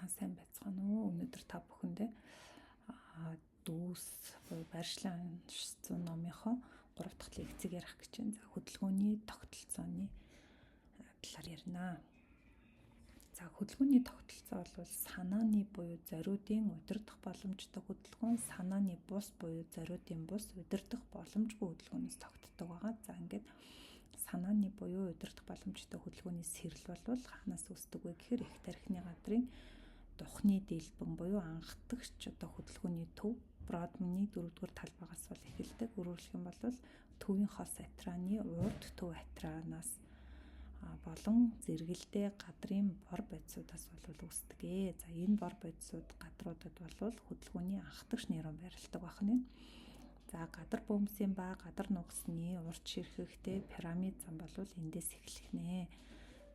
Сайн байцгаана уу? Өнөөдөр та бүхэндээ дүүс буюу байршлын уншсан номынхоо 3 дахь лекцийг ярих гэж байна. За хөдөлгөөний тогтолцооны талаар ярина. За хөдөлгөөний тогтолцоо бол санааны буюу зориудын удирдах боломжтой хөдөлгөөн, санааны бус буюу зориудын бус удирдах боломжгүй хөдөлгөөнөөс тогтдог байгаа. За ингээд санааны буюу удирдах боломжтой хөдөлгөөний сэрэл бол хаанаас үүсдэг вэ гэхээр их тархины газрын духны дэлбэн буюу анхдагч хөдөлгөөний төв Бродманы 4-р талбайгаас бол эхэлдэг. Өөрөглөх юм бол төвийн хос атрааны урд төв атраанаас болон зэрэгэлдээ гадрын бор бодисуудаас бол үүсдэг. За энэ бор бодисууд гадруудад бол хөдөлгөөний анхдагч нейрон байрладаг байна. За гадар бөмбөсийн ба гадар нугасны урд ширхэгтэй пирамид зам бол эндээс эхлэх нэ.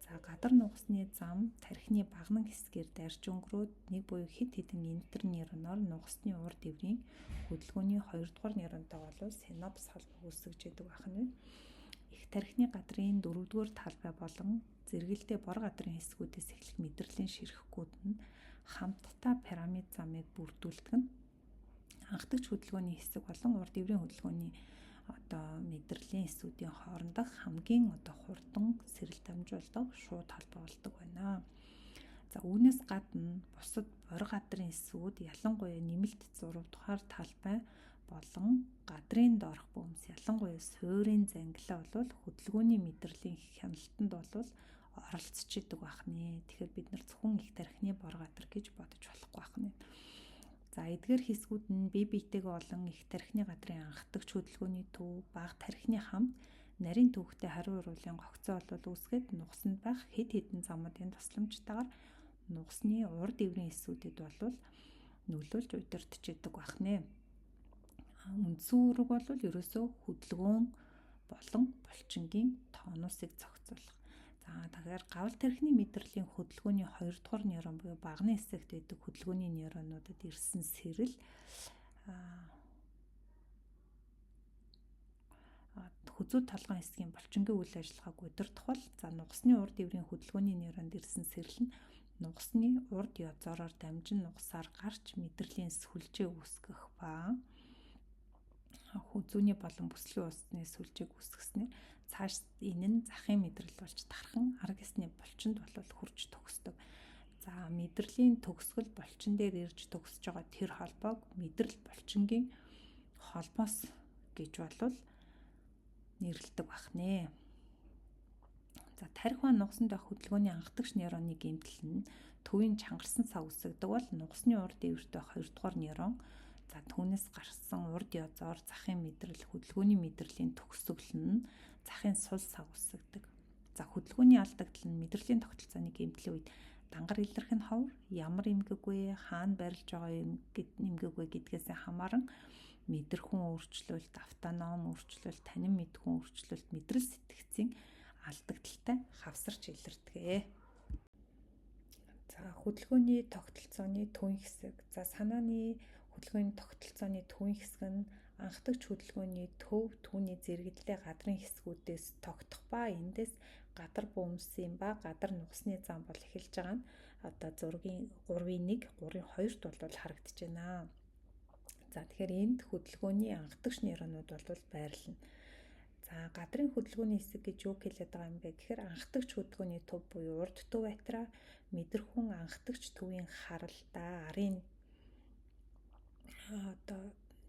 За гадар нугасны зам тархины багнан хэсгээр дарж өнгөрөөд нэг буюу хэд хэдэн интернейроноор нугасны урд дэврийн хөдөлгөөний 2-р нейронтой бол синапс холбоо үүсгэж яадаг байна. Их тархины газрын 4-р талбай болон зэрэгэлдээ бор гадрын хэсгүүдээс эхлэх мэдрэлийн ширхгүүд нь хамтдаа пирамид замыг бүрдүүлдэг нь анхдагч хөдөлгөөний хэсэг болон урд дэврийн хөдөлгөөний мэдрэлийн эсүүдийн хоорондох хамгийн хурдан сэрэл дамжуулдаг шууд холбоо болдог байна. За үүнээс гадна бусад бор гадрын эсүүд ялангуяа нэмэлт 6 дугаар талбай болон гадрын доорх бөмбөс ялангуяа суурийн зангилаа бол хөдөлгөөний мэдрэлийн хяналтанд бол оролцож идэг байна. Тэгэхээр бид нар зөвхөн их тархины бор гадар гэж бодож болохгүй байна. За эдгээр хэсгүүд нь бие биетэйгээ болон их тархины газрын анхдагч хөдөлгөөний төв, бага тархины хамт нарийн төвхтэй хариу уруулын гогцоо бол үүсгээд нугасанд байх хэд хэдэн замуудын тусламжтайгаар нугасны урд дэврийн эсүүдэд бол нөлөөлж удирдах идэг байна. Үндсэн үүрэг бол ерөөсөө хөдөлгөөн болон булчингийн тонусыг зохицуулах. За тэгэхээр гавал тархины мэдрэлийн хөдөлгөөний 2-р нейрон буюу багны хэсэгт байдаг хөдөлгөөний нейронуудад ирсэн сэрэл хүзүү толгойн хэсгийн булчингийн үйл ажиллагааг удирдах бол за нугасны урд дэврийн хөдөлгөөний нейронд ирсэн сэрэл нь нугасны урд язороор дамжин нугасаар гарч мэдрэлийн сүлжээ үүсгэх ба хүзүүний болон бүслийн усны сүлжээг үүсгэснээр цааш энэ нь захын мэдрэл болж тархан арга гэсний булчинд бол хурж төгсдөг. За мэдрэлийн төгсгөл булчин дээр ирж төгсөж байгаа тэр холбоог мэдрэл булчингийн холбоос гэж бол нэрлэдэг байна. За тархи ба нугасанд байх хөдөлгөөний анхдагч нейроны гэмтэл нь төвийн чангарсан сав үүсгдэг бол нугасны урд дэвртэй 2-р нейрон за түүнээс гарсан урд язоор захын мэдрэл хөдөлгөөний мэдрэлийн төгсгөл нь захын сул сав үүсгдэг. За хөдөлгөөний алдагдал нь мэдрэлийн тогтолцооны гэмтлийн үед дангар илэрх нь ховор ямар эмгэггүй хаана барилж байгаа эмгэггүй гэдгээс хамааран мэдрэхүүн өөрчлөлт, автоном өөрчлөлт, танин мэдхүүн өөрчлөлт мэдрэл сэтгцийн алдагдaltaй хавсарч илэрдэг. За хөдөлгөөний тогтолцооны төвийн хэсэг. За санааны хөдөлгөөний тогтолцооны төвийн хэсэг нь анхдагч хөдөлгөөний төв түүний зэрэгэлдээ гадрын хэсгүүдээс тогтох ба эндээс гадар бөмбөсийн ба гадар нугасны зам бол эхэлж байгаа нь зургийн 3-1, 3-2-т бол харагдаж байна. За тэгэхээр энд хөдөлгөөний анхдагч нейронууд бол байрлана. За гадрын хөдөлгөөний хэсэг гэж юу хэлээд байгаа юм бэ гэхээр анхдагч хөдөлгөөний төв буюу урд төв атра мэдрэхүүн анхдагч төвийн харалтаа арын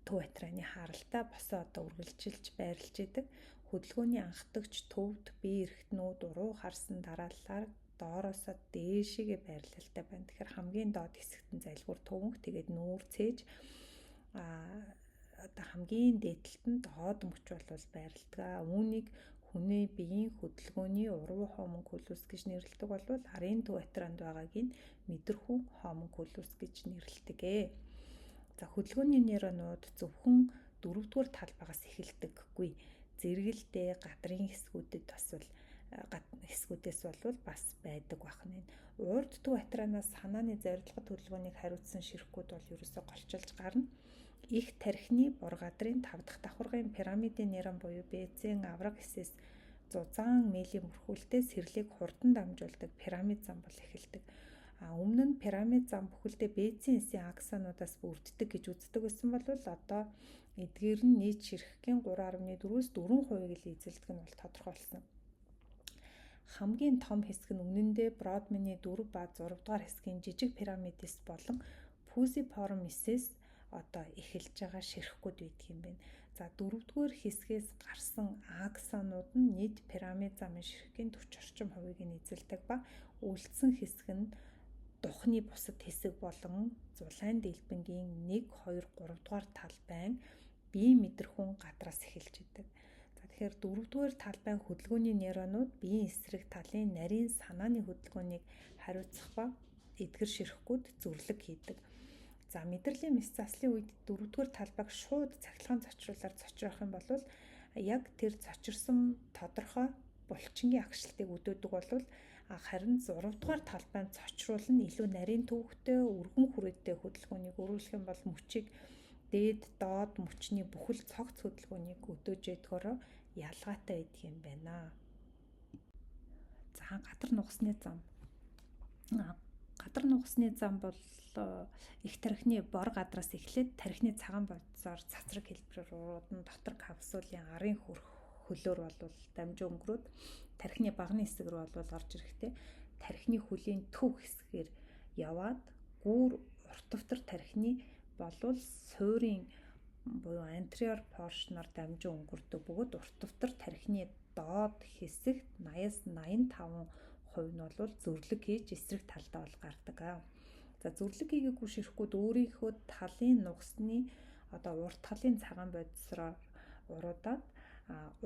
төв атрааны харалтаа босоо үргэлжилж байрлаж идэг. Хөдөлгөөний анхдагч төвд бие эрхтнүүд уруу харсан дараалалаар доороосоо дээшигээ байрлалтай байна. Тэгэхээр хамгийн доод хэсэгт нь залгуур төвөнх тэгээд нүүр цээж хамгийн дээдлэлт нь доод мөч бол байрладаг. Үүнийг хүний биеийн хөдөлгөөний уруу хомонкулус гэж нэрлэдэг бол арын төв атранд байгааг нь мэдрэхүүн хомонкулус гэж нэрлэдэг. За хөдөлгөөний нейронууд зөвхөн 4-р талбайгаас эхэлдэггүй. Зэрэгэлдээ гадрын хэсгүүдээс бол бас байдаг байна. Урд төв атраанаас санааны зорилгот хөдөлгөөнийг хариуцсан ширхгүүд бол ерөөсөө голчилж гарна. Их тархины бор гадрын 5 дахь давхаргын пирамидын нейрон буюу бэзэн авраг хэсээс 100 милийн бүрхүүлтэй сэрлийг хурдан дамжуулдаг пирамид зам бол эхэлдэг. Өмнө нь пирамид зам бүхэлдээ Бээцийн эсийн аксонуудаас бүрддэг гэж үздэг байсан бол одоо эдгээр нь нийт ширхгийн 3.4-өөс 4%-ийг л эзэлдэг нь бол тодорхой болсон. Хамгийн том хэсэг нь үнэндээ Бродманы 4 ба 6 дугаар хэсгийн жижиг пирамидис болон Пусиформисээс одоо эхэлж байгаа ширхгүүд байдаг юм байна. За 4-р хэсгээс гарсан аксонууд нь нийт пирамид замын ширхгийн 40 орчим хувийг нь эзэлдэг ба үлдсэн хэсэг нь духны бусад хэсэг болон зулайн дэлбэнгийн 1, 2, 3 дугаар талбайн бие мэдрэхүүн гадраас эхэлж идэг. За тэгэхээр 4-р талбайн хөдөлгөөний нейронууд биеийн эсрэг талын нарийн санааны хөдөлгөөнийг хариуцах ба эдгэр ширхгүүд зүрлэг хийдэг. За мэдрэлийн мэс заслын үед 4-р талбайг шууд цахилгаан зочруулаар зочрох юм бол яг тэр зочирсон тодорхой булчингийн агшлтыг өдөөдөг болвол харин 6-дугаар талбайд цочруулна илүү нарийн төвөгтэй өргөн хүрээтэй хөдөлгөөнийг өргүүлэх юм бол мөчийг дээд доод мөчний бүхэл цогц хөдөлгөөнийг өдөөж ядгаараа ялгаатай байдаг юм байна. За гадар нугасны зам. Гадар нугасны зам бол их тархины бор гадраас эхлээд тархины цагаан бодисоор цацраг хэлбэрээр уруудан дотор капсулын арын хөлөөр бол дамжин өнгөрөөд тархины багны хэсэг рүү бол орж ирэхдээ тархины хөлийн төв хэсгээр яваад гүүр уртвтар тархины болвол суурийн буюу anterior portion-оор дамжин өнгөрдөг бөгөөд уртвтар тархины доод хэсэгт 80-85% нь бол зүрлэг хийж эсрэг талдаа бол гардаг. За зүрлэг хийгээгүй ширхгүүд өөрийнхөө талын нугасны одоо урд талын цагаан бодисоор уруудаад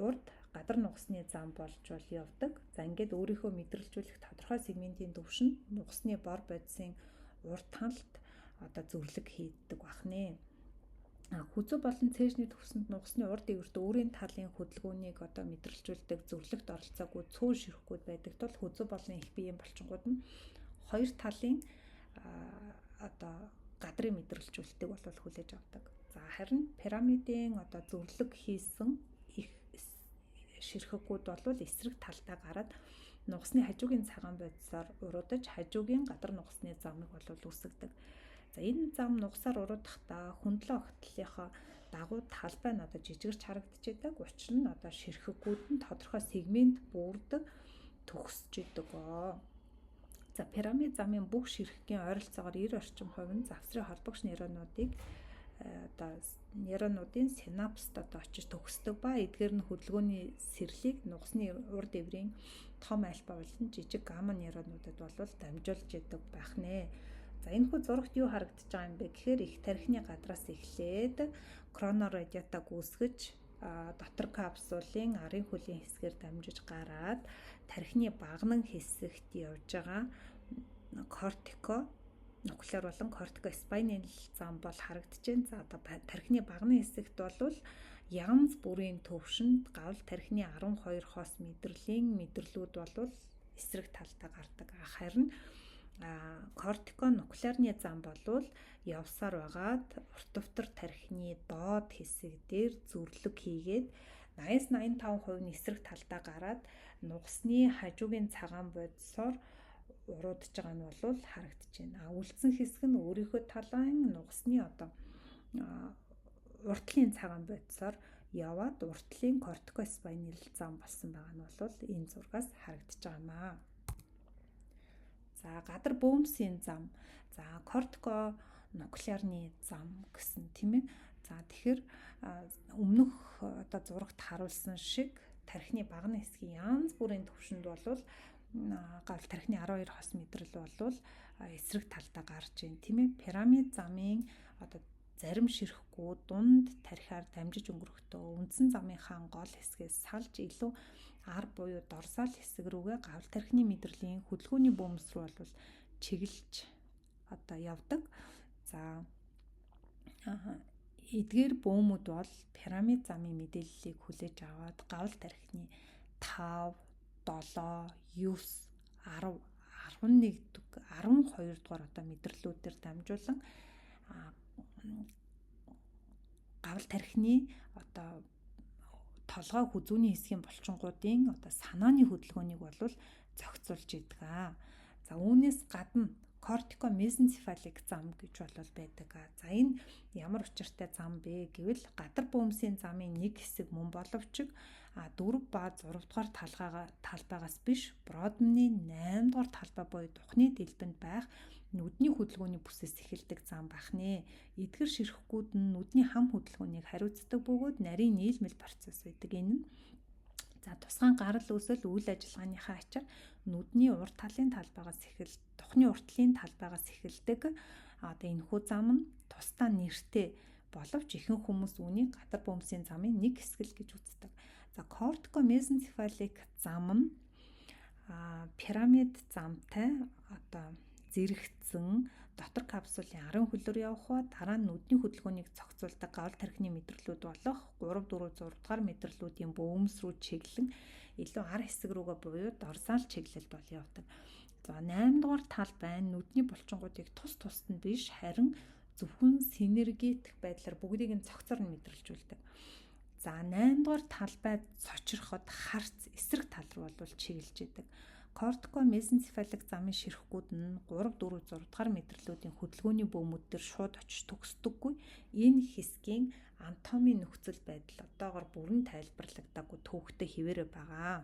урд гадар нугасны зам болж бол явдаг. За ингээд өөрийнхөө мэдрэлжүүлэх тодорхой сегментийн төвшөнд нугасны бор бодисын урд талд одоо зүрлэг хийдэг бахнэ. Хүзүү болон цээжний төвсөнд нугасны урд ивэрт өөрийн талын хөдөлгөөнийг одоо мэдрэлжүүлдэг зүрлэгт оролцоогүй цөөн ширхгүүд байдаг тул хүзүү болон их биеийн булчингууд нь хоёр талын одоо гадрын мэдрэлжүүлэлтийг бол хүлээж авдаг. За харин пирамидын одоо зүрлэг хийсэн их ширхгүүд бол эсрэг талдаа гараад нугасны хажуугийн цагаан бодисоор уруудаж хажуугийн гадар нугасны замыг бол үүсгдэг. За энэ зам нугасаар уруудахдаа хөндлөн огтлынхаа дагуу талбай нь одоо жижигэрч харагдчихэдэг. Учир нь одоо ширхгүүд нь тодорхой сегмент бүрдэг төгсөж идэг. За пирамид замын бүх ширхгийн ойролцоогоор 90 орчим хувь нь завсрын холбогч нейронуудыг одоо нейронуудын синапсд одоо очиж төгсдөг ба эдгээр нь хөдөлгөөний сэрлийг нугасны урд иврийн том альфа болон жижиг гамма нейронуудад бол дамжуулж яадаг байх нэ. За энэ хүү зурагт юу харагдаж байгаа юм бэ гэхээр их тархины гадраас эхлээд кронорадиатаг үүсгэж дотор капсулын арын хөлийн хэсгээр дамжиж гараад тархины багнан хэсэгт явж байгаа кортико нуклеар болон кортикоспинал зам бол харагдчихээн. За одоо тархины багны хэсэгт бол янз бүрийн төвшөнд гавл тархины 12 хос мэдрэлийн мэдрэлүүд бол эсрэг талдаа гардаг. Харин кортиконуклеарны зам болвол явсаар байгаад уртвтар тархины доод хэсэг дээр зүрлэг хийгээд 80-85% нь эсрэг талдаа гараад нугасны хажуугийн цагаан бодисоор уруудж байгаа нь бол харагдаж байна. Үлдсэн хэсэг нь өөрийнхөө талын нугасны одоо уртлын цагаан бодисоор яваад уртлын кортикоспинал зам болсон байгаа нь бол энэ зургаас харагдаж байгаа юм аа. За гадар бөөмсийн зам. За кортиконуклеарны зам гэсэн тийм ээ. За тэгэхээр өмнөх одоо зурагт харуулсан шиг тархины багны хэсгийн янз бүрийн төвшөнд бол гавл тархины 12 хос мэдрэл бол эсрэг талдаа гарч ийн тийм ээ. Пирамид замын одоо зарим ширхгүү дунд тархиар дамжиж өнгөрөхдөө үндсэн замынхаа гол хэсгээс салж илүү ар буюу дорсал хэсэг рүүгээ гавл тархины мэдрэлийн хөдөлгөөний бөөмс рүү бол чиглэж одоо явдаг. За эдгээр бөөмүүд бол пирамид замын мэдээллийг хүлээж аваад гавл тархины 5, 7, 9, 10, 11, 12 дугаар одоо мэдрэлүүдээр дамжуулан гавл тархины одоо толгой хүзүүний хэсгийн булчингуудын одоо санааны хөдөлгөөнийг бол зохицуулж идэг. За үүнээс гадна кортикомезенцефалик зам гэж бол байдаг. За энэ ямар учиртай зам бэ гэвэл гадар бөмбөсийн замын нэг хэсэг мөн боловч 4 ба 6 дугаар талбайгаас биш Бродманы 8 дугаар талбай буюу Духны дэлбэнд байх нүдний хөдөлгөөний бүсээс эхэлдэг зам бахнэ. Эдгэр ширхгүүд нь нүдний хам хөдөлгөөнийг хариуцдаг бөгөөд нарийн нийлмэл процесс байдаг. Энэ нь тусгай гарал үүсэл үйл ажиллагааныхаа ачаар нүдний урт талын талбайгаас Духны уртлын талбайгаас эхэлдэг. Энэхүү зам нь тусдаа нэртэй боловч ихэнх хүмүүс үүнийг гадар бөмбөсийн замын нэг хэсэг гэж үздэг. Кортикомезенцефалик зам нь пирамид замтай зэрэгцэн дотор капсулын арын хөлөөр явах ба дараа нь нүдний хөдөлгөөнийг зохицуулдаг гол тархины мэдрэлүүд болох 3-4-6 дугаар мэдрэлүүдийн бөөмс рүү чиглэн илүү ар хэсэг рүүгээ буюу дорсал чиглэл бол явдаг. За 8 дугаар талбай нүдний булчингуудыг тусад нь биш харин зөвхөн синергетик байдлаар бүгдийг нь цогцоор нь мэдрэлжүүлдэг. За 8 дугаар талбай цочроход харц эсрэг тал руу бол чиглэж идэг. Кортикомезенцефалик замын ширхгүүд нь 3-4-6 дугаар мэдрэлүүдийн хөдөлгөөний бөөмүүд дээр шууд очиж төгсдөггүй. Энэ хэсгийн анатомийн нөхцөл байдал одоогоор бүрэн тайлбарлагдаагүй төвөгтэй хിവэрэ байгаа.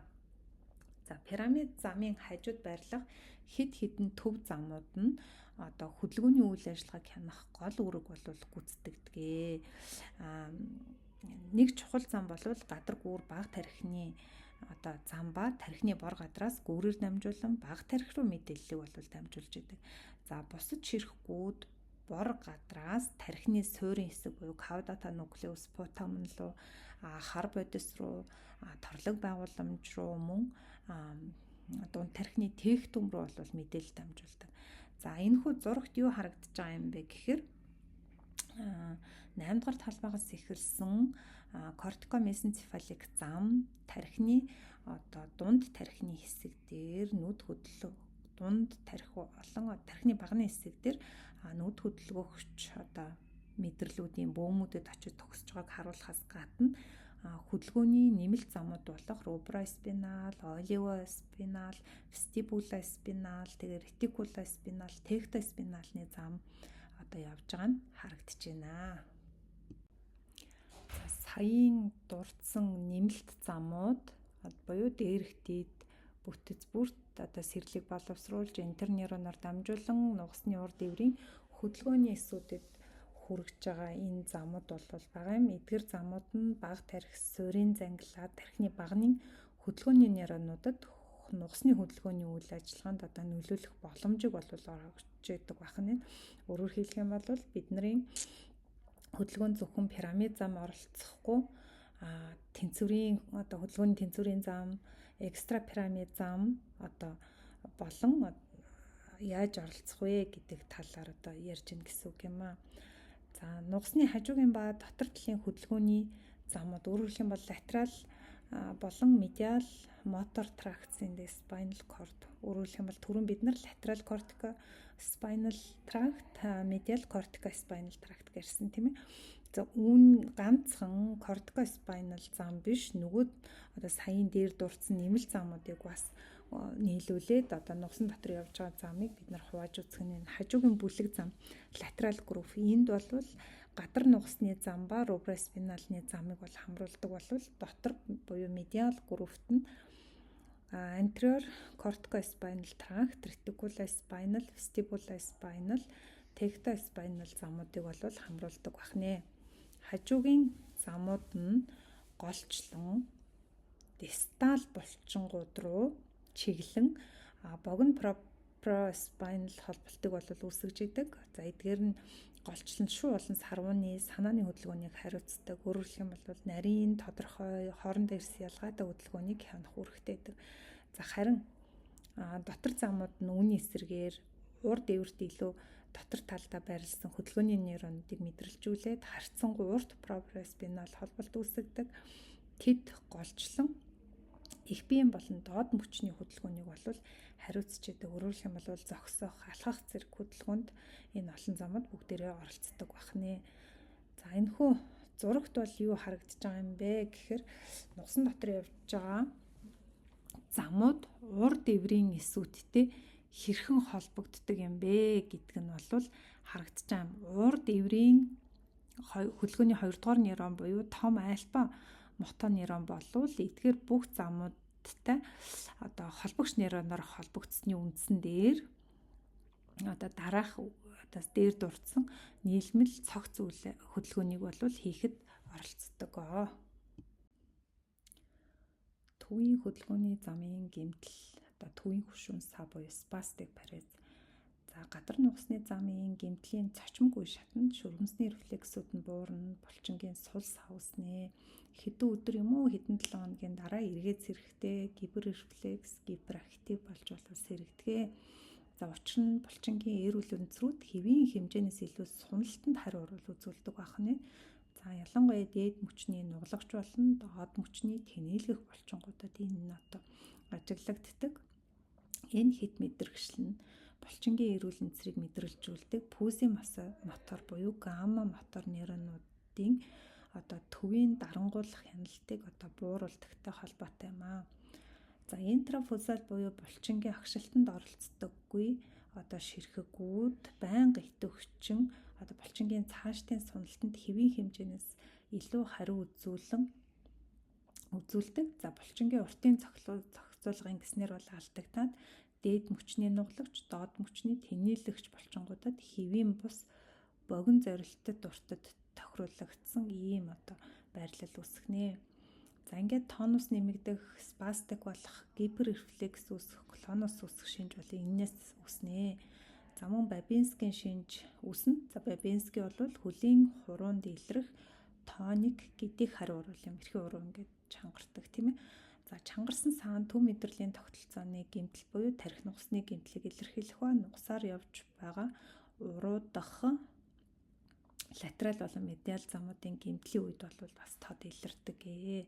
За пирамид замын хажууд байрлах хэд хэдэн төв замууд нь хөдөлгөөний үйл ажиллагааг хянах гол үүрэг бол гүйцэтгэдэг. Нэг чухал зам бол гадар гүүр бага тархины зам ба тархины бор гадраас гүүрээр дамжуулан бага тархи руу мэдээллийг бол дамжуулж идэг. За бусад ширхгүүд бор гадраас тархины суурин хэсэг буюу каудата нуклеус путамн руу хар бодис руу торлог байгууламж руу мөн дунд тархины тектум руу бол мэдээлэл дамжуулдаг. За энэхүү зурагт юу харагдаж байгаа юм бэ гэхээр 8 дугаар талбайгаас эхэлсэн кортикомезенцефалик зам тархины дунд тархины хэсэг дээр нүд хөдлөх дунд тархи олон тархины багны хэсэг дээр нүд хөдөлгөөгч мэдрэлүүдийн бөөмүүдэд очиж төгсөж байгааг харуулахаас гадна хөдөлгөөний нэмэлт замууд болох руброспинал, оливоспинал, вестибулоспинал, тэгээ ретикулоспинал, тектоспиналны зам явж байгаа нь харагдаж байна. Саяын дурдсан нэмэлт замууд буюу дээрх дээд бүтэц бүрт сэрлэг боловсруулж интернейроноор дамжуулан нугасны урд дэврийн хөдөлгөөний эсүүдэд хүргэж байгаа энэ замууд бол байгаа юм. Эдгээр замууд нь бага тархи суурин зангилаа тархины багны хөдөлгөөний нейронуудад нугасны хөдөлгөөний үйл ажиллагаанд нөлөөлөх боломжийг бол олгож идэг байна. Өөрөөр хэлэх юм бол бидний хөдөлгөөнд зөвхөн пирамид зам оролцохгүй тэнцвэрийн хөдөлгөөний тэнцвэрийн зам, экстра пирамид зам болон яаж оролцох вэ гэдэг талаар ярьж гин гэсэн үг юм аа. За нугасны хажуугийн ба дотор талын хөдөлгөөний замууд өөрөөр хэлэх юм бол латерал болон медиал мотор тракт in the spinal cord. Өөрөөр хэлэх юм бол түрүүн бид нар lateral cortico spinal tract, medial cortico spinal tract гэсэн тийм ээ. За үүн ганцхан cortico spinal зам биш нөгөө саяын дээр дурдсан нэмэлт замуудыг бас нийлүүлээд нугасан дотор явж байгаа замыг бид нар хувааж үзэх нь хажуугийн бүлэг зам lateral groove. Энд бол гадар нугасны зам ба руброспиналны замыг бол хамруулдаг болвол дотор буюу medial groove-т нь anterior corticospinal tract, reticulospinal, vestibulospinal, tectospinal замуудыг бол хамруулдаг бахнэ. Хажуугийн замууд нь голчлон дистал булчингууд руу чиглэн богино prospinal холболтыг бол үүсгэж идэг. За эдгээр нь голчлон шуу болон сарвууны санааны хөдөлгөөнийг хариуцдаг. Өөрөөр хэлэх юм бол нарийн тодорхой хоорондоо ирсэн ялгаатай хөдөлгөөнийг хянах үүрэгтэй байдаг. За харин дотор замууд нь үүний эсрэгээр урд дэврт илүү дотор талдаа байрласан хөдөлгөөний нейронуудыг мэдрэлжүүлээд харьцангуй урт prospinal холболт үүсгдэг. Тэд голчлон их биеийн болон доод мөчний хөдөлгөөнийг бол хариуцж идэг. Өөрөөр хэлэх юм бол зогсоох, алхах зэрэг хөдөлгөөнд энэ олон замууд бүгдээрээ оролцдог бахнэ. За энэхүү зурагт бол юу харагдаж байгаа юм бэ гэхээр нугасан дотор явж байгаа замууд урд дэврийн эсүүдтэй хэрхэн холбогддог юм бэ гэдг нь бол харагдаж байгаа. Урд эврийн хөдөлгөөний 2 дугаар нейрон буюу том альфа мотор нейрон болвол эдгээр бүх замуудтай одоо холбогч нейроноор холбогдсны үндсэн дээр одоо дараах одоо дээр дурдсан нийлмэл цогц үйл хөдөлгөөнийг бол хийхэд оролцдог. Төвийн хөдөлгөөний замын гэмтэл одоо төвийн хөшүүн сав буюу спастик парез. За гадар нугасны замын гэмтлийн цочмог үе шатанд шүрмсний рефлексүүд нь буурна, булчингийн сул сав үснэ. Хэдэн өдөр юм уу хэдэн 7 хоногийн дараа эргээд сэрэхтэй гиперрефлекс, гиперактив болж сэрэгдэгэ. За учир нь булчингийн эрүүл өнцрүүд хэвийн хэмжээнээс илүү суналтанд хариу урвал үзүүлдэг байна. За ялангуяа дээд мөчний нуглагч болон доод мөчний тэнээлгэх булчингуудад энэ нь одоо ажиглагддаг. Энэ хэд мэдрэгшил нь булчингийн эрүүл энцрийг мэдрэлжүүлдэг пүүсийн мотор буюу гамма мотор нейронуудын одоо төвийн дарангуулах хяналтыг одоо бууруулдагтай холбоотой юм аа. За интрафузал буюу булчингийн агшилтанд оролцдоггүй одоо ширхэгүүд байнга идэвхчин одоо булчингийн цаашдын суналтанд хэвийн хэмжээнээс илүү хариу үзүүлдэг. За булчингийн уртын зохицуулгын гэснээр бол алдагдаад дээд мөчний нуглагч, доод мөчний тэнээлэгч булчингуудад хэвийн бус богино зорилттой дуртад тохируулагдсан ийм одоо байрлал үүсгэнэ. За ингээд тонус нэмэгдэх, спастик болох, гиперрефлекс үүсэх, клонус үүсэх шинж бол энээс үүснэ. За мөн Бабинскийн шинж үүснэ. За Бабинский бол хөлийн хуруунд илрэх тоник гэдгийг хариу урвал юм. Эрхийн уруу ингээд чангардаг тийм ээ. За чангарсан саан төв мэдрэлийн тогтолцооны гэмтэл буюу тархи нугасны гэмтлийг илэрхийлэх ба нугасаар явж байгаа уруудах латерал болон медиал замуудын гэмтлийн үед бол бас тод илэрдэг гээ.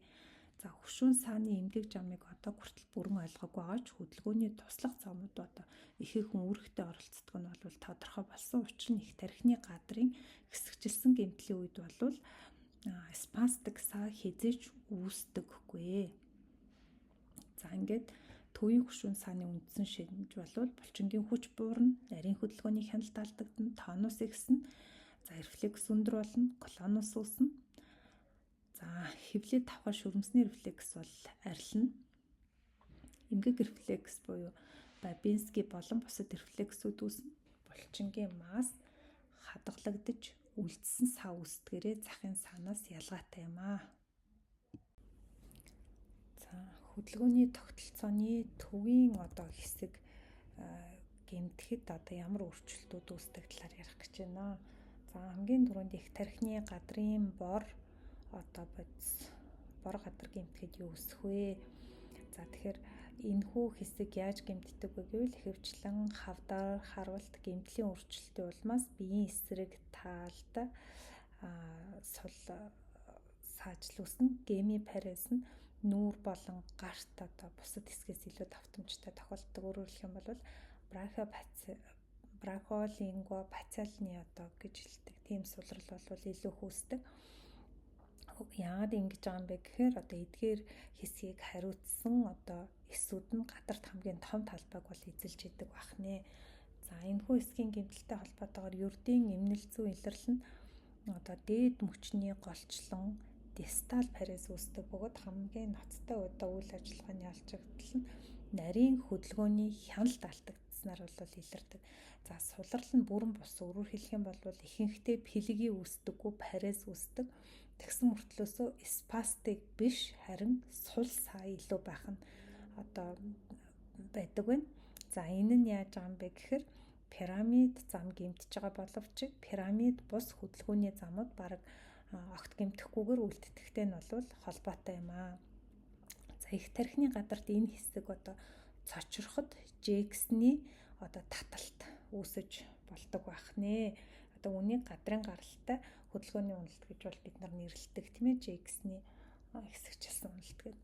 За хөшүүн сааны эмгэг жамыг одоо хүртэл бүрэн ойлгоогүй байгаа ч хөдөлгөөний туслах замууд одоо ихээхэн үүрэгтэй оролцдог нь бол тодорхой болсон. Учир нь их тархины гадрын хэсэгчилсэн гэмтлийн үед бол спастик саа хизээч үүсдэггүй. За ингээд төвийн хөшүүн сааны үндсэн шинж бол булчингийн хүч буурна, нарийн хөдөлгөөний хяналт алдагдана, тонус ихснэ. За рефлекс өндөр болно, клонус үүснэ. За хевлээд давхар шүрмсний рефлекс бол арилна. Эмгэг рефлекс буюу Бабинский болон бусад рефлексүүд үүснэ. Булчингийн масс хадгалагдаж үлдсэн сав үүсдгээрээ захын саанаас ялгаатай юм аа. За хөдөлгөөний тогтолцооны төвийн одоо хэсэг гэмтэхэд одоо ямар өөрчлөлтүүд үүсдэг талаар ярих гэж байна. За хамгийн түрүүнд их тархины гадрын бор одоо бор гадар гэмтэхэд юу үүсэх вэ? За тэгэхээр энэхүү хэсэг яаж гэмтдэг вэ гэвэл ихэвчлэн хавдар, харвалт гэмтлийн өөрчлөлтийн улмаас биеийн эсрэг таалд сул саажилуулсан гемипарез нь нүүр болон гарт одоо бусад хэсгээс илүү давтамжтай тохиолддог. Өөрөөр хэлэх юм бол брахиолингвопациалны одоо гэж хэлдэг. Тийм сулрал бол илүү хөөсдөг. Яагаад ингэж байгаа юм бэ гэхээр одоо эдгээр хэсгийг хариуцсан одоо эсүүд нь гадарт хамгийн том талбайг бол эзэлж идэг бахнэ. За энэхүү хэсгийн гэмтэлтэй холбоотойгоор ердийн эмнэлзүү илэрлэл нь одоо дээд мөчний голчлон дистал парез үүсдэг бөгөөд хамгийн ноцтой одоо үйл ажиллагааны алчигдал нь нарийн хөдөлгөөний хяналт алдагдсанаар бол илэрдэг. За сулрал нь бүрэн бус. Өөрөөр хэлэх юм бол ихэнхдээ пилгийн үүсдэггүй парез үүсдэг. Тэгсэн мөртлөөсөө спастик биш харин сул саа илүү байх нь одоо байдаг байна. За энэ нь яаж байгаа юм бэ гэхээр пирамид зам гэмтэж байгаа боловч пирамид бус хөдөлгөөний замууд бараг огт гэмтэхгүйгээр үлддэгтэй нь бол холбоотой юм аа. За их тархины гадарт энэ хэсэг одоо цочроход Жексний одоо таталт үүсэж болдог байх нэ. Одоо үнийг гадрын гаралтай хөдөлгөөний уналт гэж бол бид нар нэрлэдэг тийм ээ, Жексний хэсэгчилсэн уналт гэдэг.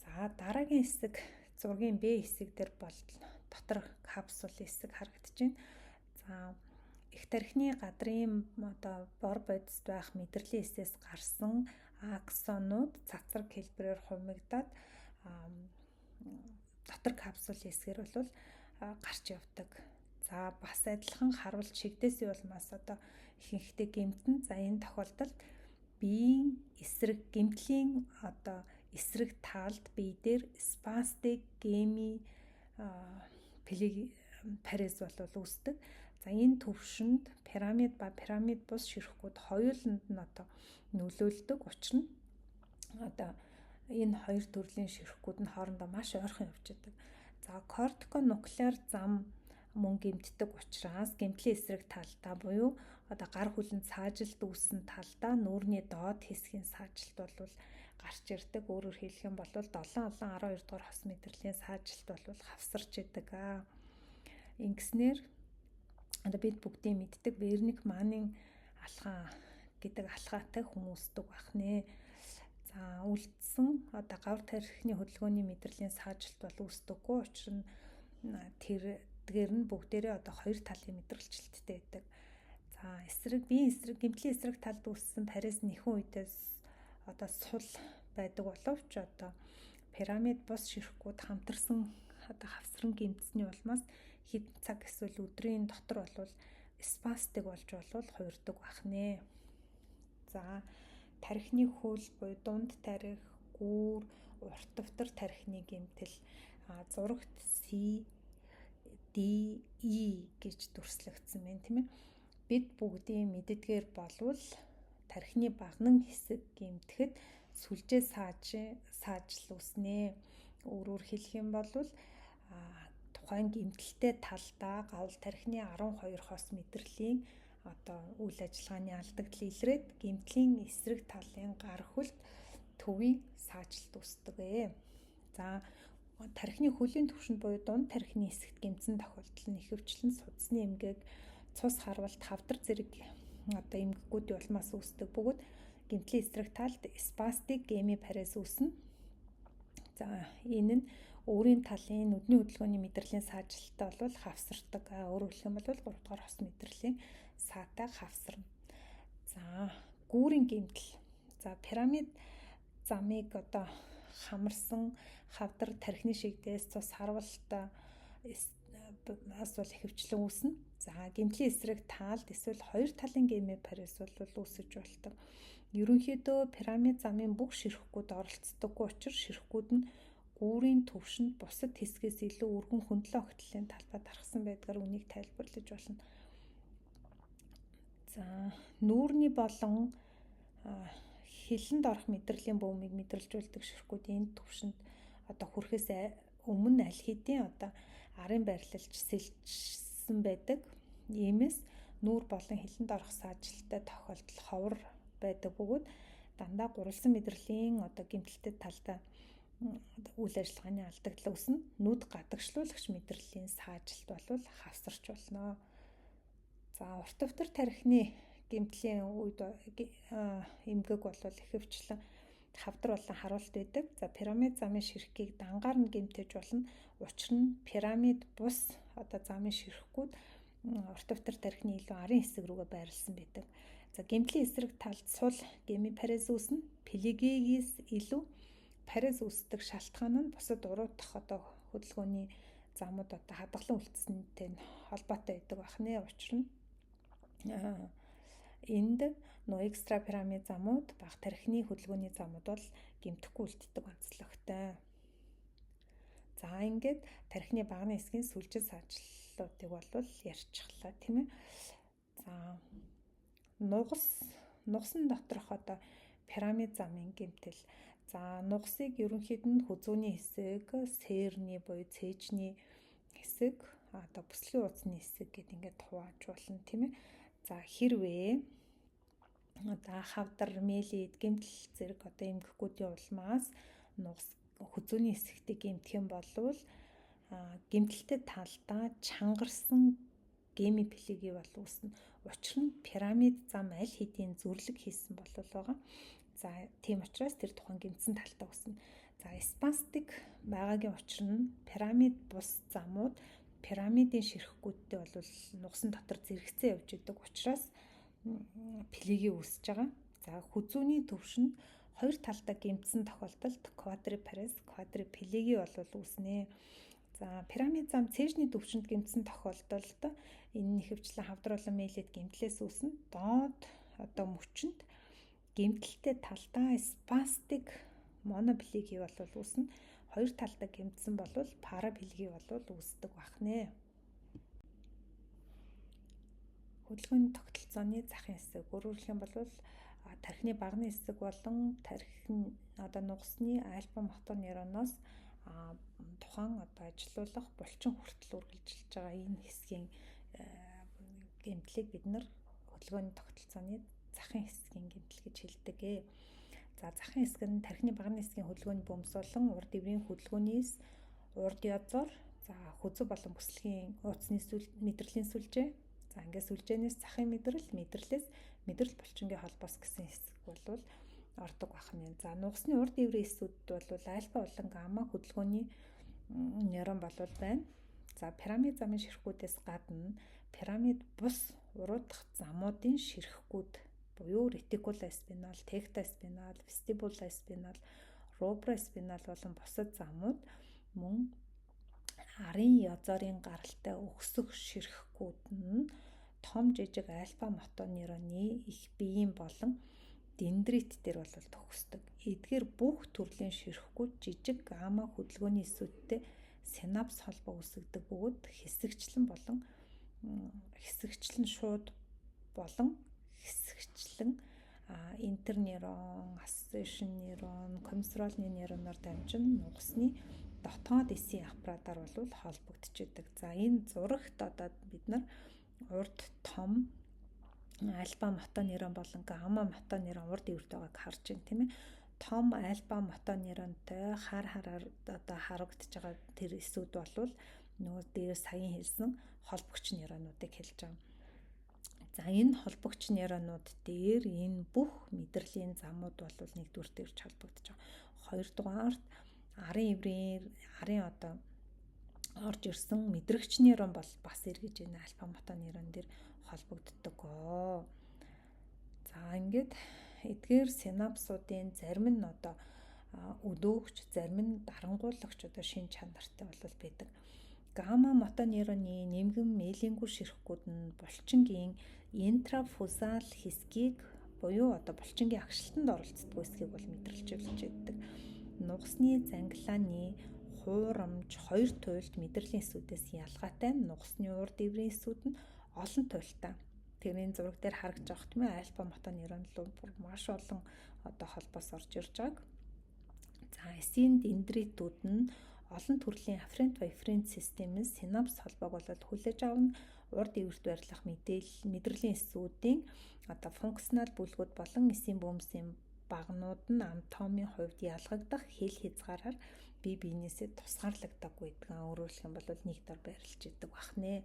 За дараагийн хэсэг зургийн Б хэсэг дээр бол дотор капсул хэсэг харагдаж байна. За их тархины гадрын одоо бор бодисд байх мэдрэлийн эсээс гарсан аксонууд цацраг хэлбэрээр хувигдаад дотор капсул хэсгээр бол гарч явдаг. За бас адилхан харуулт шигдээсийн улмаас одоо ихэнхдээ гэмтэн. За энэ тохиолдолд биеийн эсрэг гэмтлийн одоо эсрэг талд бие дээр спастик геми парез бол үүсдэг. За энэ төвшөнд пирамид ба пирамид бус ширхгүүд хоёуланд нь одоо нөлөөлдөг. Учир нь одоо энэ хоёр төрлийн ширхгүүд нь хоорондоо маш ойрхон явж байдаг. За кортиконуклеар зам мөн гэмтдэг учраас гэмтлийн эсрэг талдаа буюу одоо гар хүлэнд саажилт үүссэн талдаа нүүрний доод хэсгийн саажилт бол гарч ирдэг. Өөрөөр хэлэх юм бол 7-12 дугаар хос мэдрэлийн саажилт бол хавсарч идэг. Ингэснээр одоо бид бүгдийн мэддэг Верник Маннын алхаа гэдэг алхаатай хүмүүстдэг байх нэ. За үлдсэн одоо гавар тархины хөдөлгөөний мэдрэлийн саажилт бол үүсдэггүй. Учир нь тэргээр нь бүгдээрээ одоо хоёр талын мэдрэлжилттэй байдаг. За биеийн эсрэг гэмтлийн эсрэг талд үүссэн парез нэхэн үедээс одоо сул байдаг боловч одоо пирамид бус ширхгүүд хамтарсан одоо хавсран гэмтсэний улмаас хэд цаг эсвэл өдрийн дотор бол спастик болж хувирдаг байх нэ. За тархины хөл буюу дунд тархи, гүүр, урт давтар тархины гэмтэл зурагт C, D, E гэж дүрслэгдсэн байна тийм ээ. Бид бүгдийн мэддгээр болвол тархины багнан хэсэг гэмтэхэд сүлжээ саажил үүснэ. Өөрөөр хэлэх юм бол тухайн гэмтэлтэй талдаа гавал тархины 12 хос мэдрэлийн одоо үйл ажиллагааны алдагдал илрээд гэмтлийн эсрэг талын гар хөлт төвийн саажилт үүсдэг. За тархины хөлийн түвшинд буюу дунд тархины хэсэгт гэмтсэн тохиолдол нь ихэвчлэн судасны эмгээг цус харвалт хавдар зэрэг одоо эмгэгүүдийн улмаас үүсдэг. Бөгөөд гэмтлийн эсрэг талд спастик геми парез үүснэ. За энэ нь өөрийн талын нүдний хөдөлгөөний мэдрэлийн саажилттай бол хавсардаг. Өөрөөр хэлэх юм бол 3 дугаар хос мэдрэлийн саатай хавсарна. За гүүрийн гэмтэл. За пирамид замыг одоо хамарсан хавдар тархины шигдээс цус харвалт бол ихэвчлэн үүснэ. За гэмтлийн эсрэг талд эсвэл хоёр талын геми парез бол үүсэж болдог. Ерөнхийдөө пирамид замын бүх ширхгүүд оролцдоггүй учраас ширхгүүд нь гүүрийн төвшөнд бусад хэсгээс илүү өргөн хөндлөн огтлын талбай дарахсан байдгаар үнийг тайлбарлаж болно. За нүүрний болон хилэнд орох мэдрэлийн бөмбөгийг мэдрэлжүүлдэг ширхгүүд энэ төвшөнд одоо хүрэхээс өмнө аль хэдийн одоо арын байрлалж сэлжсэн байдаг. Иймээс нүүр болон хилэнд орох саажилттай тохиолдол ховор байдаг бөгөөд дандаа гурвалсан мэдрэлийн одоо гэмтэлтэй талдаа үйл ажиллагааны алдагдал үүснэ. Нүд гадагшлуулагч мэдрэлийн саажилт бол хавсарч болно. За урт давтар тархины гэмтлийн үед эмгэг бол ихэвчлэн хавдар болон харуулт байдаг. За пирамид замын ширхгийг дангаар нь гэмтэж болно. Учир нь пирамид бус одоо замын ширхгүүд урт давтар тархины илүү арын хэсэг рүүгээ байрлсан байдаг. За гэмтлийн эсрэг талд сул геми парез үүснэ. Пелегигээс илүү парез үүсдэг шалтгаан нь бусад уруудах одоо хөдөлгөөний замууд одоо хадгалан үлдсэнтэй холбоотой байдаг байх нэ. Учир нь энд экстра пирамид замууд бага тархины хөдөлгөөний замууд бол гэмтэхгүй үлддэг онцлогтой. За ингээд тархины багны хэсгийн сүлжээ саажилтуудыг бол ярьчихлаа тийм ээ. За нугсан доторх одоо пирамид замын гэмтэл. За нугсыг ерөнхийд нь хүзүүний хэсэг, сэрний буюу цээжний хэсэг, одоо бүслийн уудсны хэсэг гэд ингээд хувааж болно тийм ээ. За хэрвээ одоо хавдар, мелид, гэмтэл зэрэг одоо эмгэгүүдийн улмаас нугс хүзүүний хэсэгтээ гэмтэх юм бол гэмтэлтэй талдаа чангарсан геми пелеги бол үүснэ. Учир нь пирамид зам аль хэдийн зүрлэг хийсэн болов байгаа. За тийм учраас тэр тухайн гэмтсэн талтаа үүснэ. За спастик байгаагийн учир нь пирамид бус замууд пирамидын ширхгүүдтэй бол нугсан дотор зэрэгцээ явж идэг учраас пелеги үүсэж байгаа. За хүзүүний төвшөнд хоёр талдаа гэмтсэн тохиолдолд квадрипарез, квадрипелеги бол үүснэ. За пирамид зам цээжний төвшөнд гэмтсэн тохиолдолд энэ нэхэвчлэн хавдар болон мээлэд гэмтлээс үүснэ. Доод мөчөнд гэмтэлтэй талдаа спастик моноплегий болвол үүснэ. Хоёр талдаа гэмтсэн болвол параплегий болвол үүсдэг бахнэ. Хөдөлгөөний тогтолцооны захын хэсэг. Өөрөөр хэлбэл тархины багны хэсэг болон тархины нугасны альфа мотор нейроноос тухайн ажилуулах булчин хүртэл үргэлжилж байгаа энэ хэсгийн гэмтлийг бид нар хөдөлгөөний тогтолцооны захын хэсгийн гэмтэл гэж хэлдэг. За захын хэсэг нь тархины багны хэсгийн хөдөлгөөний бөмбөс болон урд эврийн хөдөлгөөнийс урд язуур, за хүзүү болон бүслэгийн ууцны мэдрэлийн сүлжээ, за ингээд сүлжээнээс захын мэдрэлээс мэдрэл булчингийн холбоос гэсэн хэсэг болвол ордог бахна. За нугасны урд эврийн эсүүд бол альфа болон гамма хөдөлгөөний нейрон болвол байна. За пирамид замын ширхгүүдээс гадна пирамид бус уруудах замуудын ширхгүүд буюу ретикулоспинал, тектоспинал, вестибулоспинал, руброспинал болон бусад замууд мөн арын язорын гаралтай өксөх ширхгүүд нь том жижиг альфа мотор нейроны их биеийн болон дендрит дээр бол төгсдөг. Эдгээр бүх төрлийн ширхгүүд жижиг гамма хөдөлгөөний эсүүдтэй синапс холбоо үүсгдэг бөгөөд хэсэгчлэн шууд болон хэсэгчлэн интернейрон, ассоциашн нейрон, комиссаролны нейроноор дамжин нугасны дотоод эсийн аппаратаар бол холбогдчихэдэг. За энэ зурагт бид нар урд том альфа мотор нейрон болон гамма мотор нейрон урд эврт байгааг харж байна, тийм ээ. Том альфа мотор нейронтой хараар харагдаж байгаа тэр эсүүд болвол нөгөө дээр саяхан хэлсэн холбогч нейронуудыг хэлж байгаа. За энэ холбогч нейронууд дээр энэ бүх мэдрэлийн замууд бол нэгдүгürt ирж холбогдож байгаа. Хоёрдугаарт арын орж ирсэн мэдрэгч нейрон бол бас эргэж энэ альфа мотор нейрон дээр холбогддог. За ингээд эдгээр синапсуудын зарим нь өдөөгч, зарим нь дарангуулагч шин чанартай бол байдаг. Гамма мотор нейроны нэмгэн меленгүй ширхгүүд нь булчингийн интрафузал хэсгийг буюу булчингийн агшилтанд оролцдог хэсгийг бол мэдрэлжүүлж яддаг. Нугасны зангилааны хуурамч хоёр туйлд мэдрэлийн эсүүдээс ялгаатай нугасны урд эврийн эсүүд нь олон туйлтай. Тэрний зураг дээр харагдж байгаа юм аа, альфа мотор нейрон руу маш олон холбоос орж ирж байгааг. За эсийн дендритүүд нь олон төрлийн афферент ба эфферент системээс синапс холбоог хүлээж авна. Урд эврт байрлах мэдрэлийн эсүүдийн функционал бүлгүүд болон эсийн бөмбөсийн багнууд нь анатомийн хувьд ялгагдах хэл хязгаараар бие биенээсээ тусгаарлагдаггүй гэдэг. Өөрөөр хэлбэл нэг дор байрлаж идэг бахнэ.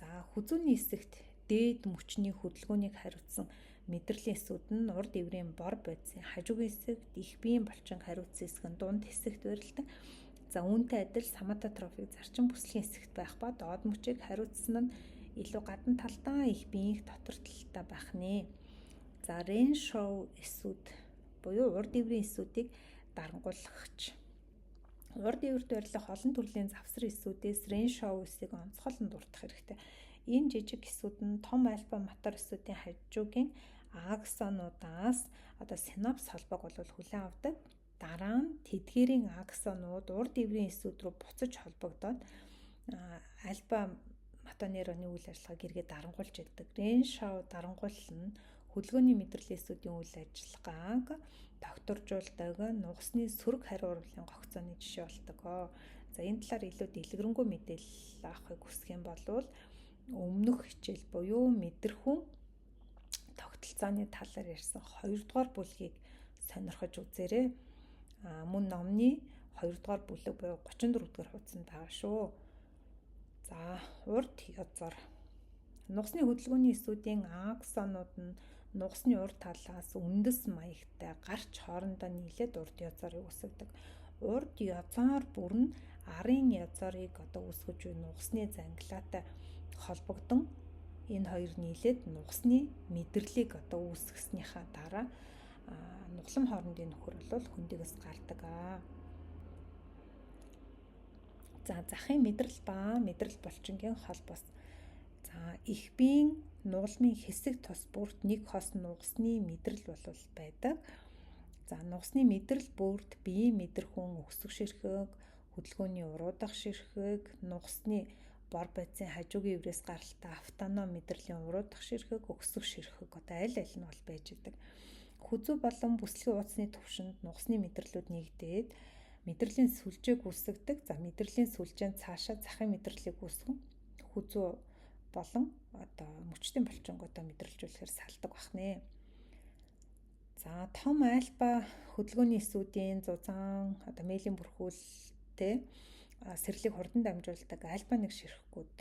За хүзүүний хэсэгт дээд мөчний хөдөлгөөнийг хариуцсан мэдрэлийн эсүүд нь урд эврийн бор бодисын хажуугийн хэсэгт их биеийн булчин хариуцсан хэсэг нь дунд хэсэгт байрладаг. За үүнтэй адил самототрофик зарчим бүслэгийн хэсэгт байх ба доод мөчийг хариуцсан нь илүү гадна талдаа их биеийн дотор талтай байх нэ. За Реншоу эсүүд буюу урд эврийн эсүүдийг дарангуулгагч. Урд эврт байрлах олон төрлийн завсар эсүүдээс Реншоу эсийг онцгойлон дурдах хэрэгтэй. Энэ жижиг эсүүд нь том альфа мотор эсүүдийн хажуугийн аксонуудаас синапс холбоог хүлээн авдаг. Дараа нь тэдгээрийн аксонууд урд эврийн эсүүд рүү буцаж холбогдоод альфа мотор нейроны үйл ажиллагааг эргээд дарангуулж яддаг. Реншоу дарангуул нь хөдөлгөөний мэдрэлийн эсүүдийн үйл ажиллагааг тогтворжуулдаг нугасны сөрөг хариу урвалын гогцооны жишээ болдог. За энэ талаар илүү дэлгэрэнгүй мэдээлэл авахыг хүсэх юм бол өмнөх хичээл буюу мэдрэхүүн тогтолцооны талаар ярьсан 2 дугаар бүлгийг сонирхож үзээрэй. Мөн номны 2 дугаар бүлэг буюу 34 дугаар хуудсанд байгаа шүү. За урд язар. Нугасны хөдөлгөөний эсүүдийн аксонууд нь нугасны урд талаас үндэс маягтай гарч хоорондоо нийлээд урд язарыг үүсгэдэг. Урд язар бүр нь арын язарыг үүсгэж буй нугасны зангилаатай холбогдсон. Энэ хоёр нийлээд нугасны мэдрэлийг үүсгэснийхаа дараа нуглам хоорондын нөхөр бол хөндөгөөс гардаг. За захын мэдрэл ба мэдрэл булчингийн холбоос. За их биеийн нугалмын хэсэг тус бүрт нэг хос нугасны мэдрэл болвол байдаг. За нугасны мэдрэл бүрт биеийн мэдрэхүүн өксөх ширхэг, хөдөлгөөний уруудах ширхэг, нугасны бор байцын хажуугийн эврээс гаралтай автоном мэдрэлийн уруудах ширхэг, өксөх ширхэг одоо аль нь бол байж идэг. Хүзүү болон бүслэгийн уудасны түвшинд нугасны мэдрэлүүд нэгдээд мэдрэлийн сүлжээг үүсгдэг. За мэдрэлийн сүлжээнд цаашаа захын мэдрэлийг үүсгэн хүзүү болон одоо мөчтийн булчингуудаа мэдрэлжүүлэхээр салдаг бахнэ. За том альба хөдөлгөөний эсүүдийн зузаан одоо мээлийн бүрхүүлтэй сэрлийг хурдан дамжуулдаг альба нэг ширхгүүд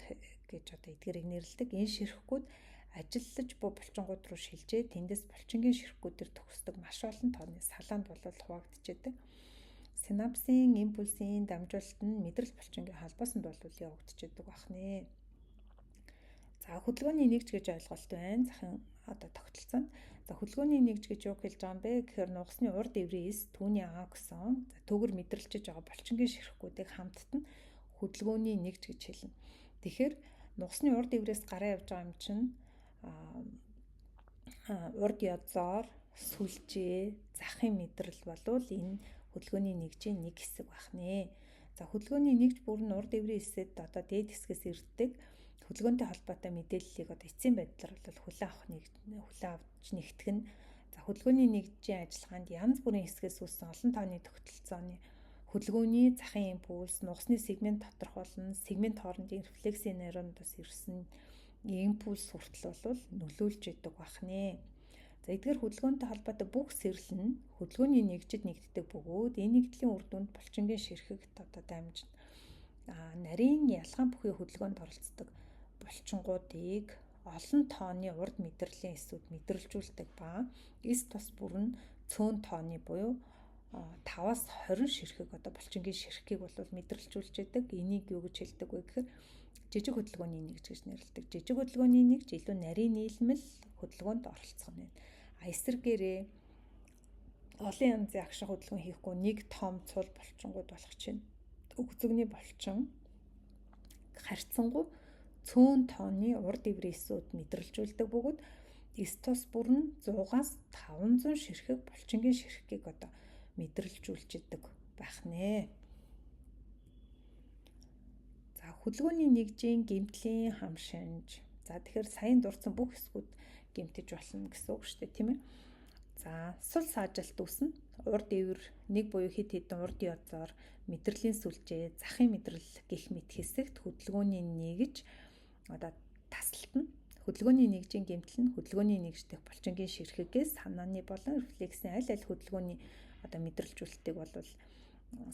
гэж одоо эдгээрийг нэрлэдэг. Энэ ширхгүүд ажиллаж буй булчингууд руу шилжээ тэндээс булчингийн ширхгүүдээр төгсдөг маш олон тооны салаанд бол хуваагдчихэдэг. Синапсын импульсийн дамжуулалт нь мэдрэл булчингийн холбоосонд бол явагдчихэдэг бахнэ. За хөдөлгөөний нэгж гэж ойлголт байна. Захын одоо тогтолцоонд. За хөдөлгөөний нэгж гэж юу хэлж байгаа юм бэ? Тэгэхээр нугасны урд эврийн эс түүний аксон төгөр мэдрэлжиж байгаа булчингийн ширхгүүдийг хамттан хөдөлгөөний нэгж гэж хэлнэ. Тэгэхээр нугасны урд эврээс гараа явж байгаа юм чинь урд язоор сүлжээ захын мэдрэл болвол энэ хөдөлгөөний нэгжийн нэг хэсэг бахнэ. За хөдөлгөөний нэгж бүр нь урд эврийн эсэд одоо дээд хэсгээс ирдэг хөдөлгөөнтэй холбоотой мэдээллийг одоо эцсийн байдлаар бол хүлээн авч нэгтгэх нь. За хөдөлгөөний нэгжийн ажиллагаанд янз бүрийн хэсгээс үүссэн олон тооны тогтолцооны хөдөлгөөний захын импульс, нугасны сегмент тодорхойлно, сегмент хоорондын рефлексийн нейронуудаас ирсэн импульс хүртэл бол нөлөөлж идэг бахнэ. За эдгээр хөдөлгөөнтэй холбоотой бүх сэрэл нь хөдөлгөөний нэгжид нэгддэг бөгөөд энэ нэгдлийн үр дүнд булчингийн ширхэгт одоо дамжина. Нарийн ялгаан бүхий хөдөлгөөнд оролцдог булчингуудыг олон тооны урд мэдрэлийн эсүүд мэдрэлжүүлдэг ба эс тус бүр нь цөөн тооны буюу 5-аас 20 ширхэг одоо булчингийн ширхгийг бол мэдрэлжүүлж идэг. Энийг юу гэж хэлдэг вэ гэхээр жижиг хөдөлгөөний нэгж гэж нэрлэдэг. Жижиг хөдөлгөөний нэгж илүү нарийн нийлмэл хөдөлгөөнд оролцох нь. Эсвэргээрээ олон янзын агшин хөдөлгөөн хийхгүй нэг том цул булчингууд болох чинь өгзөгний булчин харьцангуй цөөн тооны урд эврийн эсүүд мэдрэлжүүлдэг бөгөөд эс тус бүр нь 100-аас 500 ширхэг булчингийн ширхгийг одоо мэдрэлжүүлж идэг байх нэ. За хөдөлгөөний нэгжийн гэмтлийн хам шинж. За тэгэхээр саяын дурдсан бүх хэсгүүд гэмтэж болно гэсэн үг шүү дээ, тийм ээ. За сул саажилт үүснэ. Урд эвэр нэг буюу хэд хэдэн урд язоор мэдрэлийн сүлжээ, захын мэдрэл гэх мэт хэсэгт хөдөлгөөний нэгж одоо тасалтна. Хөдөлгөөний нэгжийн гэмтэл нь хөдөлгөөний нэгж дэх булчингийн ширхэгээс санааны болон рефлексийн аль хөдөлгөөний одоо мэдрэлжүүлэлтийг бол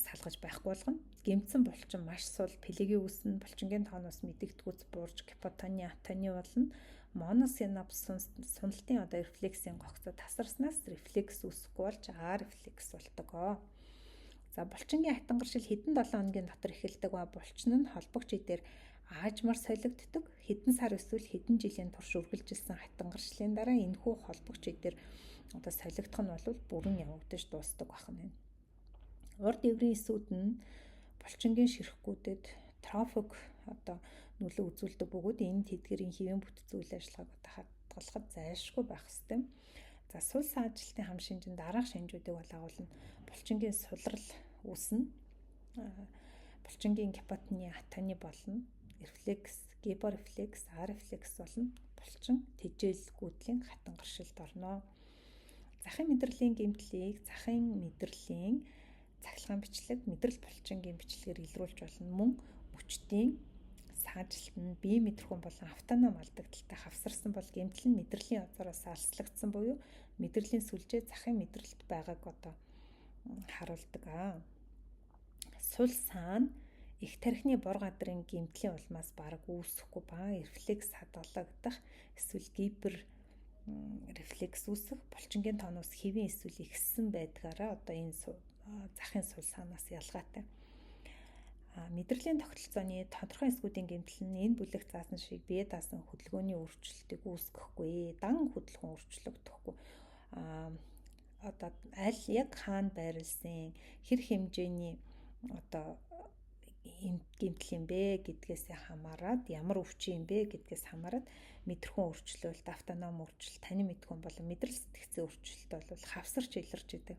салгаж байхгүй болгоно. Гэмтсэн булчин маш сул плегийн үүснэ, булчингийн тооноос мэдэгдгүүц буурж гипотоны атоны болно. Моносинапс суналтын одоо рефлексийн гогцоо тасарснаас рефлекс үүсэхгүй болж рефлекс болдог. За булчингийн хатангаршил хэдэн 7 хоногийн дотор эхэлдэг ба булчин нь холбогч идээр аажмаар солигддог. Хэдэн сар эсвэл хэдэн жилийн турш үргэлжилсэн хатангаршлын дараа энэхүү холбогч идээр одоо солигдох нь бол бүрэн явагдаж дуусдаг байна. Урд эврийн эсүүд нь булчингийн ширхгүүдэд трофик одоо нөлөө үзүүлдэг бөгөөд энэ тэдгэрийн хэвийн бүтэц үйл ажиллагааг одоо хадгалахад зайлшгүй байх ёстой. За сул саажилтын хам шинжийн дараах шинжүүдийг бол агуулна. Булчингийн сулрал үүснэ. Булчингийн гипотоны атоны болно. Рефлекс, гипорефлекс, рефлекс болно. Булчин тэжээлгүүдлийн хатангаршилд орно. Захын мэдрэлийн гэмтлийг захын мэдрэлийн цахилгаан бичлэг, мэдрэл булчингийн бичлэгээр илрүүлж болно. Мөн мөчтийн саажилт нь бие мэдрэхүүн болон автоном алдагдaltaй хавсарсан бол гэмтэл нь мэдрэлийн язараас алслагдсан буюу мэдрэлийн сүлжээ захын мэдрэлт байгааг одоо харуулдаг. Сул саана их тархины бор гадрын гэмтлийн улмаас бараг үүсэхгүй ба рефлекс хадгалагдах эсвэл гипер рефлекс үүсэх булчингийн тооноос хэвийн эсвэл ихссэн байдгаараа одоо энэ захын сул саанаас ялгаатай. Мэдрэлийн тогтолцооны тодорхой эсгүүдийн гэмтэл нь энэ бүлэг заасан шиг бие даасан хөдөлгөөний өөрчлөлтийг үүсгэхгүй, дан хөдөлгөөн өөрчлөгдөхгүй. Одоо аль яг хаана байрлсан, хэр хэмжээний одоо гэмтэл юм бэ гэдгээс хамаарат, ямар өвчин юм бэ гэдгээс хамаарат мэдрэхүүн өөрчлөлт, автоном өөрчлөлт, таны мэдхүүн болон мэдрэл сэтгцийн өөрчлөлт бол хавсарч илэрч идэг.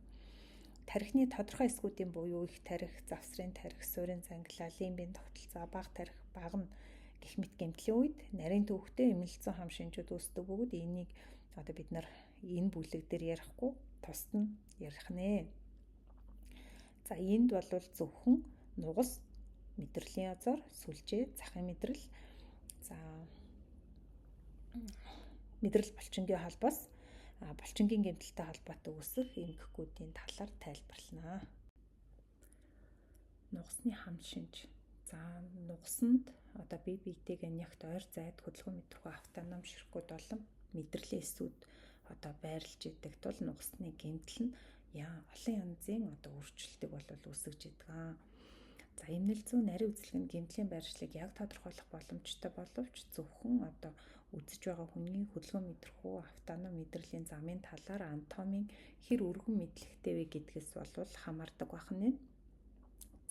Тархины тодорхой хэсгүүдийн буюу их тархи, завсрын тархи, суурин цангилаа, лимбийн тогтолцоо, бага тархи, багна гэх мэт гэмтлийн үед нарийн төвхтэй эмнэлзэн хам шинжүүд үүсдэг бөгөөд энийг одоо бид нар энэ бүлэг дээр ярихгүй тусад нь ярих нэ. За энд бол зөвхөн нугас, мэдрэлийн язгаар, сүлжээ, захын мэдрэл, за мэдрэл булчингийн холбоос булчингийн гэмтэлтэй холбоотой үүсэх эмгэгүүдийн талаар тайлбарлана. Нугасны хам шинж. За нугасанд одоо бие биетэйгээ нягт ойр зайд хөдөлгөөн мэдрэхүй автоном ширхгүүд болон мэдрэлийн эсүүд одоо байрлаж идэг тул нугасны гэмтэл нь олон янзын одоо өөрчлөлтийг бол үүсгэж идэг. За эмнэлзүү нарийн үзэлгэнд гэмтлийн байршлыг яг тодорхойлох боломжтой боловч зөвхөн одоо үзэж байгаа хүний хөдөлгөөн мэдрэхүй автоном мэдрэлийн замын талаар анатомийн хэр өргөн мэдлэгтэй вэ гэдгээс бол хамаардаг байна.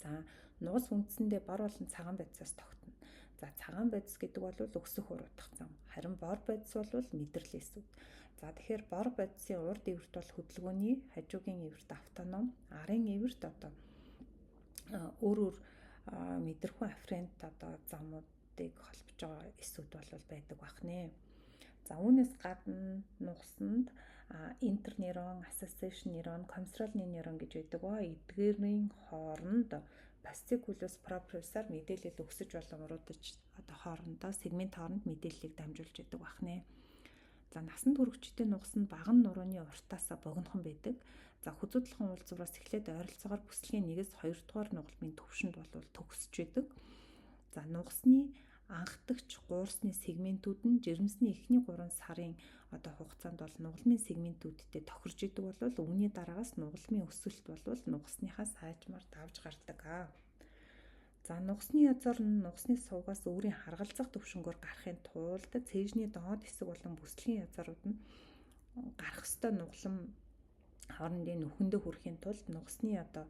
За нугас үндсэндээ бор болон цагаан бодисоос тогтно. За цагаан бодис гэдэг бол өксөх уруудах зам. Харин бор бодис бол мэдрэлийн эсүүд. За тэгэхээр бор бодисын урд эвэрт бол хөдөлгөөний хажуугийн эвэрт автоном, арын эвэрт одоо өөр мэдрэхүүн афферент одоо замуудыг холбож байгаа эсүүд бол байдаг байна. За үүнээс гадна нугасанд интернейрон, ассоциашн нейрон, комстролны нейрон гэж байдаг. Эдгээрийн хооронд fasciculus propriusаар мэдээлэл өгсөж болон уруудаж одоо хоорондоо сегмент хооронд мэдээллийг дамжуулж идэг байна. За насанд хүрэгчдийн нугасанд баган нурууны уртаасаа богинохон байдаг. За хүзүүдлэхэн уулзвраас эхлээд ойролцоогоор бүслэгийн 1-с 2 дугаар нугалмын төвшөнд бол төгсөж идэг. За нугасны анхдагч гуурсны сегментүүд нь жирэмсний эхний 3 сарын одоо хугацаанд бол нугалмын сегментүүдтэй тохирж идэг бол үүний дараагаас нугалмын өсөлт бол нугасныхаа сайжмаар давж гардаг. За нугасны язгаар нь нугасны сувгаас өөрийн харгалзах төвшнгөөр гарахын тулд цээжний доод хэсэг болон бүслэгийн язгарууд нь гарах ёстой нугалам хоорондын нүхэндээ хүрэхийн тулд нугасны одоо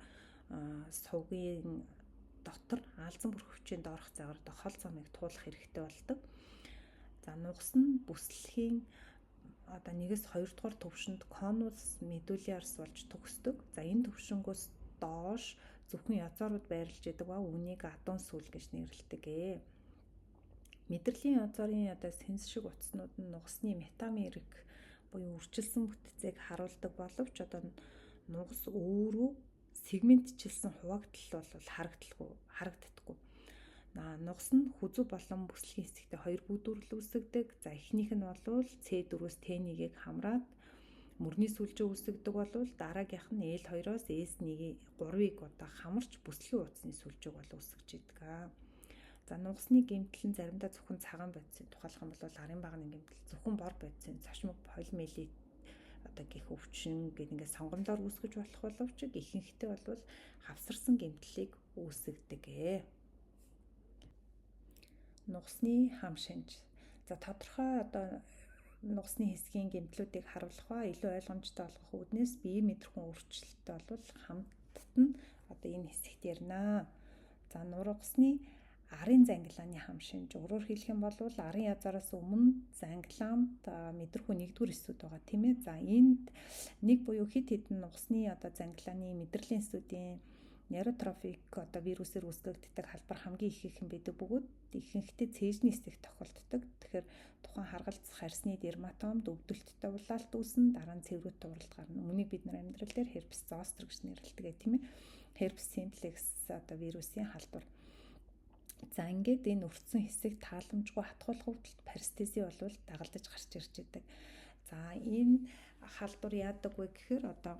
сувгийн дотор аалзан бүрхөвчийн доорх загвар одоо хол замыг туулах хэрэгтэй болдог. За нугас нь бүслэхийн одоо 1-с 2 дугаар төвшөнд конус медулиарс болж төгсдөг. За энэ төвшнгөөс доош зөвхөн язгарууд байрлаж идэг ба үүнийг адуун сүл гэж нэрлэдэг. Мэдрэлийн язгарын одоо сэнс шиг утаснууд нь нугасны метамерик буюу үрчилсэн бүтцийг харуулдаг боловч одоо нугас өөрөө сегментчилсэн хуваагдал бол харагддаггүй. Нугас нь хүзүү болон бүслэгийн хэсэгтээ 2 бүдүүрл үүсгдэг. За эхнийх нь бол C4-өөс T1-ийг хамраад мөрний сүлжээ үүсгдэг бол дараагийнх нь L2-оос S1-3-ыг одоо хамарч бүслэгийн утасны сүлжээг бол үүсгэж идэг. За нугасны гэмтэл нь заримдаа зөвхөн цагаан бодисын тухайлах юм бол арын багны гэмтэл зөвхөн бор бодисын цашмог полимелит одоо гих өвчин гэдэг ингээд сонгомлоор үүсгэж болох боловч ихэнхдээ бол хавсарсан гэмтлийг үүсгдэг. Нугасны хам шинж. За тодорхой одоо нугасны хэсгийн гэмтлүүдийг харуулах ба илүү ойлгомжтой болгох үүднээс бие мэдрэхүүн өөрчлөлттэй бол хамттан одоо энэ хэсэгт ярина. За нугасны арын зангилааны хам шинж. Өөрөөр хэлэх юм бол арын язгараас өмнө зангилаанд мэдрэхүүн 1-р эсүүд байгаа тийм ээ. За энд нэг буюу хид хідэн нугасны одоо зангилааны мэдрэлийн эсүүдийн нейротрофик одоо вирусээр үүсгэгддэг халбар хамгийн ихэнх байдаг бөгөөд ихэнхдээ цээжний эсрэг тохиолддог. Тэгэхээр тухайн харгалзах харсны дерматомд өвдөлттэй улаалт үүснэ, дараа нь цэврүүд тууралт гарна. Үүнийг бид нар амьдрал дээр herpes zoster гэж нэрлэдэг тийм ээ. Herpes simplex одоо вирусын халбар. За ингээд энэ өртсөн хэсэг тааламжгүй хатгуулах өвдөлт парестези бол дагалдаж гарч ирж байдаг. За энэ халдвар яадаг вэ гэхээр одоо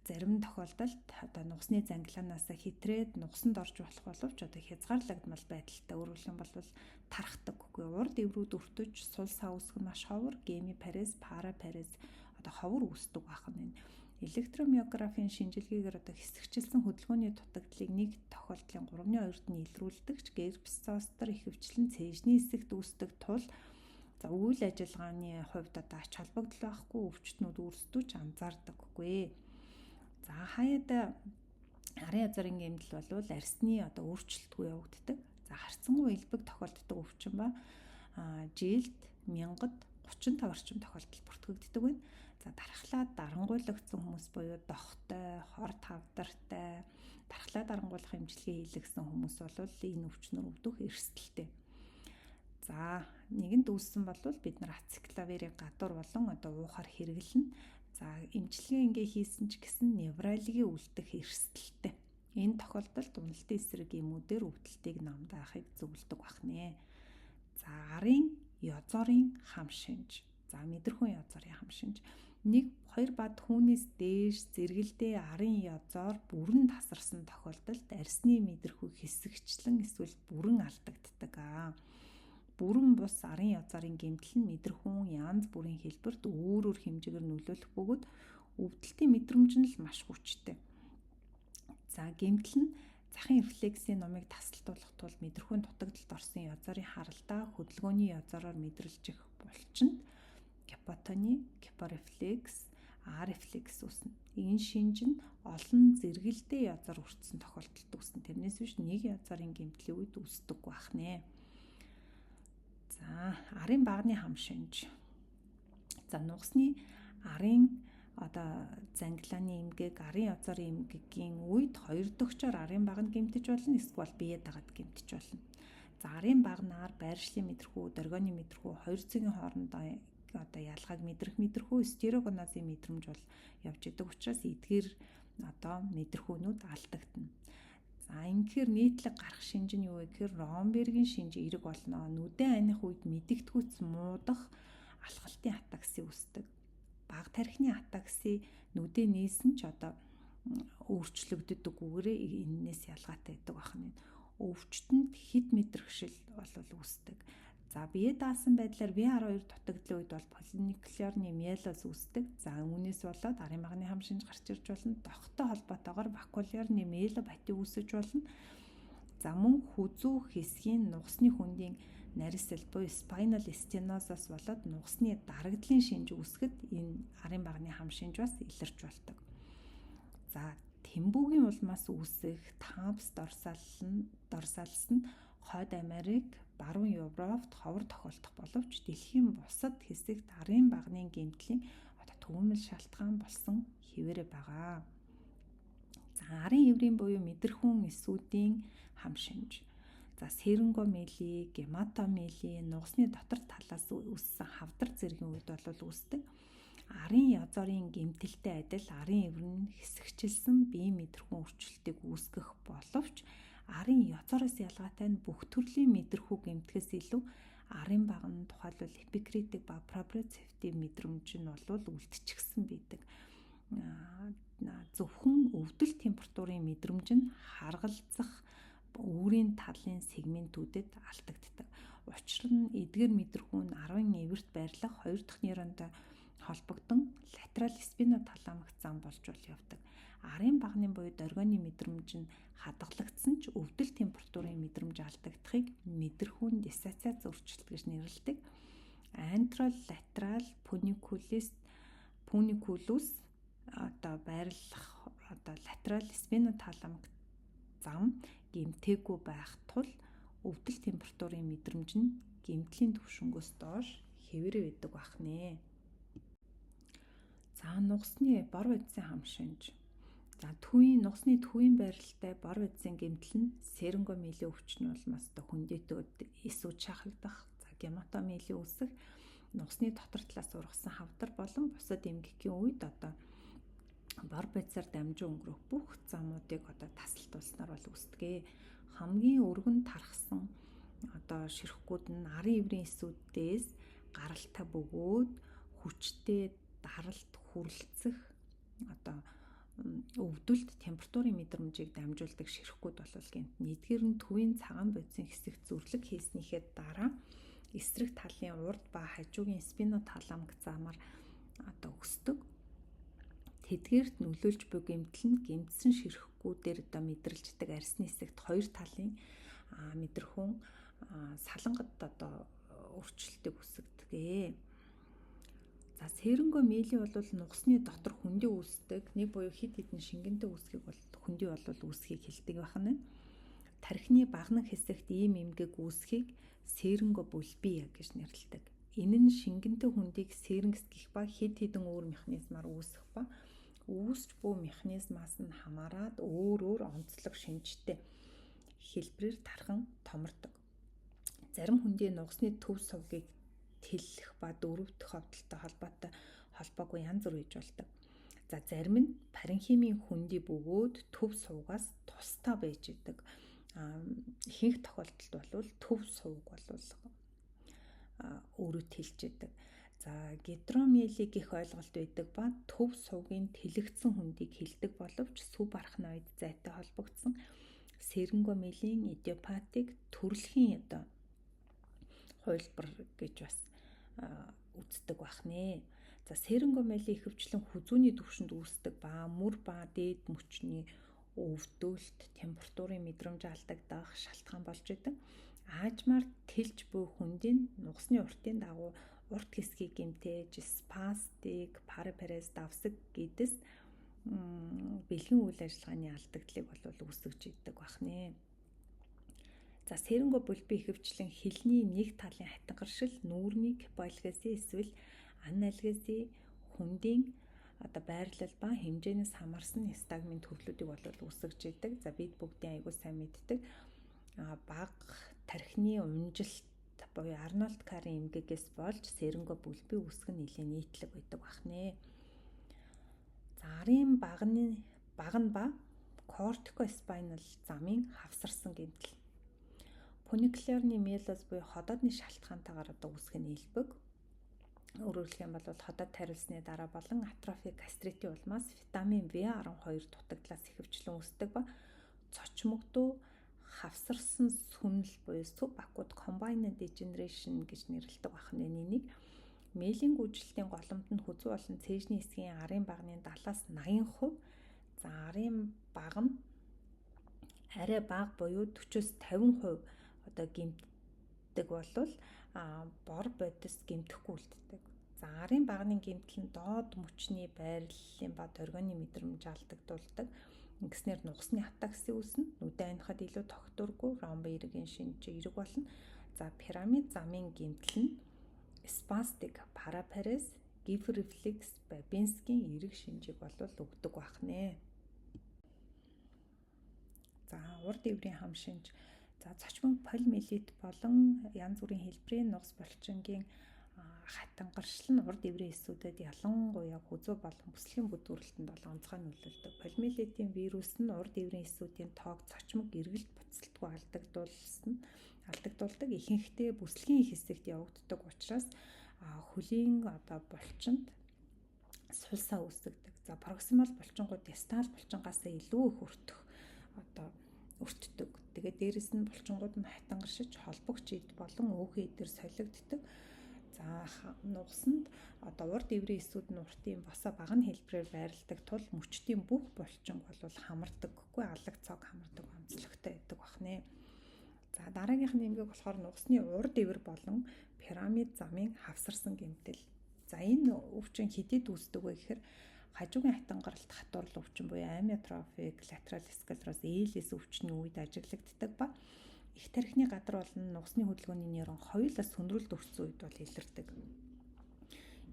зарим тохиолдолд одоо нугасны зангилаанаас хитрээд нугасанд орж болох боловч одоо хязгаарлагдмал байдалтай өөрөөр хэлбэл тархдаггүй. Урд эврүүд өртөж сул сав үсэг нь маш ховор, гемипарез, парапарез одоо ховор үүсдэг байна. Электромиографийн шинжилгээгээр одоо хэсэгчилсэн хөдөлгөөний дутагдлыг нэг тохиолдлын 3/2-д нь илрүүлдэгч herpes zoster ихэвчлэн цээжний эсэгт үүсдэг тул за үйл ажиллагааны хувьд одоо ач холбогдол байхгүй өвчтнүүд үүсдэж анзаардаггүй. За хаяада Арын язарын гэмтэл бол арсны одоо өөрчлөлтгүй явагддаг. За харьцангуй элбэг тохиолддог өвчин ба жилд 1035 орчим тохиолдолд бүртгэгддэг байна. За дархлаад дарангуйлагдсан хүмүүс буюу дохтой, хор тавдартай, дархлаад дарангуулах эмчилгээ хийлгэсэн хүмүүс бол энэ өвчнөр өвдөх эрсдэлтэй. За нэгэнд үүссэн бол бид нар ацикловирыг гадуур болон одоо уухаар хэрэглэнэ. За эмчилгээ ингээ хийсэн ч гэсэн невралгийн үлдэх эрсдэлтэй. Энэ тохиолдолд уналтын эсрэг эмүүдээр өвдөлтийг намдаахыг зөвлөдөг бахнэ. За арын язорын хам шинж. За мэдрэхүүн язорын хам шинж. 1-2 ба түүнээс дээш зэрэгэлдээ арын язор бүрэн тасарсан тохиолдолд арсны мэдрэхүй хэсэгчлэн эсвэл бүрэн алдагддаг. Бүрэн бус арын язарын гэмтэл нь мэдрэхүүн янз бүрийн хэлбэрт өөр хэмжээгээр нөлөөлөх бөгөөд өвдөлтийн мэдрэмж нь л маш хүчтэй. За гэмтэл нь захын рефлексийн номыг тасалдуулах тул мэдрэхүүн дутагдалд орсон язорын харалдаа хөдөлгөөний язороор мэдрэлжих булчинд гипотони, гипорефлекс, арефлекс үүснэ. Энэ шинж нь олон зэрэгэлдээ язор өртсөн тохиолдолд үүснэ. Тэрнээс биш нэг язорын гэмтлийн үед үүсдэг бахнэ. За арын багны хам шинж. За нугасны арын одоо занглааны эмгэг, арын язорын эмгэгийн үед хоёр дөгчөөр арын баг нь гэмтэж болно, эсвэл бие дагаад гэмтэж болно. За арын багнаар байршлын мэдрэхүй, доргионы мэдрэхүй, хоёр цэгийн хоорондоо одоо ялгааг мэдрэх мэдрэхүй, стереогонозын мэдрэмж бол явж идэг учраас эдгээр одоо мэдрэхүүнүүд алдагдана. За ингэхээр нийтлэг гарах шинж нь юу вэ гэхээр Ромбергийн шинж эрэг болно. Нүдэн аних үед мэдэгдэхүйц муудах алхалтын атакси үүсдэг. Бага тархины атакси нүдэн нээсэн ч одоо өөрчлөгддөг үгээрээ энэс ялгаатай байдаг байна. Өвчтөнд хэд мэдрэгшил бол үүсдэг. За бие даасан байдлаар V12 дутагдлын үед бол полинуклеарны миелоз үүсдэг. За үүнээс болоод арын багны хам шинж гарч ирж болно. Дохтой холбоотойгоор вакулярны миелопати үүсэж болно. За мөн хүзүү хэсгийн нугасны хүндийн нарисэл буюу spinal stenosis болоод нугасны дарагдлын шинж үүсгэхэд энэ арын багны хам шинж бас илэрч болдог. За тэмбүүгийн улмаас үүсэх тампс дорсалс нь Хойд Америк, баруун Европт ховор тохиолдох боловч дэлхийн бусад хэсэгт арын багны гэмтлийн одоо төвөмөл шалтгаан болсон хэвээрээ байгаа. За арын эврийн буюу мэдрэхүүн эсүүдийн хам шинж. За серингомели, гематомели, нугасны дотор талаас үүссэн хавдар зэргийн үед бол үүсдэг. Арын язорын гэмтэлтэй адил арын эвэр нь хэсэгчилсэн бие мэдрэхүүн өөрчлөлтийг үүсгэх боловч арын язороос ялгаатай нь бүх төрлийн мэдрэхүй гэмтгээс илүү арын баг нь тухайлбал эпикритик ба проприоцептив мэдрэмж нь бол үлдчихсэн байдаг. Зөвхөн өвдөл температурын мэдрэмж нь харгалзах үүрийн талын сегментүүдэд алдагддаг. Учир нь эдгээр мэдрэгүү нь 10 эверт байрлах 2 дахь нейронтой холбогдсон латерал спиноталамик зам болж явдаг. Арын багны буюу доргионы мэдрэмж нь хадгалагдсан ч өвдөл температурын мэдрэмж алдагдахыг мэдрэхүүн диссоциац өөрчлөлт гэж нэрлэдэг. Антролатерал пуникулус одоо байрлах одоо латерал спиноталамик зам гэмтээгүй байх тул өвдөл температурын мэдрэмж нь гэмтлийн түвшингөөс доош хэвээрээ байдаг бахнэ. За нугасны бор бодисын хам шинж. За нугасны төвийн байралтай бор бодисын гэмтэл нь серингомели өвчний улмаас хүндэтгүүд эсүүд шахагдах, за гематомели үүсэх, нугасны дотор талаас ургасан хавдар болон бусад эмгэгийн үед одоо бор бодисоор дамжин өнгөрөх бүх замуудыг одоо тасалдуулснаар бол үүсдэг. Хамгийн өргөн тархсан одоо ширхгүүд нь арын эврийн эсүүдээс гаралтай бөгөөд хүчтэй даралт хүрлцэх одоо өвдөлт температурын мэдрэмжийг дамжуулдаг ширхгүүд бол гэнт нэгдүгээр нь төвийн цагаан бодисын хэсэг зүрлэг хийснийхээ дараа эсрэг талын урд ба хажуугийн спиноталамик замаар одоо өсдөг. Тэдгээрт нөлөөлж буй гэмтэл нь гэмтсэн ширхгүүдээр одоо мэдрэлждэг арсны хэсэгт хоёр талын мэдрэхүүн салангад одоо өөрчлөлтийг үүсгэдэг. За сэрэнго милийн бол нугасны дотор хүндий үүсдэг, нэг буюу хид хідэн шингэнтэй үүсгийг бол хүндий бол үүсхийг хэлдэг байна. Тархины багнах хэсэгт ийм эмгэг үүсхийг сэрэнго булбия гэж нэрлэдэг. Энэ нь шингэнтэй хүндийг сэрэнгэс гэх ба хид хідэн өөр механизмаар үүсэх ба үүсч буй механизмаас нь хамаарат өөр онцлог шинжтэй хэлбэрээр тархан томордог. Зарим хүндий нугасны төв сувгийг тэлэх ба дөрөв дэх хавталтай холбоогүй янз бүр хийж болдог. За зарим нь паренхимийн хүндий бөгөөд төв сувгаас тусдаа байж идэг. Ихэнх тохиолдолд бол төв сувг бол өөрөө тэлж идэг. За гидромиели гэх ойлголт байдаг ба төв сувгийн тэлэгдсэн хүндийг хэлдэг боловч сүв барахны үед зайтай холбогдсон сэрэнго-миелийн идиопатик төрөлхийн хувилбар гэж бас үздэг бахнэ. За сэрэнго-миелийн ихэвчлэн хүзүүний түвшинд үүсдэг ба мөр ба дээд мөчний өвдөлт, температурын мэдрэмж алдагдах шалтгаан болж идэг. Аажмаар тэлж буй хүндийн нугасны уртын дагуу урт хэсгийг гэмтээж спастик, парапарез давсаг гэдэс бэлгийн үйл ажиллагааны алдагдлыг бол үүсгэж идэг бахнэ. За сэрэнго булби ихэвчлэн хилний нэг талын хатангаршил, нүүрний кипоалгези эсвэл аналгези хүндийн байрлал ба хэмжээнээс хамаарсан нистагмын төрлүүдийг бол үүсгэж идэг. За бид бүгдийн аягүй сайн мэддэг баг тархины унжилт буюу Арнольд Каррийн эмгэгээс болж сэрэнго булби үүсгэх нь нэлээд нийтлэг байдаг бахнэ. За арын баг нь ба кортикоспинал замын хавсарсан гэмтэл. Фуникулярны миелоз буюу ходоодны шалтгаантайгаар үүсгэх нь элбэг. Өөрөөр хэлэх юм бол ходоод тарилсны дараа болон атрофик гастритийн улмаас витамин В12 дутагдлаас ихэвчлэн үүсдэг ба цочмогдуу хавсарсан сүнэл буюу субакут combined degeneration гэж нэрлэдэг бахны нэг миелийн гүйжилтийн голомт нь хүзүү болон цээжний хэсгийн арын багны 70-80%, за арын баг нь арай бага буюу 40-50% гэмтдэг болвол бор бодис гэмтэхгүй үлддэг. За арын багны гэмтэл нь доод мөчний байрлалын ба доргионы мэдрэмж алдагдуулдаг. Ингэснээр нугасны атакси үүснэ. Нүдэн анихад илүү тогтворгүй ромбын эргийн шинж эрэг болно. За пирамид замын гэмтэл нь спастик, парапарез, гифрефлекс, Бабинскийн эрэг шинжийг бол өгдөг бахнэ. За урд иврийн хам шинж. За цочмог полимиелит болон янз бүрийн хэлбэрийн нугас булчингийн хатангаршил нь урд иврийн эсүүдэд ялангуяа хүзүү болон бүслийн бүдүүрлэлтэнд онцгой нөлөөлдөг. Полимиелитийн вирус нь урд иврийн эсүүдийн тоог цочмог эргэлт буцалтгүй алдагдуулдаг. Ихэнхдээ бүслийн хэсэгт явагддаг учраас хөлийн булчинд сулсаа үүсгдэг. За проксимал булчингууд дистал булчингаас илүү их өртдөг. Тэгээд дээрэс нь булчингууд нь хатангаршиж холбогч ид болон өөхөн идээр солигддог. За нугасанд урд иврийн эсүүд нь уртын босоо багны хэлбэрээр байрладаг тул мөчтийн бүх булчинг бол хамардаггүй алаг цог хамардаг онцлогтой байдаг бахнэ. За дараагийнх нь эмгэг болохоор нугасны урд ивэр болон пирамид замын хавсарсан гэмтэл. За энэ өвчин хэдийд үүсдэг вэ гэхээр хажуугийн хатангаралт хатуурал өвчин буюу амиотрофик латерал склероз ээлээс өвчний үед ажиглагддаг ба их тархины гадар болон нугасны хөдөлгөөний нейрон хоёулаа сөндрөлд өртсөн үед бол илэрдэг.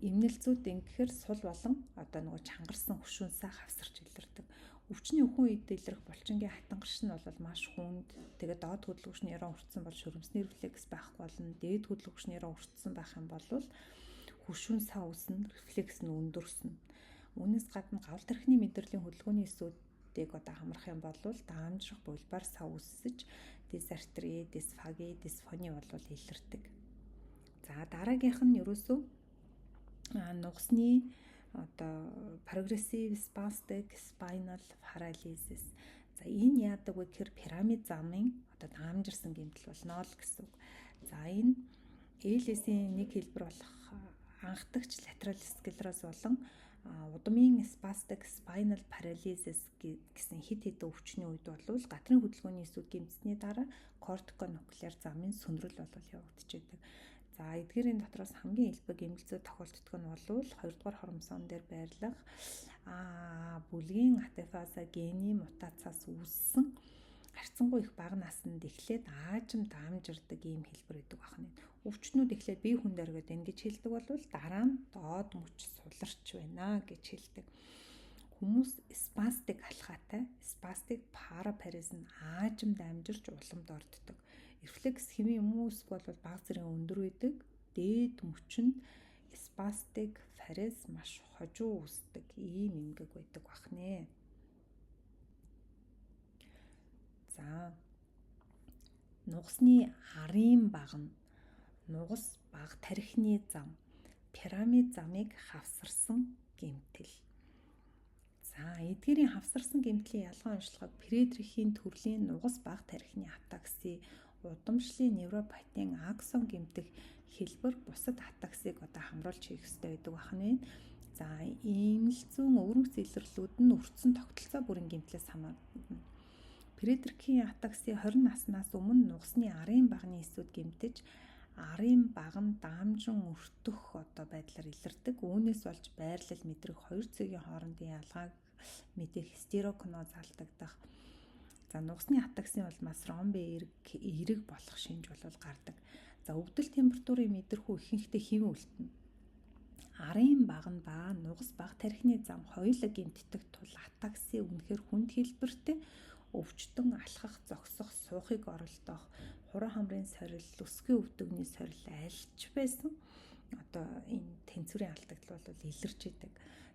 Эмнэлзүүд ингэхээр сул болон чангарсан хөшүүнсээ хавсарч илэрдэг. Өвчний өхөн үед илэрх булчингийн хатангарш нь бол маш хүнд. Тэгээд доод хөдөлгөгч нейрон өртсөн бол шүрэмсний рефлекс байхгүй болно. Дээд хөдөлгөгч нейрон өртсөн байх юм бол хөшүүн сав үснэ, рефлекс нь өндөрснө. Үүнээс гадна гавл тархины мэдрэлийн хөдөлгөөний эсүүдийг хамрах юм бол даамжрах булбаар сав үссэж дисартри, дисфаги, дисфони бол илэрдэг. За дараагийнх нь ерөөсөө нугасны прогрессив спастик спинал парализис. За энэ яадаг вэ гэхээр пирамид замын даамжирсан гэмтэл болно л гэсэн үг. За энэ ээлээсийн нэг хэлбэр болох анхдагч латерал склероз болон удамын спастик спинал парализис гэсэн хид хідэн өвчний үед бол гатрын хөдөлгөөний эсүүд гэмтсэний дараа кортиконуклеар замын сөндрөл бол явагдаж байдаг. За эдгээрийн дотроос хамгийн илбэг эмгэлзүү тохиолддог нь бол 2 дугаар хромосом дээр байрлах бүлгийн атефаза гений мутацаас үүссэн харьцангуй их бага наснд эхлээд аажим даамжирдаг ийм хэлбэр гэдэг байна. Өвчтнүүд эхлээд бие хүн дээр гээд ингэж хэлдэг бол дараа нь доод мөч суларч байна гэж хэлдэг. Хүмүүс спастик алхаатай, спастик парапаризм аажим дамжирч уламд орддог. Рефлекс хэмээн хүмүүс бол бага зэрэг өндөр байдаг. Дээд мөчөнд спастик парез маш хожуу үүсдэг ийм эмгэг байдаг бахнэ. За нугасны арын багна, нугас бага тархины зам, пирамид замыг хавсарсан гэмтэл. За эдгээрийн хавсарсан гэмтлийн ялгаа онцлогыг Фридрихийн төрлийн нугас бага тархины атакси, удамшлын невропатийн аксон гэмтэх хэлбэр бусад атаксыг хамруулж хийх ёстой байдаг байна. За эмгэлзүүн өвөрмөц илэрлүүд нь өртсөн тогтолцоо бүрийн гэмтлээс хамаарна. Фридрихийн атакси 20 наснаас өмнө нугасны арын багны эсүүд гэмтэж арын баг нь даамжин өртөх байдлаар илэрдэг. Үүнээс болж байрлал мэдрэх хоёр цэгийн хоорондын ялгааг мэдэх стереокиноз алдагдах. За нугасны атаксын улмаас ромбын эрэг болох шинж бол гардаг. За өвдөл температурын мэдрэхүй ихэнхдээ хэм үлдэнэ. Арын баг нь ба нугас бага тархины зам хоёулаа гэмтдэг тул атакси үнэхээр хүнд хэлбэртэй өвчтөн алхах, зогсох, суухыг оролдох, хуран хамрын сорил, өсгөө өвдөгний сорил альч байсан энэ тэнцвэрийн алдагдал бол илэрч идэг.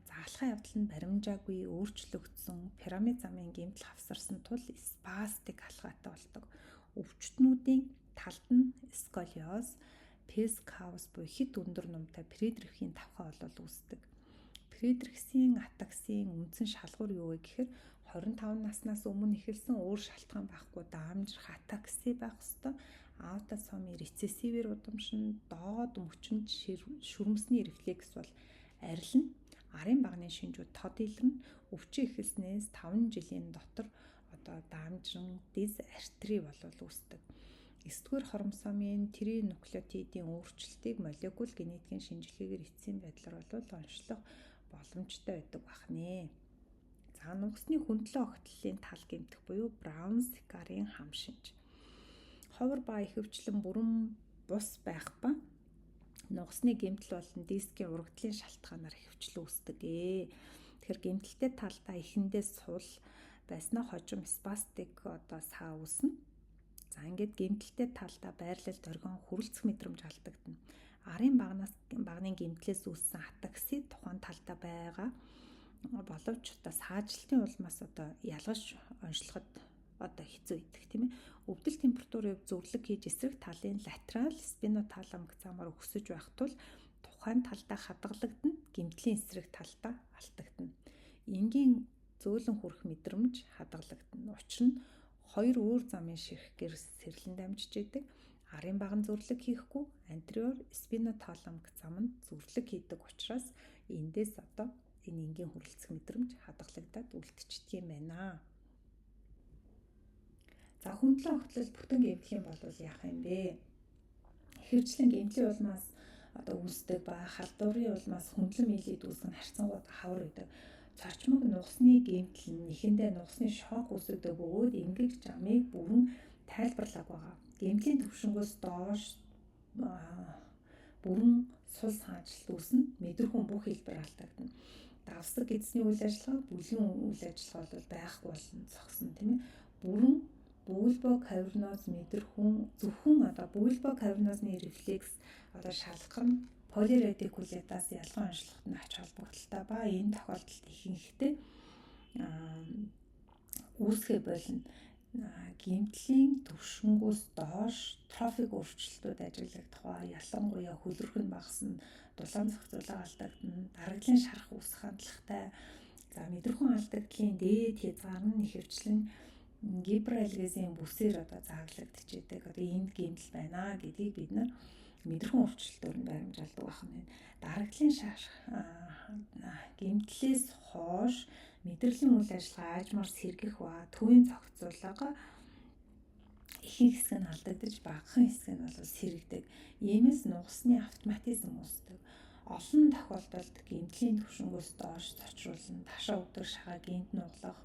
За алхах явдал нь баримжаагүй өөрчлөгдсөн, пирамид замын гэмтэл хавсарсан тул спастик алхаатай болдог. Өвчтнүүдийн талд нь сколиоз, пескаус буюу хит өндөр нумтай Фридрихийн тавхаа бол үүсдэг. Фридрихсийн атаксийн үндсэн шалгуур юу вэ гэхээр 25 наснаас өмнө эхэлсэн өөр шалтгаан байхгүй даамжрах атакси байх ёстой. Аутосоми рецессивээр удамшин доод мөчөнд шүрмсний рефлекс бол арилна. Арын багны шинжүүд тод илэрнэ. Өвчин эхэлснээс 5 жилийн дотор даамжран диз артери бол үүсдэг. 9-р хромосомын тринуклеотидын өөрчлөлтийг молекул генетикийн шинжилгээгээр эцсийн байдлаар бол онцлох боломжтой байдаг бахнэ. За нугасны хөндлөн огтлолын тал гэмтэх буюу Браун-Сикарын хам шинж. Ховор ба ихэвчлэн бүрэн бус байх ба нугасны гэмтэл болон дискийн урагдлын шалтгаанаар ихэвчлэн үүсдэг. Тэгэхээр гэмтэлтэй талдаа эхэндээ сул байснаа хожим спастик саа үүснэ. За ингээд гэмтэлтэй талдаа байрлалд оргин хүрэлцэх мэдрэмж алдагдана. Арын багны гэмтлээс үүссэн атакси тухайн талдаа байгаа боловч саажилтын улмаас ялгаж онцлоход хэцүү идэх тийм ээ. Өвдөл температурын зөвлөг хийж эсрэг талын латерал спиноталамик замаар өксөж байх тул тухайн талдаа хадгалагдана, гэмтлийн эсрэг талдаа алдагдана. Энгийн зөөлөн хүрэх мэдрэмж хадгалагдана. Учир нь хоёр өөр замын ширхгээр сэрлэн дамжиж идэг. Арын баг нь зөвлөг хийхгүй, антериор спиноталамик зам нь зөвлөг хийдэг учраас эндээс энэ энгийн хүрэлцэх мэдрэмж хадгалагдаад үлдчихдэг юм байна. За хөндлөн огтлол бүтэн гэмтэх юм бол яах юм бэ? Ихэвчлэн гэмтлийн улмаас үүсдэг ба халдварын улмаас хөндлөн миелид үүсгэн харьцангуй хавар байдаг. Цорчмог нугасны гэмтэл нь нэхэндээ нугасны шок үүсгдэг бөгөөд эмгэг замыг бүрэн тайлбарлаг байгаа. Гэмтлийн түвшингөөс доош бүрэн сул саажилт үүснэ. Мэдрэхүүн бүх хэлбэр алдагдана. Давсаг эзний үйл ажиллагаа, бүлгийн үйл ажиллагаа бол байхгүй болно зогсно тийм ээ. Бүрэн булбокаверноз мэдрэхүүн зөвхөн булбокавернозны рефлекс шалгах нь полиредикулитаас ялгаа онцлоход нь ач холбогдолтой ба энэ тохиолдолд ихэнхдээ үүсгэж болно. Гэмтлийн түвшингөөс доош трофик өөрчлөлтүүд ажиглагдах ба ялангуяа хөлөрхөн багасна, дулаан зохицуулга алдагдана, дараглалын шарах үүсэх хандлагатай. За мэдрэхүүн алдагдлын дээд хязгаар нь ихэвчлэн гипералгезийн бүсээр зааглагдчихэдэг. Энд гэмтэл байна гэдгийг бид нар мэдрэхүүн өөрчлөлтөөр нь баримжаалдаг байна. Дараглалын шарах гэмтлээс хойш мэдрэлийн үйл ажиллагаа аажмаар сэргэх ба төвийн зохицуулга ихэнх хэсэг нь алдагдаж багахан хэсэг нь бол сэрэгдэг. Иймээс нугасны автоматизм үүсдэг. Олон тохиолдолд гэмтлийн түвшингөөс доош зочруулан ташаа өгдөг шагаа гэмт нуглах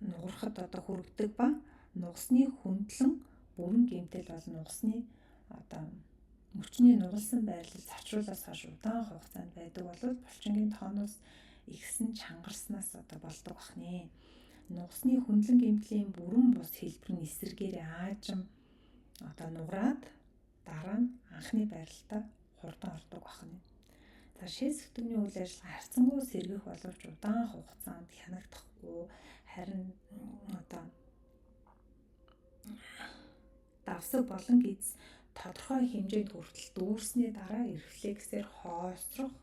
нугарахад хүрэгдэг ба нугасны хөндлөн бүрэн гэмтэл бол нугасны мөчний нугалсан байрлал зочруулаас хойш удаан хугацаанд байдаг бол булчингийн тооноос ихсэн чангарснаас болдог бахнэ. Нугасны хөндлөн гэмтлийн бүрэн бус хэлбэр нь эсрэгээр аажим нугараад дараа нь анхны байралтаа хурдан ордог бахнэ. За шээс хөтөвний үйл ажиллагаа харьцангуй сэргэх боловч удаан хугацаанд хянагдахгүй харин давсаг болон гиз тодорхой хэмжээнд хүртэл дүүрсний дараа рефлексээр хоосрох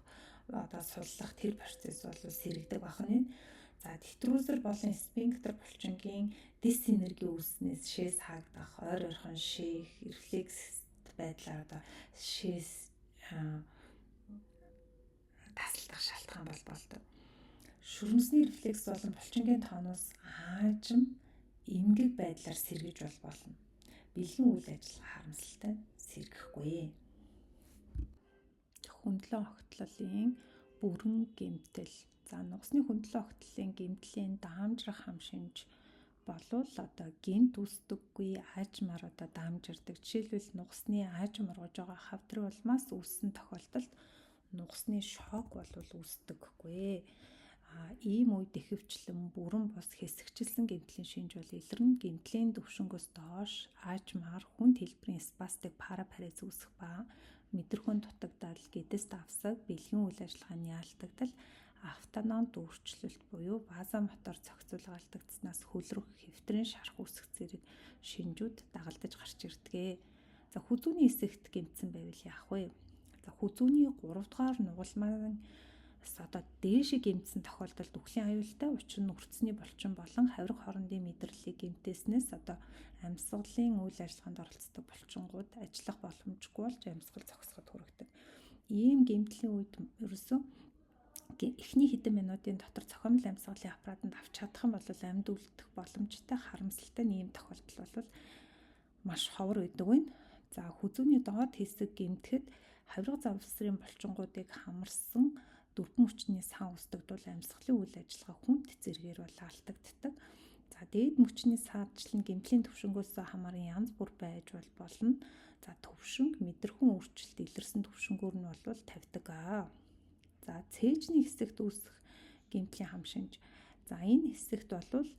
суллах тэр процесс бол сэрэгдэг бахна. За тетрүүсэр болон сфинктер булчингийн дисэнерги үүснээс шээс хаагдах, ойр ойрхон шээх, рефлекс байдлаар шээс тасалдах шалтгаан болдог. Шүрмсний рефлекс болон булчингийн тооноос аажим эмгэг байдлаар сэргэж болно. Бэлгийн үйл ажиллагаа харамсалтай сэргэхгүй. Хөндлөн огтлолын бүрэн гэмтэл. За нугасны хөндлөн огтлолын гэмтлийн даамжрах хам шинж болвол гэмт үүсдэггүй аажмаар даамжирдаг. Жишээлбэл нугасны аажим ургаж байгаа хавдрын улмаас үүссэн тохиолдолд нугасны шок бол үүсдэггүй. Ийм үед ихэвчлэн бүрэн бос хэсэгчилсэн гэмтлийн шинж бол илэрнэ. Гэмтлийн түвшингөөс доош аажмаар хүнд хэлбэрийн спастик парапарез үүсэх ба мэдрэхүйн дутагдал, гэдэс давсаг, бэлгийн үйл ажиллагааны алдагдал, автоном дүүрчлэлт буюу вазомотор зохицуулга алдагдсанаас хөлрөх, хэвтрийн шарах үүсэх зэрэг шинжүүд дагалдаж гарч ирдэг. За хүзүүний хэсэгт гэмтсэн байвал яах вэ? За хүзүүний 3 дугаар нугалмаа дээшээ гэмтсэн тохиолдолд үхлийн аюултай, учир нь өртсөний булчин болон хавирга хоорондын мэдрэлийг гэмтээснээс амьсгалын үйл ажиллагаанд оролцдог булчингууд ажиллах боломжгүй болж амьсгал зогсоход хүргэдэг. Ийм гэмтлийн үед ерөөсөө эхний хэдэн минутын дотор цохимол амьсгалын аппаратанд авч чадах юм бол амьд үлдэх боломжтой харамсалтай ийм тохиолдол бол маш ховор байдаг байна. За хүзүүний доод хэсэг гэмтэхэд хавирга завсрын булчингуудыг хамарсан дөрвөн хүчний сан үүсдэгдвэл амьсгалын үйл ажиллагаа хүнд зэргээр алдагддаг. За дээд мөчний саадлал нь гэмтлийн түвшингөөс хамааран янз бүр байж болно. За түвшинг мэдрэхүүн өөрчлөлт илэрсэн түвшингүүр нь бол тавьдаг. За цээжний хэсэгт үүсэх гэмтлийн хам шинж. За энэ хэсэгт бол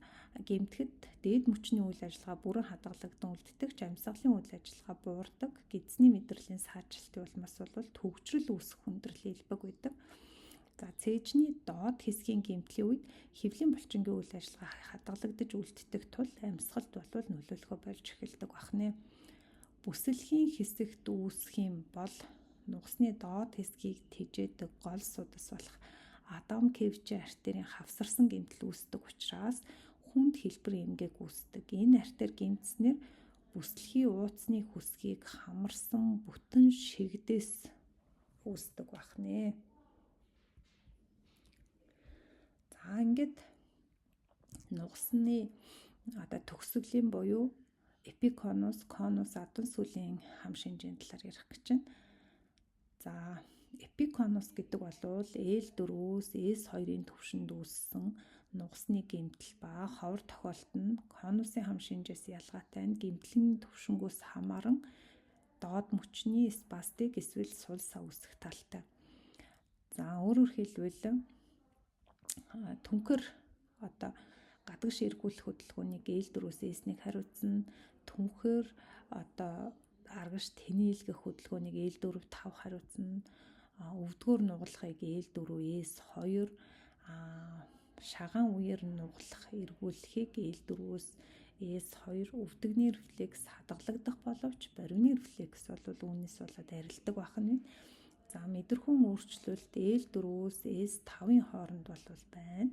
гэмтэхэд дээд мөчний үйл ажиллагаа бүрэн хадгалагдсан үлддэг, амьсгалын үйл ажиллагаа буурдаг, гидсний мэдрэлийн саажилтын улмаас бол төгжрөл үүсэх хүндрэл илбэг байдаг. За цээжний доод хэсгийн гэмтлийн үед хэвлийн булчингийн үйл ажиллагаа хадгалагдаж үлддэг тул амьсгалд бол нөлөөлөхөө болж эхэлдэг бахнэ. Бүсэлхийн хэсэгт үүсэх юм бол нугасны доод хэсгийг тэжээдэг гол судас болох адам кевчи артерийн хавсарсан гэмтэл үүсдэг учраас хүнд хэлбэр эмгэг үүсдэг. Энэ артер гэмтснээр бүсэлхийн ууцны хүсгийг хамарсан бүтэн шигдээс үүсдэг бахнэ. За ингээд нугасны төгсгөлийн буюу эпиконус, конус, адан сүлийн хам шинжийн талаар ярих гэж байна. За эпиконус гэдэг бол L4-өөс S2-ын түвшинд үүссэн нугасны гэмтэл ба ховор тохиолдолд нь конусын хам шинжээс ялгаатай нь гэмтлийн түвшингөөс хамааран доод мөчний спастик эсвэл сул сав үүсэх талтай. За өөрөөр хэлбэл түнхэр гадагш эргүүлэх хөдөлгөөнийг L4-өөс S1-ийг хариуцна. Түнхэр аргаш тэнээлгэх хөдөлгөөнийг L4-5 хариуцна. Өвдгөөр нугалахыг L4-ээс 2, шагаан үеэр нугалах эргүүлэхийг L4-өөс S2, өвдөгний рефлекс хадгалагдах боловч боривны рефлекс бол үүнээс болоод арилдаг бахна. За мэдрэхүүн өөрчлөлт L4-өөс S5-ын хооронд бол байна.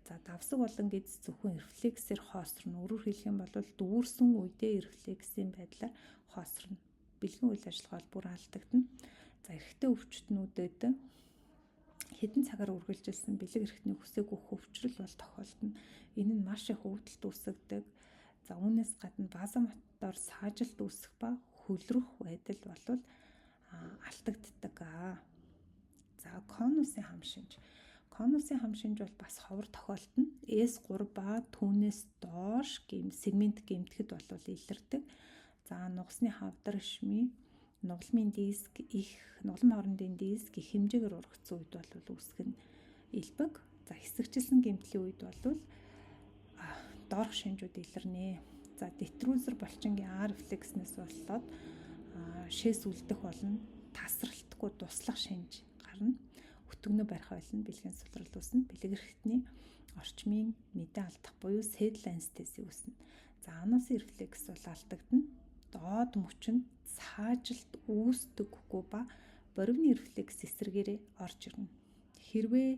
За давсаг болон гидс зөвхөн рефлексээр хоосорно. Өөрөөр хэлэх юм бол дүүрсэн үедээ рефлексийн байдлаар хоосорно. Бэлгийн үйл ажиллагаа бүр алдагдана. За эрэгтэй өвчтнүүдэд хэдэн цагаар үргэлжилсэн бэлэг эрхтний хүсээгүй хөвчрөл бол тохиолдно. Энэ нь маш их өвдөлт үүсгдэг. За үүнээс гадна базомотоор саажилт үүсэх ба хөлрөх байдал болвол алдагддаг. За конусын хам шинж. Конусын хам шинж бол бас ховор тохиолдно. S3 ба түүнээс доош сегмент гэмтэхэд болвол илэрдэг. За нугасны хавдар шми, нугалмын диск их, нугалмын хоорондын диск их хэмжээгээр ургацсан үед бол үүсгэх нь элбэг. За хэсэгчилсэн гэмтлийн үед бол доорх шинжүүд илэрнэ. За детрузер булчингийн А рефлекснээс болоод шээс үлдэх болно. Тасралтгүй туслах шинж гарна. Өтгөнөө барих байлна, бэлгийн сулрал үүснэ. Бэлэг эрхтний орчмын мэдээ алдах буюу седл анестези үүснэ. За анасын рефлекс бол алдагдана. Доод мөчөнд саажилт үүсдэггүй ба боривны рефлекс эсрэгээрээ орж ирнэ. Хэрвээ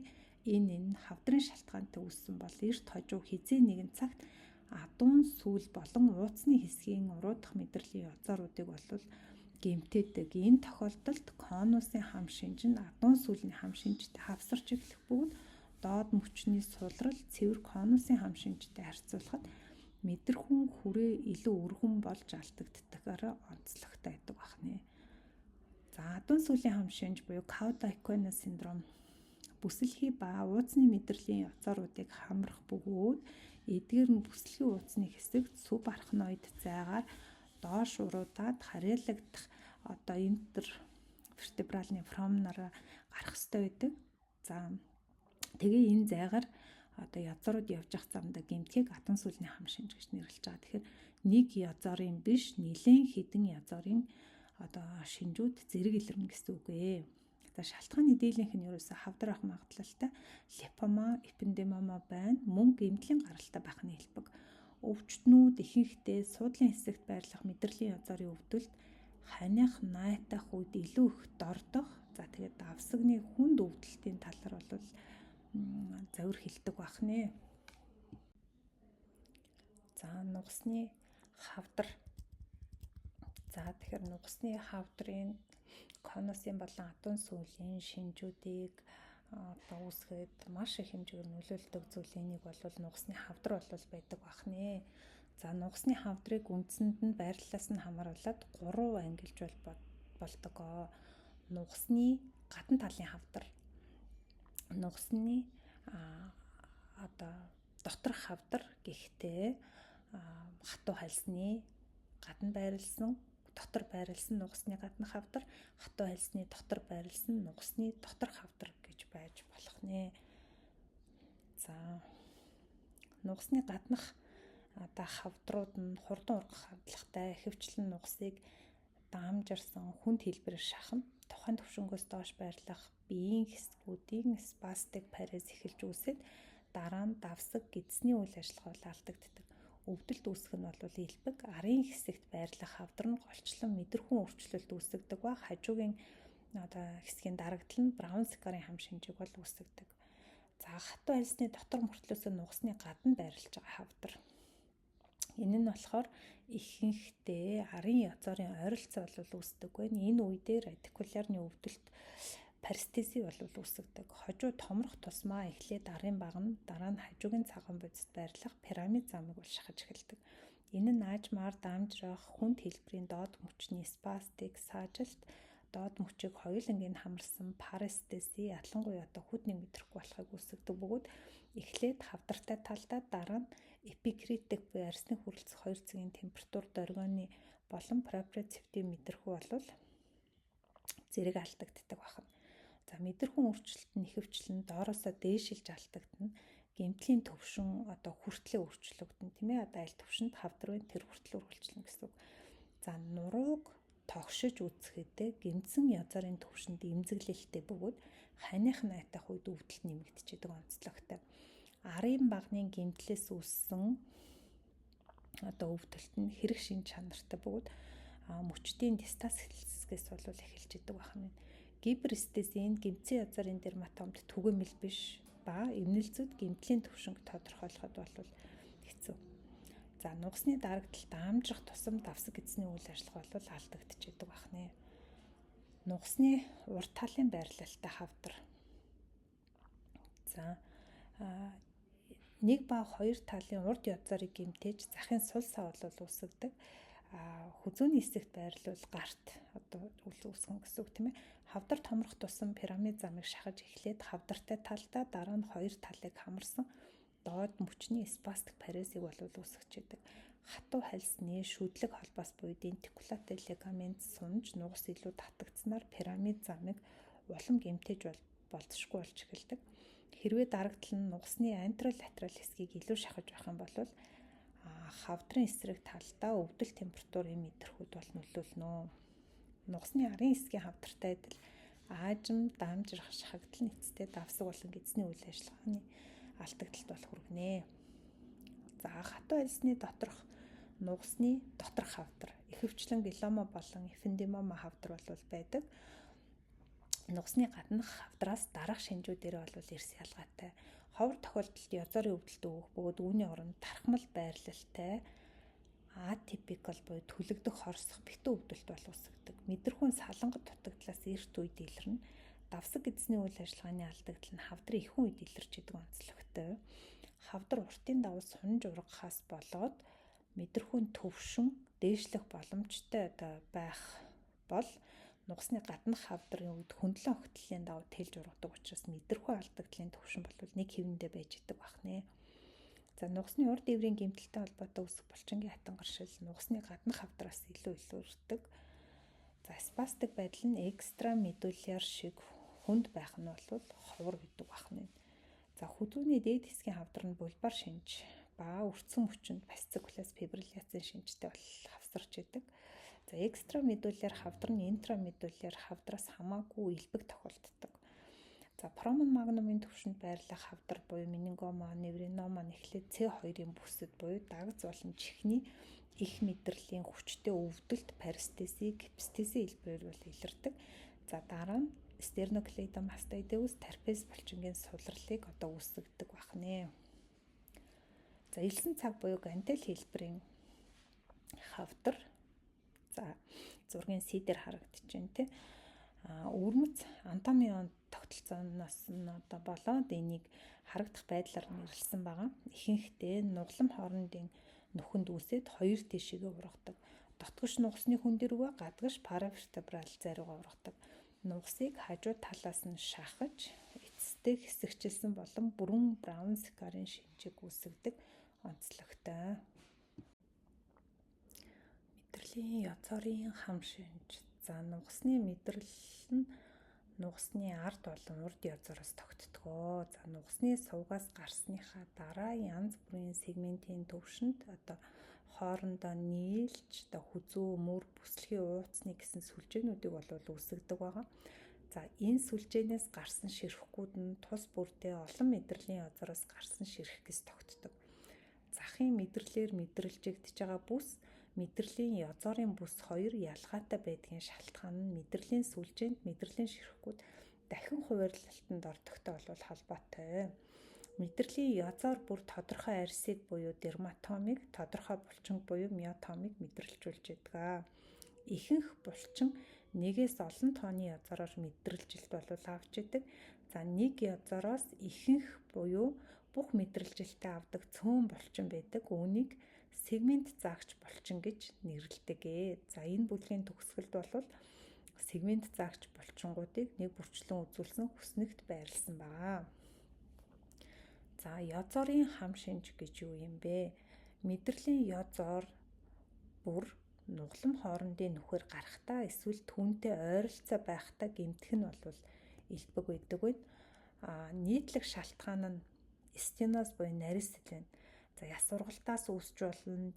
энэ хавдрын шалтгаантай үүссэн бол эрт хожуу хизээ нэгэн цагт адуун сүүл болон ууцны хэсгийн уруудах мэдрэлийн язааруудыг бол гэмтээдэг. Энэ тохиолдолд конусын хам шинж нь адуун сүүлийн хам шинжтэй хавсарч эхлэх бөгөөд доод мөчний сулрал цэвэр конусын хам шинжтэй харьцуулахад мэдрэхүүн хүрээ илүү өргөн болж алдагддагаараа онцлогтой байдаг байна. За адуун сүүлийн хам шинж буюу Cauda-Equina синдром бүсэлхий ба ууцны мэдрэлийн язааруудыг хамрах бөгөөд эдгээр нь бүсэлхий ууцны хэсэгт субарахноид зайгаар доош уруудаад харьяалагдах интервертебралны форамнаараа гарах ёстой байдаг. За тэгээ энэ зайгаар язаарууд явж явах замдаа гэмтгийг адуун сүүлийн хам шинж гэж нэрлэж байгаа. Тэгэхээр нэг язарын биш нэлээд хэдэн язарын шинжүүд зэрэг илэрнэ гэсэн үг ээ. За шалтгааны дийлэнх нь ерөөсө хавдар ах магадлалтай липома, эпендемома байна. Мөн гэмтлийн гаралтай байх нь хэлбэг. Өвчтнүүд ихэнхдээ суудлын хэсэгт байрлах мэдрэлийн язарын өвдөлт ханих найтах үед илүү их дордох. За тэгээд давсагны хүнд өвдөлтийн талаар бол завир хилдэг бахнэ. За нугасны хавдар. За тэгэхээр нугасны хавдрын конусын болон адуун сүүлийн шинжүүдийг үүсгэхэд маш их хэмжээгээр нөлөөлдөг зүйл энийг бол нугасны хавдар бол байдаг бахнэ. За нугасны хавдрыг үндсэнд нь байрлалаас нь хамааруулаад 3 ангилж болдог. Нугасны гадна талын хавдар, нугасны доторх хавдар гэхдээ хатуу хальсны гадна байрлсан, дотор байрлсан нугасны гадна хавдар, хатуу хальсны дотор байрлсан нугасны доторх хавдар гэж байж болох нэ. За нугасны гаднах хавдрууд нь хурдан ургах хандлагатай, ихэвчлэн нугасыг даамжирсан хүнд хэлбэрээр шахна. Тухайн төвшнгөөс доош байрлах биеийн хэсгүүдийн спастик парез эхэлж үүсээд дараа нь давсаг гидсний үйл ажиллагаа алдагддаг. Өвдөлт үүсэх нь бол илбэг, арын хэсэгт байрлах хавдар нь голчлон мэдрэхүүн өөрчлөлт үүсгдэг ба хажуугийн хэсгийн дарагдал нь браун сикарын хам шинжийг бол үүсгдэг. За хатуу хальсны дотор мөртлөөс нугасны гадна байрлаж байгаа хавдар. Энэ нь болохоор ихэнхдээ арын язарын ойролцоо бол үүсдэг байна. Энэ үедээ радикулярны өвдөлт парестези бол үүсгдэг. Хожуу томрох тусмаа эхлээд арын багна, дараа нь хажуугийн цагаан бодисд байрлах пирамид замыг бол шахаж эхэлдэг. Энэ нь аажмаар даамжрах хүнд хэлбэрийн доод мөчний спастик саажилт, доод мөчийг хоёулангийн хамарсан парестези ялангуяа хүдний мэдрэхгүй болохыг үүсгдэг бөгөөд эхлээд хавдартай талдаа дараа нь эпикритик буюу арсны хүрэлцэх 2 цагийн температур доргионы болон проприоцептив мэдрэхүй бол зэрэг алдагддаг байна. За мэдрэхүүн өөрчлөлт нь ихэвчлэн доороосоо дээшилж алдагдана. Гэмтлийн төвшин хүртлээ өөрчлөгдөн тийм ээ. Аль төвшөнд хавдар байна тэр хүртлээ үргэлжлэнэ гэсэн үг. За нурууг тогшиж үүсгэхдээ гэмтсэн язарын төвшөнд эмзэглэлтэй бөгөөд ханих найтах үед өвдөлт нэмэгдчихэд онцлогтой. Арын багны гэмтлээс үүссэн өвдөлт нь хэрэг шинж чанартай бөгөөд мөчтийн дистас хэсгээс бол эхэлж идэг байна. Гиперестезийн гэмтсэн язарын дерматомд түгээмэл биш ба эмнэлзүүд гэмтлийн төвшинг тодорхойлоход бол хэцүү. За нугасны дарагдал даамжрах тусам давсаг эзний үйл ажиллагаа бол алдагдчихэдэг байна. Нугасны урт талын байрлалтай хавдар. За нэг ба хоёр талын урд язорыг гэмтээж захын сул сав бол үүсгдэг. Хүзүүний эсрэгт байрлуул гарт одоо үүсгэн гэсэн үг тийм ээ. Хавдар томрох тусам пирамид замыг шахаж эхлээд хавдартай талдаа дараа нь хоёр талыг хамарсан доод мөчний спастик парезийг бол үүсгэж байдаг. Хатуу хальсны шүтлэг холбоос буюу дентикулатай лигамент сунж нугас илүү татагдсанаар пирамид замыг улам гэмтээж болзошгүй болж эхэлдэг. Хэрвээ дарагдтал нь нугасны антролатерал хэсгийг илүү шахаж байх юм бол хавдрын эсрэг талдаа өвдөл температурын мэдрэхүйд бол нөлөөлнө. Нугасны арын хэсгийн хавдартай адил аажим, дамжир шахагдал нийцтэй давсаг болон эзний үйл ажиллагааны алдагдалт бол хүргэнэ. За хатуу альсны доторх нугасны доторх хавдар ихэвчлэн глиома болон эпендимома хавдар бол байдаг. Нугасны гаднах хавдраас дараах шинжүүдээр бол эрс ялгаатай. Ховор тохиолдолд язорын өвдөлт өгөх бөгөөд үүний оронд тархмал байрлалтай атипикал буюу төлөгдөх хорсох битүү өвдөлт бол үүсгдэг. Мэдрэхүүн салангат дутагдлаас эрт үед илэрнэ. Давсаг эзний үйл ажиллагааны алдагдал нь хавдрын ихэнх үед илэрч идэг онцлогтой. Хавдар уртын давуу сунж ургахаас болоод мэдрэхүүн төвшин дээшлэх боломжтой байх бол нугасны гаднах хавдрын үед хөндлөн огтлын давуу тэлж ургадаг учраас мэдрэхүй алдагдлын төвшин бол нэг хэвэндээ байж идэг бахнэ. За нугасны урд иврийн гэмтэлтэй холбоотой үүсэх булчингийн хатан гаршил нугасны гаднах хавдраас илүү илүүрдэг. За спастик байдал нь экстрамедуляр шиг хүнд байх нь бол ховор гэдэг бахнэ. За хүзүүний дээд хэсгийн хавдар нь булбар шинж ба өрцөн мөчөнд фасцикулаас фибрилляцийн шинжтэй бол хавсарч идэг. За экстрамедуляр хавдар нь интрамедуляр хавдраас хамаагүй илбэг тохиолддог. За промон магнумын төвшөнд байрлах хавдар буюу менингома, невринома нэхлээд C2-ын бүсэд буюу дагц болон чихний их мэдрэлийн хүчтэй өвдөлт парестези, гипстези хэлбэрээр бол илэрдэг. За дараа нь стерноклеидом мастоидеус тарпез булчингийн сулралыг одоо үүсгдэг бахнэ. За элсэн цаг буюу гантел хэлбэрийн хавдар за зургийн C дээр харагдаж байна тий. Өвөрмөц анатомийн тогтолцооноос нь одоо болоод энийг харагдах байдлаар нэрлсэн байгаа. Ихэнхдээ нуглам хоорондын нүхэнд үүсээд хоёр тишээгээ ургадаг. Дотгош нугасны хүн дэрвэ гадагш паравертебрал зариугаа ургадаг. Нугасыг хажуу талаас нь шахаж эцэстээ хэсэгчилсэн болон бүрэн браун сикарын шинжийг үүсгдэг онцлогтой. Мэдрэлийн язорын хам шинж. За нугасны мэдрэл нь нугасны ард болон урд язороос тогтдгоо. За нугасны сувгаас гарсныхаа дараа янз бүрийн сегментийн төвшөнд одоо хоорондоо нийлж одоо хүзүү, мөр, бүслэгийн ууцны гэсэн сүлжээнүүдийг бол үүсгдэг байгаа. За энэ сүлжээнээс гарсан ширхгүүд нь тус бүрдээ олон мэдрэлийн язороос гарсан ширхгээс тогтдог. Захын мэдрэлээр мэдрэлжигдэж байгаа бүс мэдрэлийн язорын бүс хоёр ялгаатай байдгийн шалтгаан нь мэдрэлийн сүлжээнд мэдрэлийн ширхгүүд дахин хуваарлалтанд ордогтой бол холбоотой. Мэдрэлийн язор бүр тодорхой арьсыг буюу дерматомыг, тодорхой булчин буюу миотомыг мэдрэлжүүлж байдаг. Ихэнх булчин нэгээс олон тооны язороор мэдрэлжилт бол авч идэг. За нэг язороос ихэнх буюу бүх мэдрэлжилтээ авдаг цөөн булчин байдаг. Үүнийг сегмент заагч булчин гэж нэрлэдэг. За энэ бүлгийн төгсгөлд бол сегмент заагч булчингуудыг нэг бүрчлэн үзүүлсэн хүснэгт байрласан байна. За язорын хам шинж гэж юу юм бэ? Мэдрэлийн язор бүр нуглам хоорондын нүхээр гарахтаа эсвэл түүнтэй ойролцоо байхдаа гэмтэх нь бол элбэг байдаг байна. Нийтлэг шалтгаан нь стеноз буюу нарийн сэтгэл. За яс ургалтаас үүсч болно,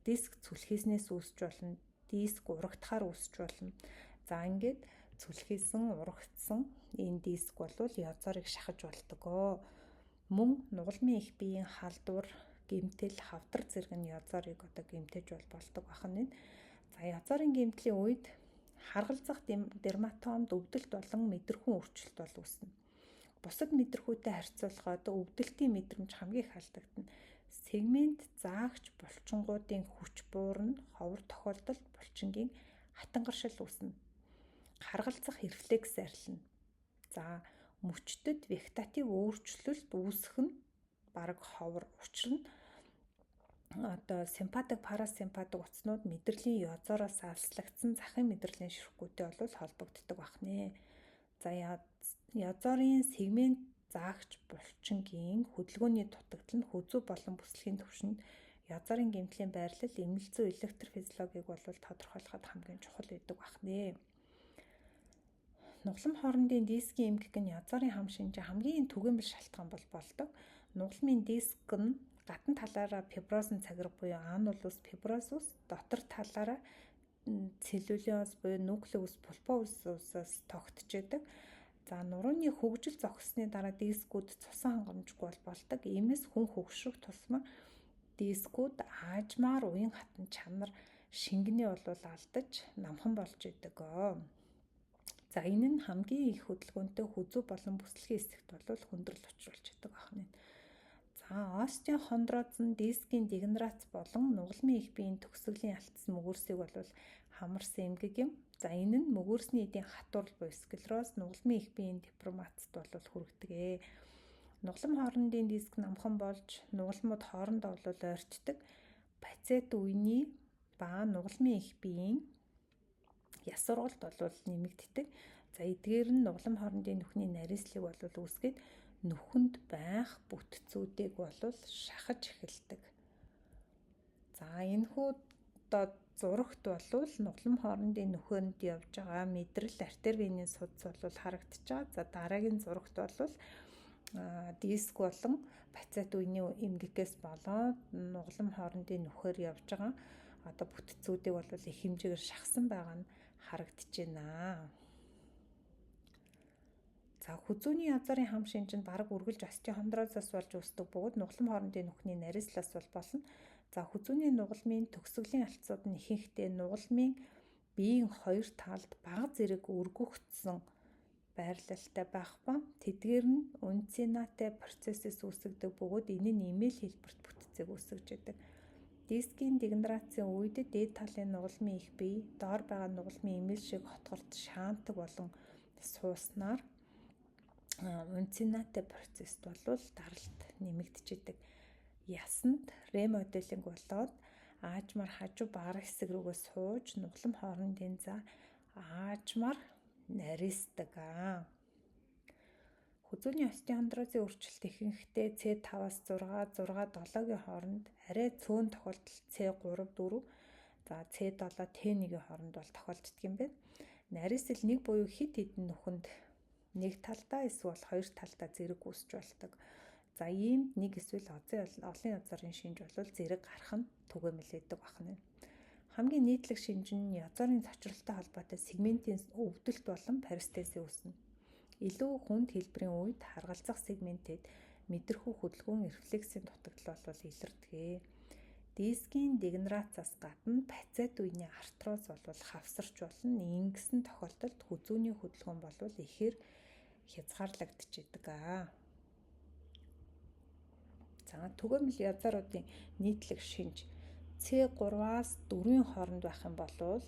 диск цүлхээснээс үүсч болно, диск урагдахаар үүсч болно. За ингээд цүлхээсэн, урагдсан энэ диск бол язорыг шахаж болдог. Мөн нугалмын их биеийн халдвар, гэмтэл, хавдар зэрэг нь язорыг одоо гэмтэж болдог бахан. За язорын гэмтлийн үед харгалзах дерматомд өвдөлт болон мэдрэхүүн өөрчлөлт бол үүснэ. Бусад мэдрэхүйтэй харьцуулахад өвдөлтийн мэдрэмж хамгийн их алдагдана. Сегмент заагч булчингуудын хүч буурна, ховор тохиолдолд булчингийн хатангаршил үүснэ. Харгалзах рефлекс арилна. За мөчдөд вегетатив өөрчлөлт үүсэх нь бараг ховор. Учир нь симпатик, парасимпатик утаснууд мэдрэлийн язороос алслагдсан захын мэдрэлийн ширхгүйтэй бол холбогддог бахнэ. За язорын сегмент заагч булчингийн хөдөлгөөний дутагдал нь хүзүү болон бүслэгийн түвшинд язорын гэмтлийн байрлал, эмгэлзүү электрофизиологийг бол тодорхойлоход хамгийн чухал байдаг бахнэ. Нугалам хоорондын дискийн эмгэг нь язорын хам шинжээ хамгийн түгээмэл шалтгаан болдог. Нугаламын диск нь гадна талаараа фиброзын цагирга буюу анулус фиброзус, дотор талаараа целлюлоз буюу нуклеус пулпоусаас тогтж байдаг. За нурууны хөгжил зогссны дараа дискүүд цусан хангамжгүй болдог. Иймээс хүн хөгшрөх тусмаа дискүүд аажмаар уян хатан чанар шингэний бол алдаж намхан болж идэг. За энэ нь хамгийн их хөдөлгөөнтэй хүзүү болон бүслэгийн эсрэгт бол хүндрэл учруулж идэг ахна. За остеохондроз нь дискийн дегенерац болон нугаламын их биеийн төгсгөлийн алдсан мөгөөрсийг бол хамарсан эмгэг юм. За энэ нь мөгөөрсний эдийн хатуурал буюу склероз, нугаламын их биеийн деформацид бол хүргэдэг. Нугалам хоорондын диск намхан болж нугаламууд хоорондоо бол ойртдог. Пацет үений ба нугаламын их биеийн ясургалт бол нэмэгддэг. За эдгээр нь нугалам хоорондын нүхний нарийслыг бол үүсгээд нүхэнд байх бүтцүүдийг бол шахаж эхэлдэг. За энэхүү зурагт бол нугалам хоорондын нүхэнд явж байгаа мэдрэл артер венийн судас бол харагдчихаа. За дараагийн зурагт бол диск болон пацет үений эмгэгээс болоод нугалам хоорондын нүхээр явж байгаа бүтцүүдийг бол их хэмжээгээр шахсан байгаа нь харагдаж байна. За хүзүүний язорын хам шинж нь бараг үргэлж остеохондрозоос болж үүсдэг бөгөөд нугалам хоорондын нүхний нарийслаас болно. За хүзүүний нугаламын төгсгөлийн алдцууд нь ихэнхдээ нугаламын биеийн хоёр талд бага зэрэг өргөгдсөн байрлалтай байх ба тэдгээр нь унцинатэ процессээс үүсгдэг бөгөөд энэ нь эмээл хэлбэрт бүтцийг үүсгэж байдаг. Дискийн дегенерацийн үед дээд талын нугаламын их бие доор байгаа нугаламын эмээл шиг хотгорт шаантаг болон сууснаар унцинатэ процесст бол даралт нэмэгдэж идэг. Ясанд ремоделинг болоод аажмаар хажуу бага хэсэг рүүгээ сууж нугалам хоорондын за аажмаар нарийсдаг. Хүзүүний остеохондрозын өөрчлөлт ихэнхдээ C5-аас 6, 6-7-гийн хооронд, арай цөөн тохиолдолд C3, 4, за C7, T1-ийн хооронд бол тохиолддог юм байна. Нарийсэл нэг буюу хид хідэн нүхэнд нэг талдаа эсвэл хоёр талдаа зэрэг үүсч болдог. За иймд нэг эсвэл олон язорын шинж бол зэрэг гарах нь түгээмэл байдаг байна. Хамгийн нийтлэг шинж нь язорын цочролтой холбоотой сегментийн өвдөлт болон парестези үүснэ. Илүү хүнд хэлбэрийн үед харгалзах сегментэд мэдрэхүй хөдөлгөөн рефлексийн дутагдал бол илэрдэг. Дискийн дегенерацаас гадна пацет үеийн артроз бол хавсарч болно. Ингэсэн тохиолдолд хүзүүний хөдөлгөөн бол ихээр хязгаарлагдж идэг. За түгээмэл язоруудын нийтлэг шинж C3-аас 4-ийн хооронд байх юм бол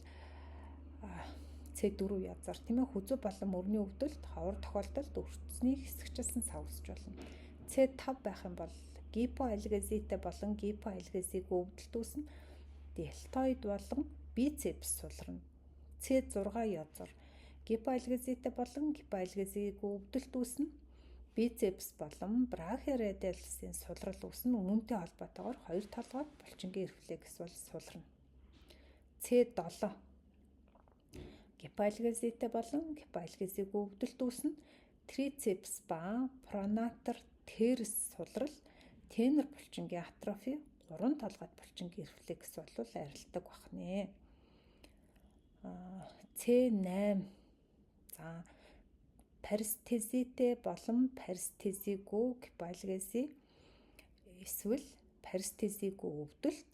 C4 язор тийм ээ хүзүү болон мөрний өвдөлт ховор тохиолдолд өртсний хэсэгчилсэн сав үүсч болно. C5 байх юм бол гипоальгезитэй болон гипоальгезигүй өвдөлт үүснэ. Делтоид болон бицепс сулрна. C6 язор гипоальгезитэй болон гипоальгезигүй өвдөлт үүснэ. Бицепс болон брахиоредиалсын сулрал үүснэ. Үүнтэй холбоотойгоор хоёр толгойд булчингийн рефлекс бол сулрна. C7 гипоальгезитэй болон гипоальгезигүй өвдөлт үүснэ. Трицепс ба пронатор терс сулрал, тенер булчингийн атрофи, гурван толгойд булчингийн рефлекс бол арилдаг бахнэ. C8 за парестезитэй болон парестезигүй гипоальгези эсвэл парестезигүй өвдөлт,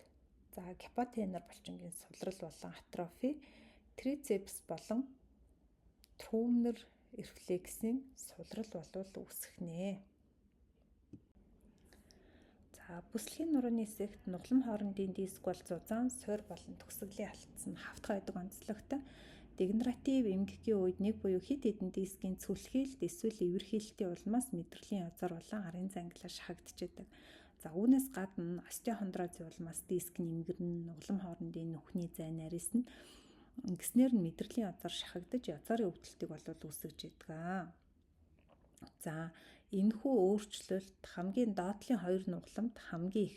за гипотенер булчингийн сулрал болон атрофи, трицепс болон трумнер рефлексийн сулрал бол үүсгэнэ. За бүслэгийн нурууны эсрэгт нугалам хоорондын диск бол зузаан, суур болон төгсгөлийн алдсан хавтгай байдаг онцлогтой. Дегенератив эмгэгийн үед нэг буюу хэд хэдэн дискийн цүлхийлт эсвэл эвэрхийлэлтийн улмаас мэдрэлийн язар болон арын зангилаа шахагдчихэдэг. За үүнээс гадна остеохондрозын улмаас диск нэмгэрнэ, нуглам хоорондын нүхний зай нарийнсан ингэснээр нь мэдрэлийн язар шахагдаж язарын өвдөлтийг болов үүсгэж идэг. За энэхүү өөрчлөлт хамгийн доотлын 2 нугламд хамгийн их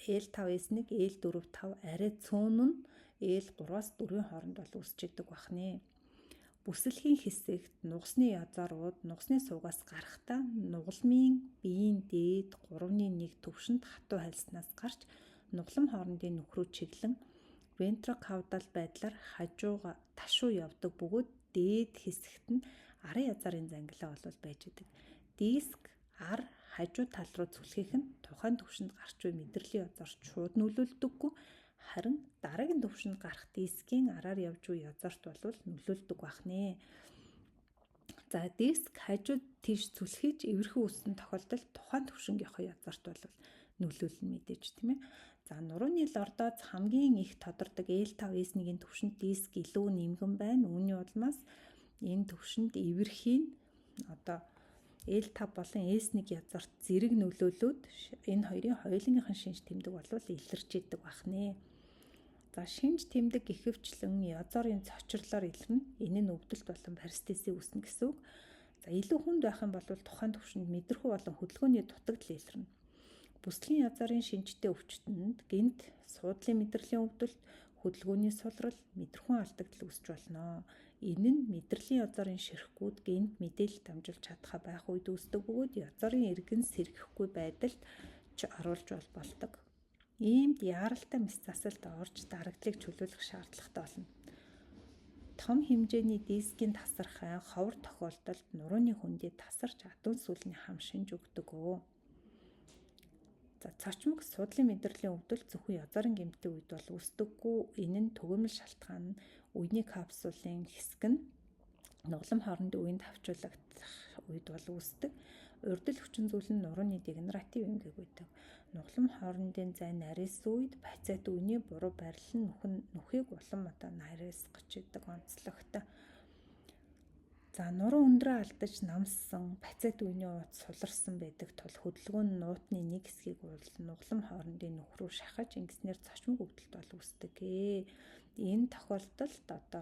L5S1, L4-5 арай цөөн нь L3-аас 4-ийн хооронд бол үүсч идэг бахны. Бүсэлхийн хэсэгт нугасны язарууд нугасны суугаас гарахдаа нугалмын биеийн дээд 3/1 төвшөнд хатуу хальснаас гарч нуглам хоорондын нүх рүү чиглэн ventrocavudal байдлаар хажууга ташуу явдаг бөгөөд дээд хэсэгт нь арын язарын зангилаа бол байж идэг. Диск ар хажуу тал руу зүлхийх нь тухайн төвшөнд гарч буй мэдрэлийн язарт шууд нөлөөлдөггүй, харин дараагийн төвшөнд гарах дискийн араар явж буй язарт бол нөлөөлдөг бахнэ. За диск хажууд тийш зүлхийж эвэрхэн үүссэн тохиолдолд тухайн төвшингийнхөө язарт бол нөлөөлнө мэдээж тийм ээ. За нурууны лордоз хамгийн их тодордог L5S1-ийн төвшөнд диск илүү нэмгэн байна. Үүний улмаас энэ төвшөнд эвэрхийн L5 болон S1 язарт зэрэг нөлөөлөд энэ хоёрын хоёулынгийнхэн шинж тэмдэг бол илэрч идэг бахнэ. За шинж тэмдэг ихэвчлэн язарын цочрлоор илэрнэ. Энэ нь өвдөлт болон парестезийн үүснэ гэсэн үг. За илүү хүнд байх юм бол тухайн төвшөнд мэдрэхүй болон хөдөлгөөний дутагдал илэрнэ. Бүслийн язарын шинжтэй өвчтөнд гэнт суудлын мэдрэлийн өвдөлт, хөдөлгөөний сулрал, мэдрэхүйн алдагдал үүсч болно. Энэ нь мэдрэлийн язарын ширхгүүд гэнт мэдээлэл дамжуулж чадхаа байх үед үүсдэг бөгөөд язарын эргэн сэргэхгүй байдалд оруулж болдог. Иймд яаралтай мэс засалд орж дарагдлыг чөлөөлөх шаардлагатай болно. Том хэмжээний дискийн тасархай ховор тохиолдолд нурууны хүндэд тасарч адуун сүлний хам шинж өгдөг. За цочмог суудлын мэдрэлийн өвдөлт зөвхөн язарын гэмтлийн үед бол үүсдэггүй. Энэ нь түгээмэл шалтгаан нь үений капсулын хэсэг нь нуглам хоорондын үеинд хавчуулагдах үед бол үүсдэг. Урдл хүчин зүйл нь нурууны дегенератив эмгэг үүдэг. Нуглам хоорондын зай нарийнсан үед пациент үений буруу байрлал нь нүхийг улам нарийсгаж идэг онцлогтой. За нуруу өндрөө алдаж намссан пациент үений ууц суларсан байдаг тул хөдөлгөөн нь нуутны нэг хэсгийг нуглам хоорондын нүх рүү шахаж ингэснээр цочмог өвдөлт бол үүсдэг. Энэ тохиолдолд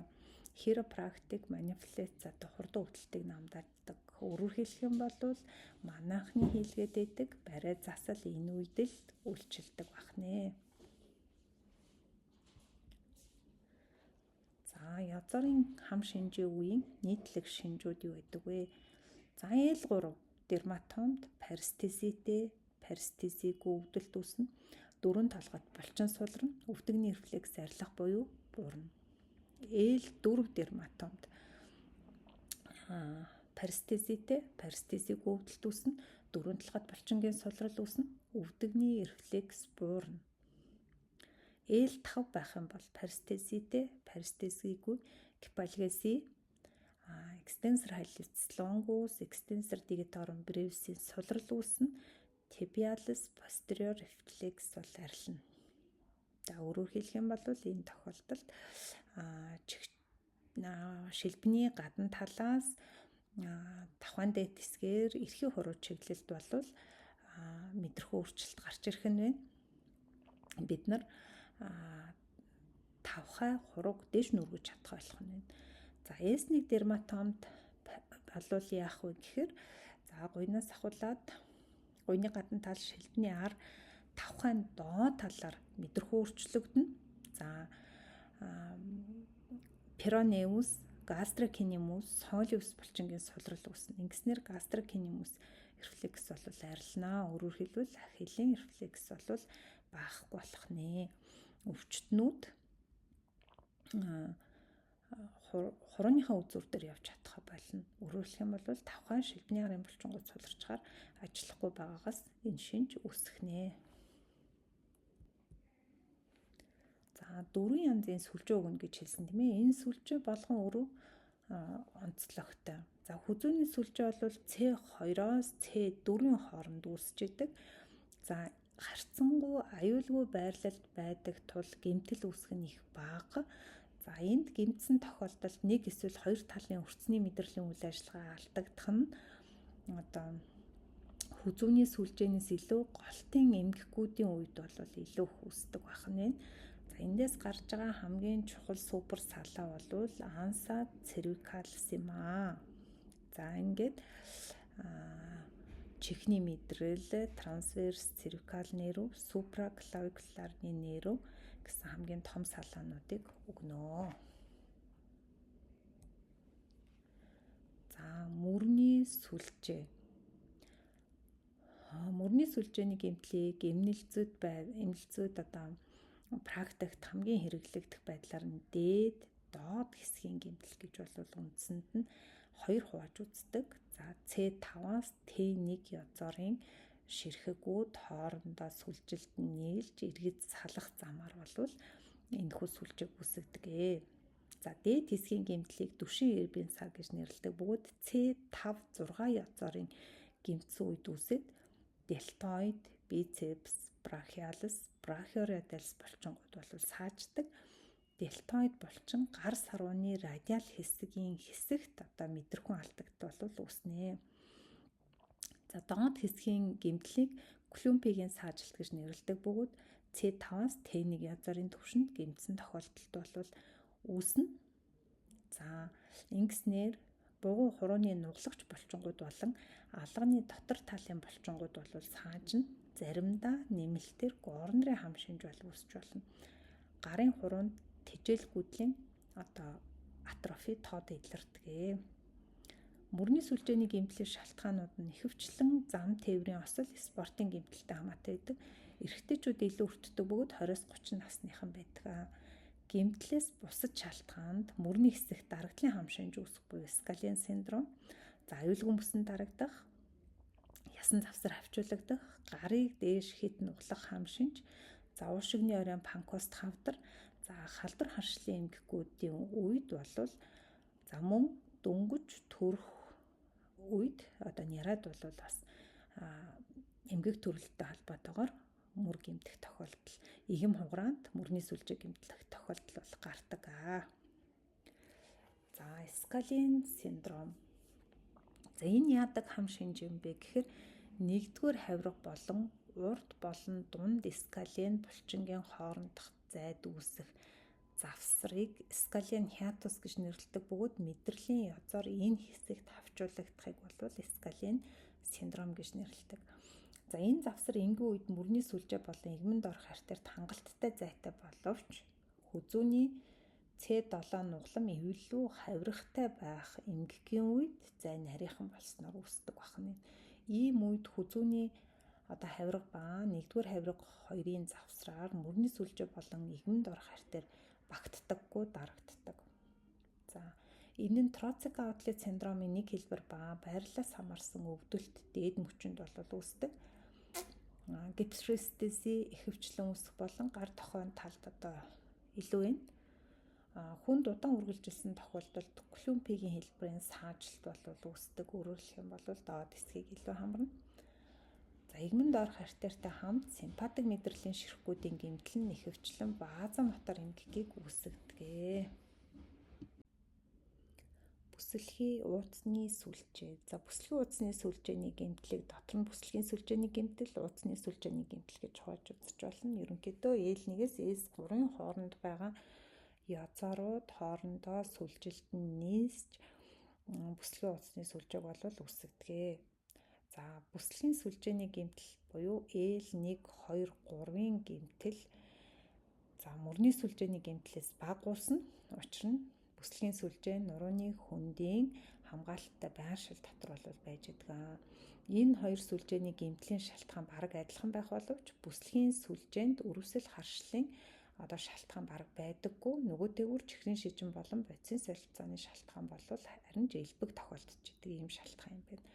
хиропрактик манипуляц хурдан өвдөлтийг намдаадаг. Өөрөөр хэлэх юм бол манайхны хийлгээд байдаг барай засал энэ үед л үйлчилдэг бахнэ. За язарын хам шинжийн үеийн нийтлэг шинжүүд юу гэдэг вэ? За L3 дерматомд парестезитэй, парестезигүй өвдөлт үүснэ. Дөрвөн толгойд булчин сулрна, өвдөгний рефлекс арилах буюу буурна. L4 дерматомд парестезитэй, парестезигүй өвдөлт үүснэ. Дөрвөн толгойд булчингийн сулрал үүснэ, өвдөгний рефлекс буурна. L5 байх юм бол парестезитэй, парестезигүй кипалгези, extensor hallucis longus, extensor digitorum brevis-ийн сулрал үүснэ. Tibialis posterior reflex бол арилна. За өөрөөр хэлэх юм бол энэ тохиолдолд шилбэний гадна талаас давхаан дээд хэсгээр эрхий хуруу чиглэлд бол мэдрэхүй өөрчлөлт гарч ирэх нь байна. Бид нар тавхай хурууг дээш нүргэж чадах болох нь байна. За S1 дерматомд болвол яах вэ гэхээр гуйнаас ахуулаад гуйны гадна тал шилбэний ар тавхайн доод талаар мэдрэхүй өөрчлөгдөнө. За перонеус, гастрокинемус, соолиус булчингийн сулрал үүснэ. Ингэснээр гастрокинемус рефлекс бол арилнаа. Өөрөөр хэлбэл ахилийн рефлекс бол баахгүй болох нэ. Өвчтнүүд хурууныхаа үзүүр дээр явж чадах болно. Өөрөөр юм бол тавхайн шилбэний арын булчингууд суларчаар ажиллахгүй байгаагаас энэ шинж үүсгэнэ. За 4 янзын сүлжээ өгнө гэж хэлсэн тийм ээ. Энэ сүлжээ болгон өөрөө онцлогтой. За хүзүүний сүлжээ бол C2-оос C4-ийн хооронд үүсч идэг. За харьцангуй аюулгүй байрлалд байдаг тул гэмтэл үүсэх нь их бага. За энд гэмтсэн тохиолдолд нэг эсвэл хоёр талын өрцний мэдрэлийн үйл ажиллагаа алдагдах нь одоо хүзүүний сүлжээнээс илүү голтын эмгэгүүдийн үед бол илүү хүсдэг байх нь байна. За эндээс гарч байгаа хамгийн чухал супер салаа бол анса cervicalis юм аа. За ингээд чихний мэдрэл, трансверс cervical nerve, supraclavicular nerve гэсэн хамгийн том салаануудыг өгнө. За мөрний сүлжээ. Мөрний сүлжээний гэмтлийг эмнэлзүүд одоо практикт хамгийн хэрэглэгдэх байдлаар нь дээд, доод хэсгийн гэмтэл гэж бол үндсэнд нь хоёр хувааж үздэг. За C5-аас T1 язорын ширхэгүүд хоорондоо сүлжилт нь нийлж эргэж салах замаар бол энэхүү сүлжээг үүсгэдэг. За дээд хэсгийн гэмтлийг душин эрбийн сар гэж нэрлэдэг. Бөгөөд C5-6 язорын гэмтсэн үед үүсэд deltoid, biceps, brachialis, brachioradialis булчингууд бол сааждаг. Deltoid булчин гар сарууны радиал хэсгийн хэсэгт одоо мэдрэхүн алдагт бол үүснэ. За доод хэсгийн гэмтлийг клюмпигийн саажилт гэж нэрлэдэг. Бөгөөд C5-аас T1 язорын түвшинд гэмтсэн тохиолдолд бол үүснэ. За ингэснээр бугуй хурууны нуглагч булчингууд болон алганы дотор талын булчингууд бол саажна. Заримдаа нэмэлтээр гуурнарын хам шинж бол үүсч болно. Гарын хуруунд тэжээлгүүдлийн одоо атрофи тоод илэрдэг. Мөрний сүлжээний гэмтлийн шалтгаанууд нь ихэвчлэн зам тээврийн осол, спортын гэмтэлтэй хамаатай байдаг. Эрэгтэйчүүд илүү өртдөг бөгөөд 20-30 насныхан байдаг. Гэмтлээс бусад шалтгаанд мөрний хэсэгт дарагдлын хам шинж үүсэх буюу скален синдром, за аюулгүй бүсэн дарагдах, ясан завсар хавчуулагдах, гарыг дээш хит нуглах хам шинж, за уушигны оройн панкост хавдар, за халдвар харшлын эмгэгүүдийн үед бол за мөн дөнгөж төрөх үед одоо няраад бол бас эмгэг төрөлттэй холбоотойгоор мөр гэмтэх тохиолдол, игэм хуграанд мөрний сүлжээ гэмтэх тохиолдол бол гардаг. За скален синдром. За энэ яадаг хам шинж юм бэ гэхээр нэгдүгээр хавирга болон урд болон дунд скален булчингийн хоорондох зайд үүсэх завсрыг скален хиатус гэж нэрлэдэг. Бөгөөд мэдрэлийн язор энэ хэсэгт хавчуулагдахыг бол скален синдром гэж нэрлэдэг. За энэ завсар энгийн үед мөрний сүлжээ болон игмэнд орох артерт хангалттай зайтай боловч хүзүүний C7 нуглам эвлүү хавиргатай байх эмгэгийн үед зай нарийнхан болсноор үүсдэг байна. Ийм үед хүзүүний одоо хавирга ба нэгдүгээр хавирга хоёрын завсраар мөрний сүлжээ болон игмэнд орох артер багтдаггүй дарагддаг. За энэ нь троцик аутлет синдромын нэг хэлбэр ба байрлалаас хамаарсан өвдөлт дээд мөчөнд бол үүсдэг. Гипсрестези ихэвчлэн үүсэх болон гар тохойн талд одоо илүү байна. Хүнд удаан үргэлжилсэн тохиолдолд клюмпигийн хэлбэрийн саажилт бол үүсдэг. Өөрөөр хэлэх юм бол доод хэсгийг илүү хамарна. За игмэнд орох артертай хамт симпатик мэдрэлийн ширхгүүдийн гэмтэл нь ихэвчлэн бааза мотор эмгэгийг үүсгэдэг. Бүсэлхий ууцны сүлжээ. За бүсэлхий ууцны сүлжээний гэмтлийг дотор нь бүсэлхийн сүлжээний гэмтэл, ууцны сүлжээний гэмтэл гэж хувааж үзэж болно. Ерөнхийдөө L1-ээс S3-ын хооронд байгаа язорууд хоорондоо сүлжилт нь нийсж бүсэлхийн ууцны сүлжээг бол үүсгэдэг. За бүсэлхийн сүлжээний гэмтэл буюу L1, 2, 3-ын гэмтэл за мөрний сүлжээний гэмтлээс бага уусна. Учир нь бүсэлхийн сүлжээ нурууны хөндийн хамгаалалттай байршил дотор бол байж байгаа. Энэ хоёр сүлжээний гэмтлийн шалтгаан бараг адилхан байх боловч бүсэлхийн сүлжээнд өрөвсөл харшлын одоо шалтгаан бараг байдаггүй. Нөгөөтэйгүр чихрийн шижин болон бодисын солилцооны шалтгаан бол харин элбэг тохиолдож идэг ийм шалтгаан юм байна.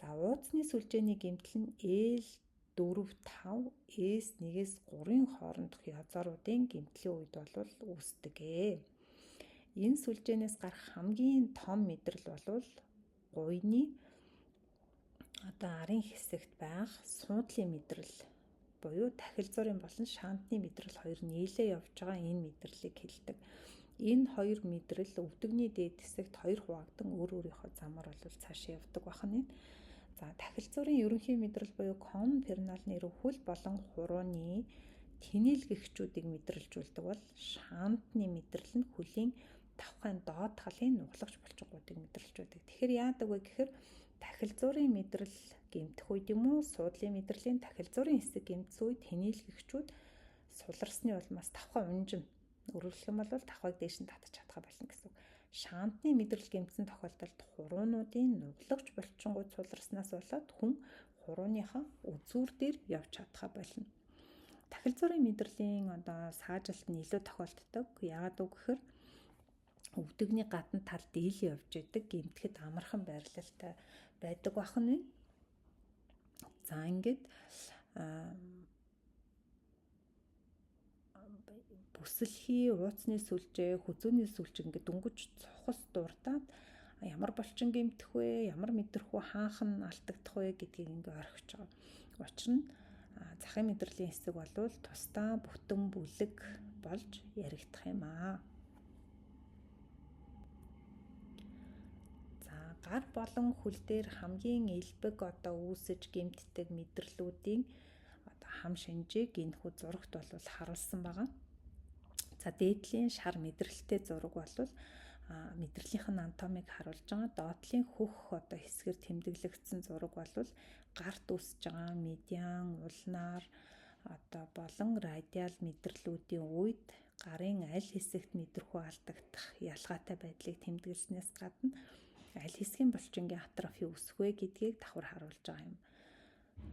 За ууцны сүлжээний гэмтэл нь L4, 5, S1-ээс 3-ын хоорондох язоруудын гэмтлийн үед бол үүсдэг. Энэ сүлжээнээс гарах хамгийн том мэдрэл бол гуйны одоо арын хэсэгт байх суудлын мэдрэл буюу тахилзуурын болон шаантны мэдрэл хоёр нийлээ явж байгаа энэ мэдрэлийг хэлдэг. Энэ хоёр мэдрэл өвдөгний дээд хэсэгт хоёр хуваагдсан өөрийнхөө замаар бол цаашаа явдаг байна. За тахилзуурын ерөнхий мэдрэл буюу common perennial нэрвхүүл болон хурууны тэнэлгэгчүүдийг мэдрэлжүүлдэг бол шаантны мэдрэл нь хөлийн давхайн доод талын нуглагч булчингуудыг мэдрэлжүүлдэг. Тэгэхээр яадаг вэ гэхээр тахилзуурын мэдрэл гэмтэх үед юм уу суудлын мэдрэлийн тахилзуурын хэсэг гэмтсэн үед тэнэлгэгчүүд суларсны улмаас давхай унжим өөрөлдөх юм бол давхайг дээш нь татаж чадах болно гэсэн. Шаантны мэдрэл гэмтсэн тохиолдолд хуруунуудын нуглагч булчингууд суларснаас болоод хүн хурууныхаа үзүүр дээр явж чадах болно. Тахилзуурын мэдрэлийн саажилт нь илүү тохиолддог. Яагаад вэ гэхээр өвдөгний гадна тал дийлэн явж идэг гэмтэхэд амархан байрлалтай байдаг бахан нь. За ингээд бүсэлхий, ууцны сүлжээ, хүзүүний сүлжээ ингээд дөнгөж цохос дуртаад ямар булчин гэмтэх вэ, ямар мэдрэх вэ, хаанхан алдагдах вэ гэдгийг ингээд орхиж байгаа. Учир нь захын мэдрэлийн хэсэг болвол тусдаа бүтэн бүлэг болж яригдах юм аа. За гар болон хөл дээр хамгийн элбэг үүсэж гэмтдэг мэдрэлүүдийн хам шинжийг энэхүү зурагт бол харуулсан байгаа. За дээдлийн шар мэдрэлтэй зураг бол мэдрэлийнх нь анатомиг харуулж байгаа. Доотлын хөх хэсгэр тэмдэглэгдсэн зураг бол гарт үүсэж байгаа медиан, улнаар болон радиал мэдрэлүүдийн үед гарын аль хэсэгт мэдрэхүй алдагдах ялгаатай байдлыг тэмдэглэснээс гадна аль хэсгийн булчингийн атрофи үүсэх вэ гэдгийг давхар харуулж байгаа юм.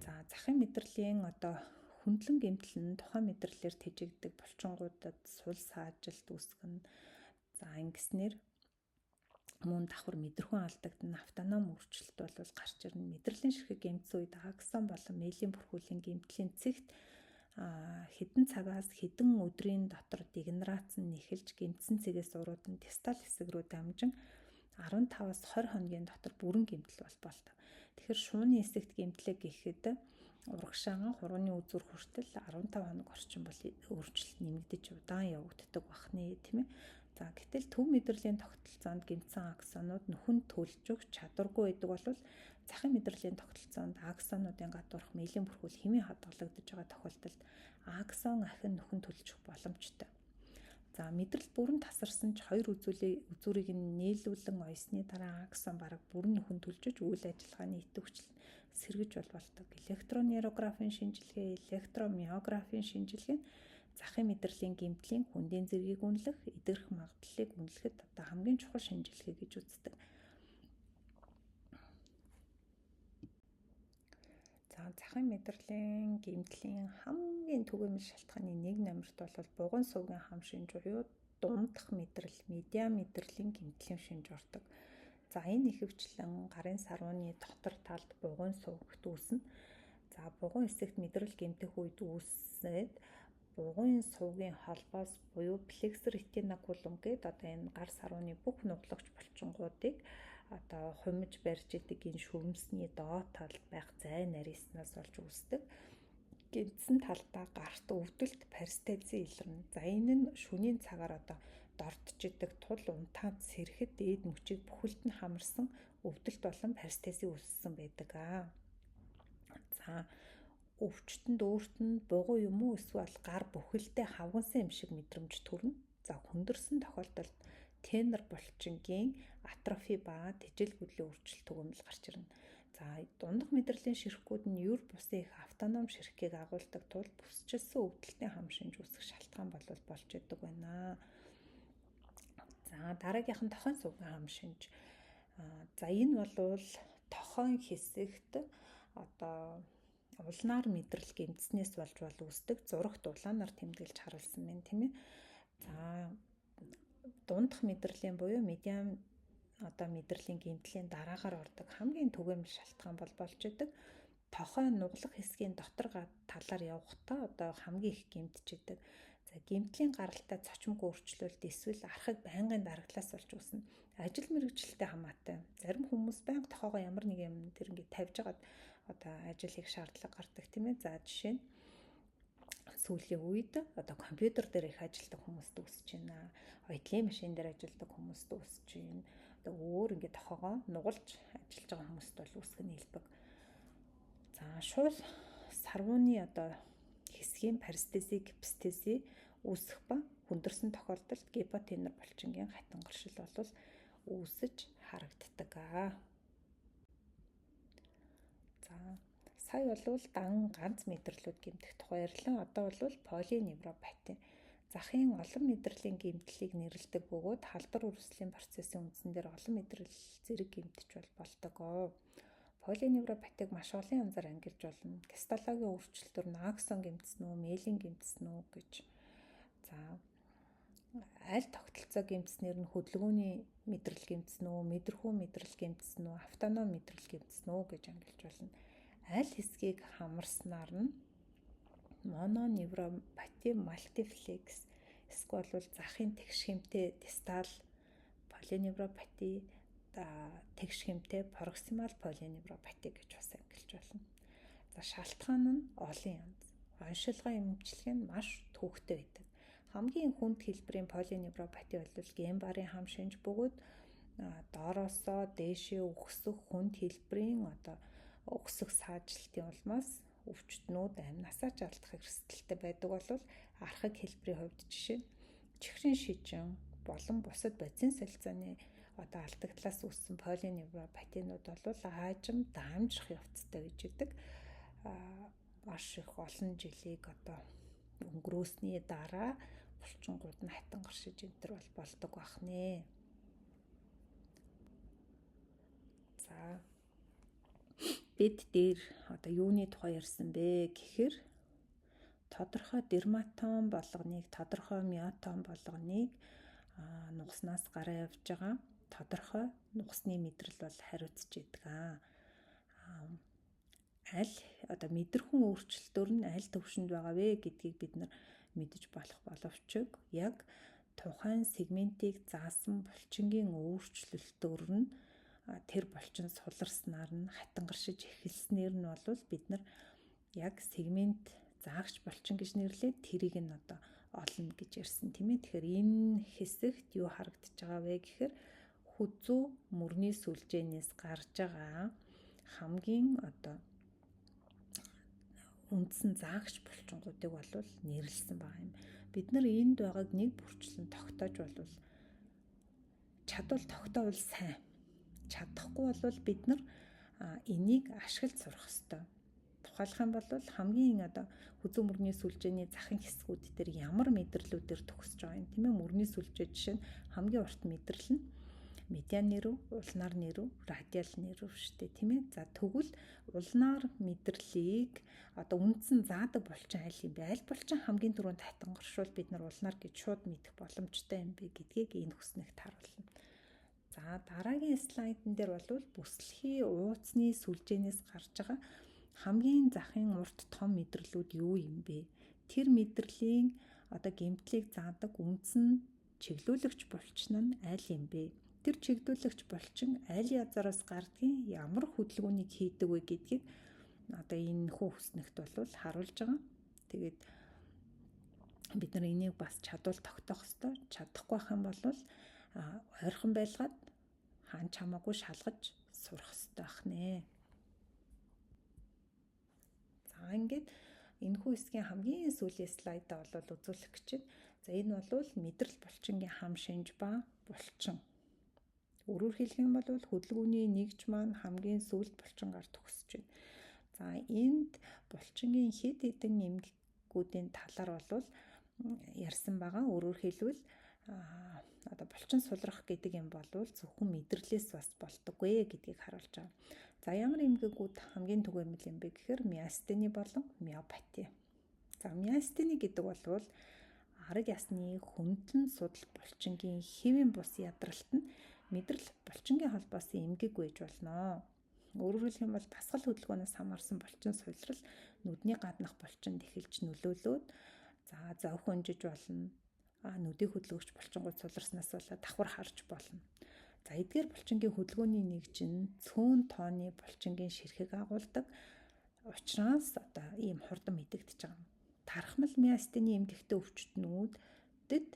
За захын мэдрэлийн хөндлөн гэмтэл нь тухайн мэдрэлээр тэжигддэг булчингуудад сул саажилт үүсгэн. За ингэснээр мөн давхар мэдрэхүйн алдагдана автоном өөрчлөлт бол гарч ирнэ. Мэдрэлийн ширхэг гэмтсэн үед аксон болон мээлийн бүрхүүлийн гэмтлийн цэгт хэдэн цагаас хэдэн өдрийн дотор дегенерац нь эхэлж гэмтсэн цэгээс урууд нь дистал хэсэг рүү дамжин 15-аас 20 хоногийн дотор бүрэн гэмтэл болдог. Тэгэхээр шууны хэсэгт гэмтлээ гэхэд урагшаага хурууны үзүүр хүртэл 15 хоног орчим бол өөрчлөлт нэмэгдэж удаан явагддаг бахны тийм ээ. За гэтэл төв мэдрэлийн тогтолцоонд гэмтсэн аксонууд нөхөнд төлж өгч чадваргүй байдаг бол захын мэдрэлийн тогтолцоонд аксонуудын гадуурх мээлийн бүрхүүл хэмээн хадгалагдаж байгаа тохиолдолд аксон ахин нөхөнд төлж өгөх боломжтой. За мэдрэл бүрэн тасарсан ч хоёр үзүүрийг нээлүүлэн ойсны дараа аксон бараг бүрэн нөхөнд төлжөж үйл ажиллагааны идэвхжил сэргэж болдог. Электронейрографийн шинжилгээ, электромиографийн шинжилгээ нь захын мэдрэлийн гэмтлийн хүндийн зэргийг үнэлэх, идэгрэх магадлалыг үнэлэхэд хамгийн чухал шинжилгээ гэж үздэг. За захын мэдрэлийн гэмтлийн хамгийн түгээмэл шалтгааны нэг номерт бол бугуун сувгийн хам шинж буюу дундах мэдрэл, медиан мэдрэлийн гэмтлийн шинж ордог. За энэ ихэвчлэн гарын сарууны дотор талд бугуун сувгт үүснэ. За бугуун хэсэгт мэдрэл гэмтэх үед үүсээд бугуун сувгийн холбоос буюу плексор ретинакулум гэдэг энэ гар сарууны бүх нуглагч булчингуудыг хумиж барьж идэг энэ шүрмсний доод талд байх зай нариснаас болж үүсдэг. Гэмтсэн талдаа гарт өвдөлт парестезийн илэрнэ. За энэ нь шөнийн цагаар дордж идэг тул унтаад сэрэхэд дээд мөчийг бүхэлд нь хамарсан өвдөлт болон парестези үүссэн байдаг аа. За өвчтөнд өөрт нь бугуй юм уу эсвэл гар бүхэлдээ хавгансан юм шиг мэдрэмж төрнө. За хүндэрсэн тохиолдолд тенор булчингийн атрофи ба тэжээлгүйдлийн өөрчлөлт түгээмэл гарч ирнэ. За дундах мэдрэлийн ширхгүүд нь юр бусын их автоном ширхгийг агуулдаг тул бүсчилсэн өвдөлтийн хам шинж үүсэх шалтгаан болж идэг байна. За дараагийнх нь тохойн сувгийн хам шинж. За энэ бол тохойн хэсэгт улнаар мэдрэл гэмтснээс болж үүсдэг зурагт улаанаар тэмдэглэж харуулсан байна тийм ээ. За дундах мэдрэлийн буюу медиан мэдрэлийн гэмтлийн дараагаар ордог хамгийн түгээмэл шалтгаан болж идэг тохойн нуглах хэсгийн дотор талаар явахдаа хамгийн их гэмтчихэдэг. За гэмтлийн гаралтай цочмог өөрчлөлт эсвэл архаг байнгын дарагдлаас болж үүснэ. Ажил мэргэжилтэд хамаатай. Зарим хүмүүс байнга тохоогоо ямар нэг юм тавьж агаад ажил хийх шаардлага гардаг тийм ээ. За жишээ нь сүүлийн үед одоо компьютер дээр их ажилладаг хүмүүст үүсэж байна. Оюутлын машин дээр ажилладаг хүмүүст үүсэж байна. Одоо өөр ингээд тохоогоо нугалж ажиллаж байгаа хүмүүст бол үүсгэх нь илбэг. За шууд сарвууны одоо хэсгийн парестези, гипстези үүсэх ба хүндэрсэн тохиолдолд гипотенер булчингийн хатангаршил бол үүсэж харагддаг. За сая бол дан ганц мэдрлүүд гэмтэх тухай ярьлаа. Одоо бол полиневропати. Захын олон мэдрэлийн гэмтлийг нэрлэдэг бөгөөд халдвар үрслийн процессын үндсэн дээр олон мэдрэл зэрэг гэмтэж болдог. Полиневропатиг маш олон янзаар ангилж болно. Гистологийн өөрчлөлтөөр Аксон гэмтсэн үү, Мейлийн гэмтсэн үү гэж. За аль тогтолцоо гэмтснээр нь хөдөлгөөний мэдрэл гэмтсэн үү, мэдрэхүүн мэдрэл гэмтсэн үү, автоном мэдрэл гэмтсэн үү гэж ангилж болно. Аль хэсгийг хамарснаар нь мононевропати, мультиплекс эсвэл захын тэгш хэмтэй дистал полиневропати, тэгш хэмтэй проксимал полиневропати гэж бас ангилж болно. За шалтгаан нь олон янз. Оншилгоо эмчилгээ нь маш төвөгтэй байдаг. Хамгийн хүнд хэлбэрийн полиневропати бол гембарын хам шинж бөгөөд доороосоо дээшээ өгсөх хүнд хэлбэрийн одоо өгсөх саажилтын улмаас өвчтнүүд амнасаа ч алдах эрсдэлтэй байдаг бол архаг хэлбэрийн хувьд жишээ нь чихрийн шижин болон бусад бодисын солилцооны одоо алдагдлаас үүссэн полиневропатинууд бол аажим даамжрах явцтай гэж байдаг. Маш их олон жилийг одоо өнгөрөөсний дараа булчингууд нь хатангаршиж энтер болдог бахнэ. За бид дээр одоо юуны тухай ярьсан бэ гэхээр тодорхой дерматом болгоныг, тодорхой миотом болгоныг нугаснаас гараа явж байгаа тодорхой нугасны мэдрэл бол хариуцж идэг. Аль одоо мэдрэхүүн өөрчлөлтөөр нь аль төвшөнд байгаа вэ гэдгийг бид нар мэдэж болох боловч яг тухайн сегментийг заасан булчингийн өөрчлөлтөөр нь тэр булчин суларснаар нь хатангаршиж эхэлснээр нь бол бид нар яг сегмент заагч булчин гэж нэрлээд тэрийг нь одоо олно гэж ярьсан тийм ээ. Тэгэхээр энэ хэсэгт юу харагдаж байгаа вэ гэхээр хүзүү мөрний сүлжээнээс гарч байгаа хамгийн одоо үндсэн заагч булчингуудыг бол нэрлсэн байгаа юм. Бид нар энд байгааг нэг бүрчлэн тогтоож болвол чадвал тогтоовол сайн. Чадахгүй бол бид нар энийг ашиглаж сурах ёстой. Тухайлах юм бол хамгийн одоо хүзүү мөрний сүлжээний захын хэсгүүд дээр ямар мэдрэлүүдээр төгсөж байгаа юм тийм ээ. Мөрний сүлжээ жишээ нь хамгийн урт мэдрэл нь медиан нерв, улнаар нерв, радиал нерв шүү дээ тийм ээ. За тэгвэл улнаар мэдрэлийг одоо үндсэн заадаг булчин аль юм бэ? Аль булчин хамгийн түрүүнд хатангаршвал бид нар улнаар гэж шууд мэдэх боломжтой юм бэ гэдгийг энэ хүснэгт харуулна. За дараагийн слайдн дээр бол бүслэхий ууцны сүлжээнээс гарч байгаа хамгийн захын урт том мэдрэлүүд юу юм бэ? Тэр мэдрэлийн одоо гэмтлийг заадаг үндсэн чиглүүлэгч булчин нь аль юм бэ? Тэр чиглүүлэгч булчин аль язараас гардгийг ямар хөдөлгөөнийг хийдэг вэ гэдгийг одоо энэ хүү хүснэгт бол харуулж байгаа. Тэгээд бид нар энийг бас чадвал тогтоох ёстой. Чадахгүй байх юм бол ойрхон байлгаад хаан чамаагүй шалгаж сурах ёстой байх нэ. За ингээд энэ хүү хэсгийн хамгийн сүүлийн слайдаа бол үзүүлэх гэж байна. За энэ бол мэдрэл булчингийн хам шинж ба булчин. Өөрөөр хэлэх юм бол хөдөлгөөний нэгж маань хамгийн сүүлд булчингаар төгсөж байна. За энд булчингийн хэд хэдэн эмгэгүүдийн талаар бол ярьсан байгаа. Өөрөөр хэлбэл одоо булчин сулрах гэдэг юм бол зөвхөн мэдрэлээс бас болдоггүй гэдгийг харуулж байгаа. За ямар эмгэгүүд хамгийн түгээмэл юм бэ гэхээр миостени болон миопати. За миостени гэдэг бол арга ясны хөндлөн судал булчингийн хэвийн бус ядралт нь мэдрэл булчингийн холбоос эмгэг байж болно. Өөрөөр хэлэх юм бол дасгал хөдөлгөөнөөс хамаарсан булчин сулрал нүдний гаднах булчинд эхэлж нөлөөлөөд за зовх өнжиж болно. Нүдийг хөдөлгөгч булчингууд суларснаас болоод давхар харж болно. За эдгээр булчингийн хөдөлгөөний нэгж нь цөөн тооны булчингийн ширхэг агуулдаг. Учираас одоо ийм хурдан мэдэгдэж байгаа юм. тархмал миостены эмгэгтэй өвчтнүүдэд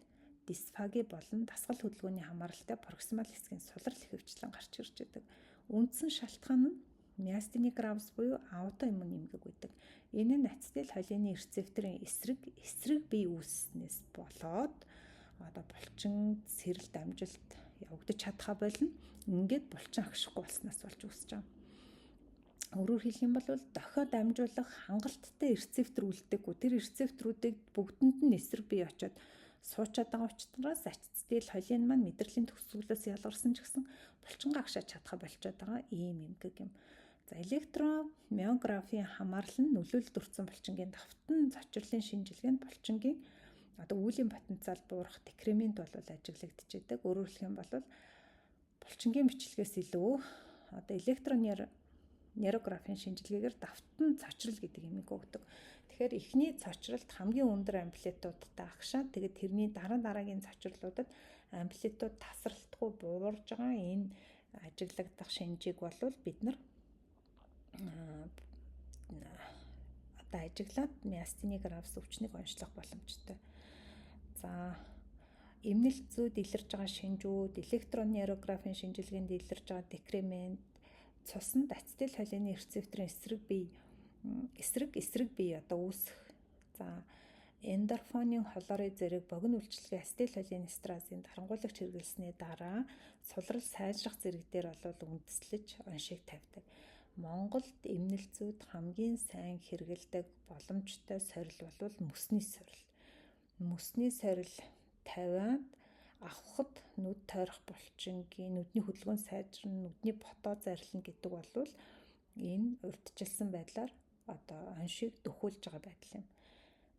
дисфаги болон дасгал хөдөлгөөний хамааралтай проксимал хэсгийн сулрал ихэвчлэн гарч ирж байдаг. Үндсэн шалтгаан нь миостены гравс буюу аутоиммун эмгэг байдаг. Энэ нь ацетил холины рецепторын эсрэг бие үүсснээс болоод булчин сэрэл дамжилт явагдаж чадхаа болно. Ингээд булчин агшихгүй болсноос болж үүсэж байгаа. Өөрөөр хэлэх юм бол дохио дамжуулах хангалттай рецептор үлддэггүй. Тэр рецепторуудыг бүгдэнд нь эсрэг бие очоод суучаад байгаа учраас ацетил холин маань мэдрэлийн төгсгөлөөс ялгарсан ч гэсэн булчингаа агшааж чадхаа болчиход байгаа ийм эмгэг юм. За электромиографийн хамаарал нь нөлөөлөлд өртсөн булчингийн давтан цочрлын шинжилгээнд булчингийн үүлийн потенциал буурах декремент бол ажиглагдчихэдэг. Өөрөөр хэлэх юм бол булчингийн бичлэгээс илүү электронейрографийн шинжилгээгээр давтан цочрол гэдэг юмыг өгдөг. Тэгэхээр эхний цочролд хамгийн өндөр амплитудтай агшаа, тэгээд тэрний дараагийн цочрлуудад амплитуд тасралтгүй буурж байгаа энэ ажиглагдах шинжийг бол бид нар ажиглаад миостены гравс өвчнийг онцлох боломжтой. За эмнэлт зүйд илэрж байгаа шинжүүд, электронейрографийн шинжилгээнд илэрж байгаа декремент, цуснд ацетил холины рецепторын эсрэг бие үүсэх. За эндорфины холорой зэрэг богино үйлчлэгээ ацетил холин эстразын дарангуулагч хэрэглэсний дараа сулрал сайжрах зэрэг дээр бол үндэслэж оншийг тавьдаг. Монголд эмнэлт зүйд хамгийн сайн хэрэгэлдэг боломжтой сорил бол мөсний сорил. Мөсний сорил тавиад авахд нүд тойрох булчингийн нүдний хөдөлгөөн сайжрна, нүдний ботоо зарлна гэдэг бол энэ урьдчилсан байдлаар оншийг дөхүүлж байгаа байдал юм.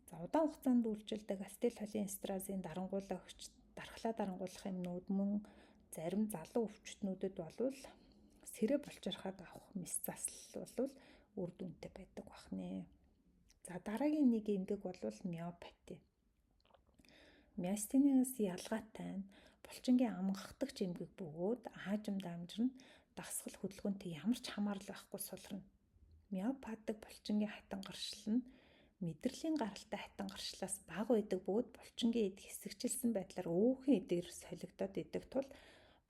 За удаан хугацаанд үйлчилдэг ацетил холин эстразын дарангуулагч дархлаа дарангуулах юмнууд мөн зарим залуу өвчтнүүдэд бол сэрэ булчирхаад авах мис заслал бол үр дүнтэй байдаг бахнэ. За дараагийн нэг эмгэг бол миопати. Миостенээс ялгаатай нь булчингийн амгагдагч эмгэг бөгөөд аажим дамжирна, дасгал хөдөлгөөнтэй ямар ч хамаарал байхгүй сулрна. Миопатик булчингийн хатан гаршил нь мэдрэлийн гаралтай хатан гаршлаас бага байдаг бөгөөд булчингийн эд хэсэгчилсэн байдлаар өөхөн эдгээр солигдоод идэх тул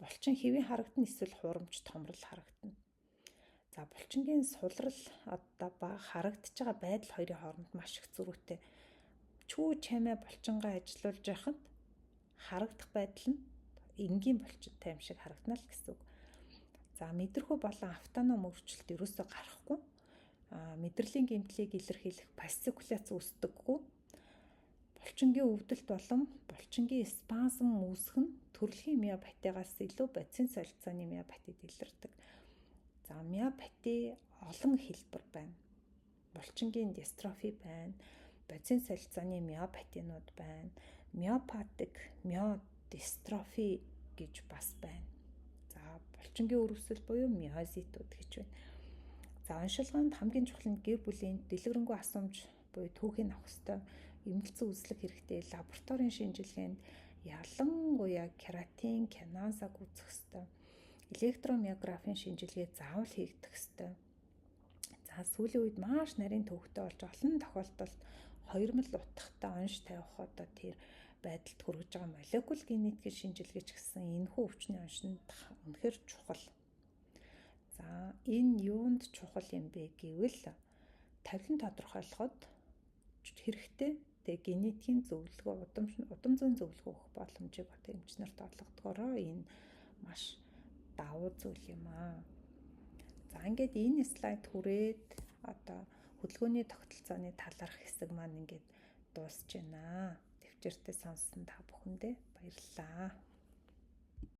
булчин хэвийн харагдана, эсвэл хуурамч томрол харагдана. За булчингийн сулрал ба харагдаж байгаа байдал хоёрын хооронд маш их зөрүүтэй. Чүү чамаа булчингаа ажилуулж байхад харагдах байдал нь энгийн булчинтай юм шиг харагдана л гэсэн үг. За мэдрэхүй болон автоном өөрчлөлт ерөөсөө гарахгүй. Мэдрэлийн гэмтлийг илэрхийлэх пассикуляц үүсдэггүй. Булчингийн өвдөлт болон булчингийн спазм үүсэх нь төрөлхийн миопатигаас илүү бодисын солилцооны миопатид илэрдэг. За миопати олон хэлбэр байна. Булчингийн дистрофи байна, бодисын солилцооны миопатинууд байна, миопатик миодистрофи гэж бас байна. За булчингийн өрөвсөл буюу миозитууд гэж байна. За оншилгоонд хамгийн чухал нь гэр бүлийн дэлгэрэнгүй асуумж буюу түүхийг авах ёстой. Эмнэлцэн үзлэг хэрэгтэй, лабораторийн шинжилгээнд ялангуяа кератин, киназаг үзэх ёстой. Электромиографийн шинжилгээ заавал хийгдэх ёстой. За сүүлийн үед маш нарийн төвөгтэй болж олон тохиолдолд хоёрмол утгатай онш тавих тэр байдалд хүргэж байгаа молекул генетикийн шинжилгээч гэсэн энэхүү өвчний оншинд үнэхээр чухал. За энэ юунд чухал юм бэ гэвэл тавилан тодорхойлоход хэрэгтэй генетикийн зөвлөгөө, удам зүйн зөвлөгөө өгөх боломжийг эмчнэрт олгодгоороо энэ маш давуу зүйл юм аа. За ингээд энэ слайд хүрээд хөдөлгөөний тогтолцооны талаарх хэсэг маань ингээд дуусж байна. Төвчээртэй сонссон та бүхэндээ баярлалаа.